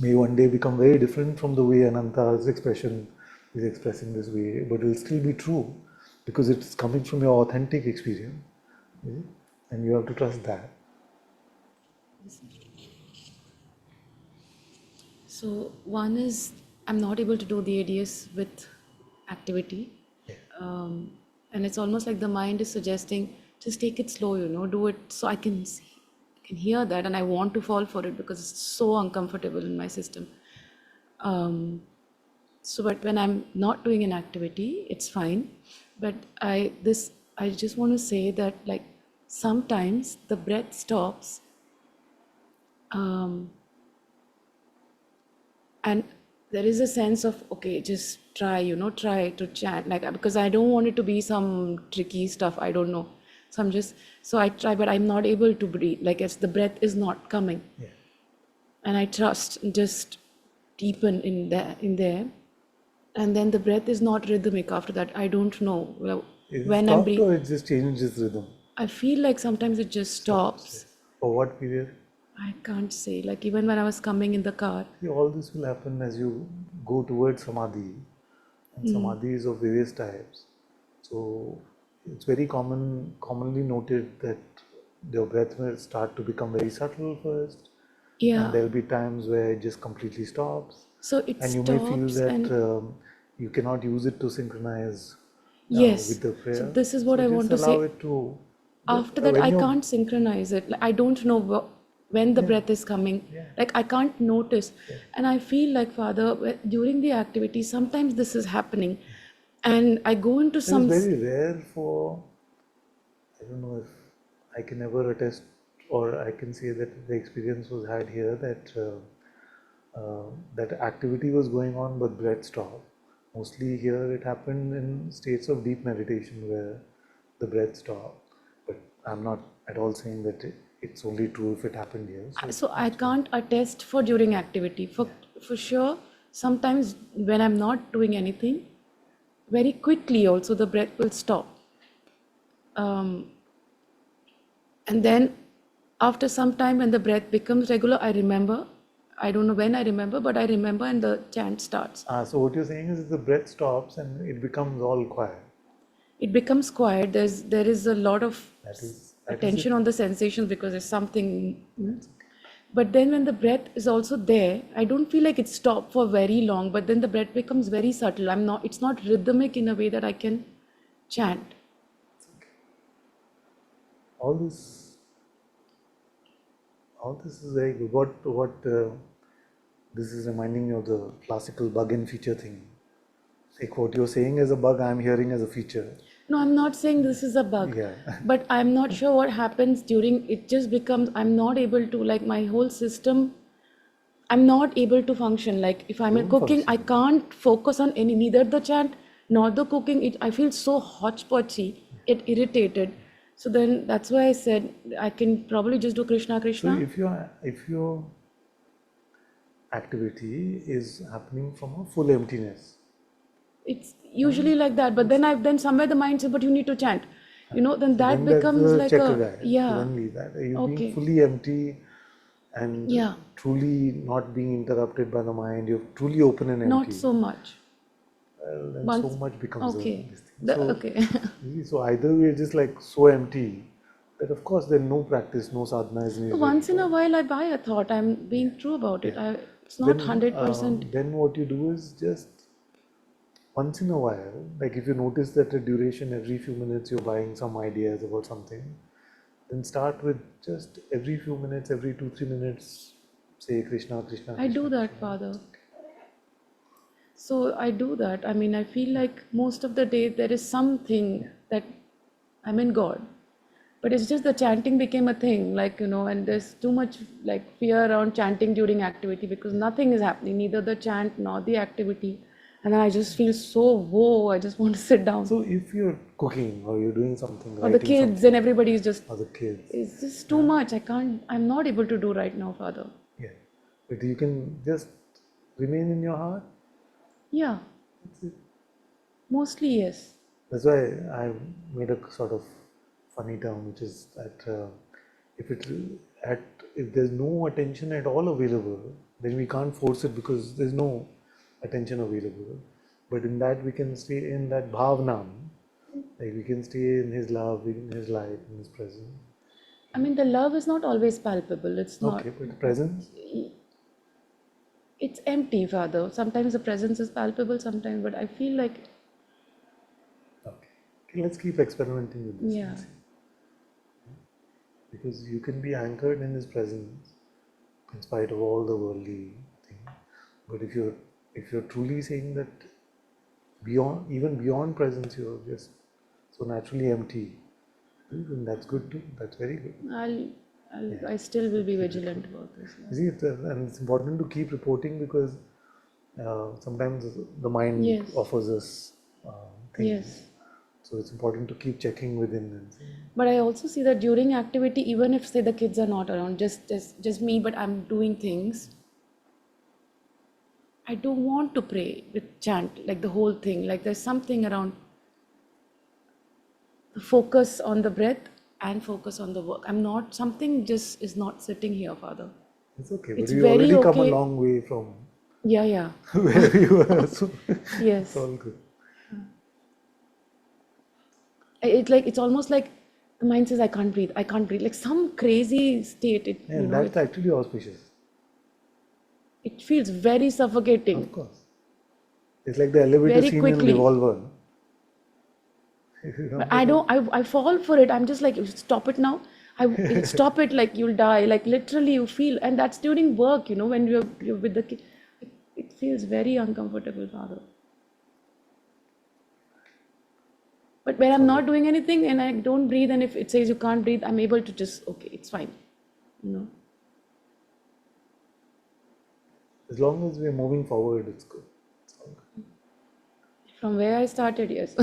may one day become very different from the way Ananta's expression is expressing this way, but it will still be true because it's coming from your authentic experience, and you have to trust that. So one is I'm not able to do the ADS with activity. And it's almost like the mind is suggesting, just take it slow, do it so I can hear that, and I want to fall for it because it's so uncomfortable in my system. But when I'm not doing an activity, it's fine. But I just want to say that, like, sometimes the breath stops, um, and there is a sense of, okay, just try to chant, like, because I don't want it to be some tricky stuff, I don't know. So I try, but I'm not able to breathe, like, it's the breath is not coming. Yeah. And I trust, just deepen in there, and then the breath is not rhythmic after that. I don't know Is it when I'm stopped or it just changes rhythm? I feel like sometimes it just stops. For what period? I can't say, like, even when I was coming in the car. See, all this will happen as you go towards samadhi, and samadhi is of various types. So it's very commonly noted that your breath will start to become very subtle first, Yeah. and there'll be times where it just completely stops, So it and you may feel stops, that and you cannot use it to synchronize yes. with the So prayer. this is what I just want to allow say. it to. After that, when I you're- can't synchronize it. Like, I don't know when the breath is coming. Yeah. Like, I can't notice. And I feel like, Father, during the activity, sometimes this is happening. And I go into It's some. very rare for, I don't know if I can ever attest or I can say that the experience was had here that that activity was going on but breath stopped. Mostly here it happened in states of deep meditation where the breath stopped. But I'm not at all saying that it's only true if it happened here. So I can't attest for during activity. For sure, sometimes when I'm not doing anything, very quickly also the breath will stop. And then after some time, when the breath becomes regular, I remember. I don't know when I remember, but I remember, and the chant starts. So what you're saying is the breath stops and it becomes all quiet. It becomes quiet. There is a lot of That is attention it. on the sensations because there's something. But then when the breath is also there, I don't feel like it stopped for very long. But then the breath becomes very subtle. It's not rhythmic in a way that I can chant. All this is very good. What this is reminding me of the classical bug and feature thing. Like what you're saying as a bug, I'm hearing as a feature. No, I'm not saying this is a bug. Yeah. But I'm not sure what happens during it. Just becomes, I'm not able to, like, my whole system, I'm not able to function. Like, if I'm Don't cooking, I function. can't focus on neither the chant nor the cooking. I feel so hodgepodgey, it irritated. So then that's why I said I can probably just do Krishna So Krishna. if your activity is happening from a full emptiness, It's usually like that. But then somewhere the mind says, but you need to chant. Then that then that's becomes the like checker a, guy. So yeah, then leave that. You're being okay, fully empty and yeah, truly not being interrupted by the mind. You're truly open and not empty. so much. Well, then Once, so much becomes okay, this thing. okay. So either we're just like so empty that of course then no practice, no sadhana is needed. Once in a while I buy a thought. I'm being true about it. It's not 100%. Then what you do is just once in a while, like if you notice that the duration every few minutes you're buying some ideas about something, then start with just every few minutes, every 2-3 minutes, say Krishna, Krishna. I do Krishna, that, Krishna. Father. So I do that. I mean, I feel like most of the day there is something that I'm in God. But it's just the chanting became a thing, like, and there's too much like fear around chanting during activity because nothing is happening, neither the chant nor the activity. And then I just feel so, whoa, I just want to sit down. So if you're cooking or you're doing something, Or the writing kids something, and everybody is just, or the kids, it's just too much. I'm not able to do right now, Father. yeah, but you can just remain in your heart. Yeah, That's it. mostly yes. That's why I made a sort of funny term, which is that if it at if there's no attention at all available, then we can't force it because there's no attention available. But in that we can stay in that bhavnam, like we can stay in His love, in His light, in His presence. I mean, the love is not always palpable. It's not. Okay, but the presence. It's empty, Father. Sometimes the presence is palpable, sometimes, but I feel like, Okay, let's keep experimenting with this. yeah. Because you can be anchored in His presence in spite of all the worldly thing. But if you're truly saying that beyond, even beyond presence, you're just so naturally empty, then that's good too. That's very good. I still will be vigilant about this. You see, and it's important to keep reporting because sometimes the mind Yes. offers us things. Yes. So it's important to keep checking within and saying, But I also see that during activity, even if say the kids are not around, just me, but I'm doing things, I don't want to pray with chant, like the whole thing. Like there's something around focus on the breath and focus on the work. I'm not, something just is not sitting here, Father. it's okay. It's But you very already come a okay. long way from Yeah. where you were. So it's Yes. all good. It's like, it's almost like the mind says, I can't breathe, like some crazy state. And that's actually auspicious. It feels very suffocating. Of course. It's like the elevator Very scene quickly. in Revolver. If you But remember I fall for it. I'm just like, stop it now. Stop it, like you'll die. Like literally you feel, and that's during work, when you're with the kid. It feels very uncomfortable, Father. But when I'm not doing anything and I don't breathe, and if it says you can't breathe, I'm able to just, okay, it's fine. as long as we're moving forward, it's good. It's all good. From where I started, yes.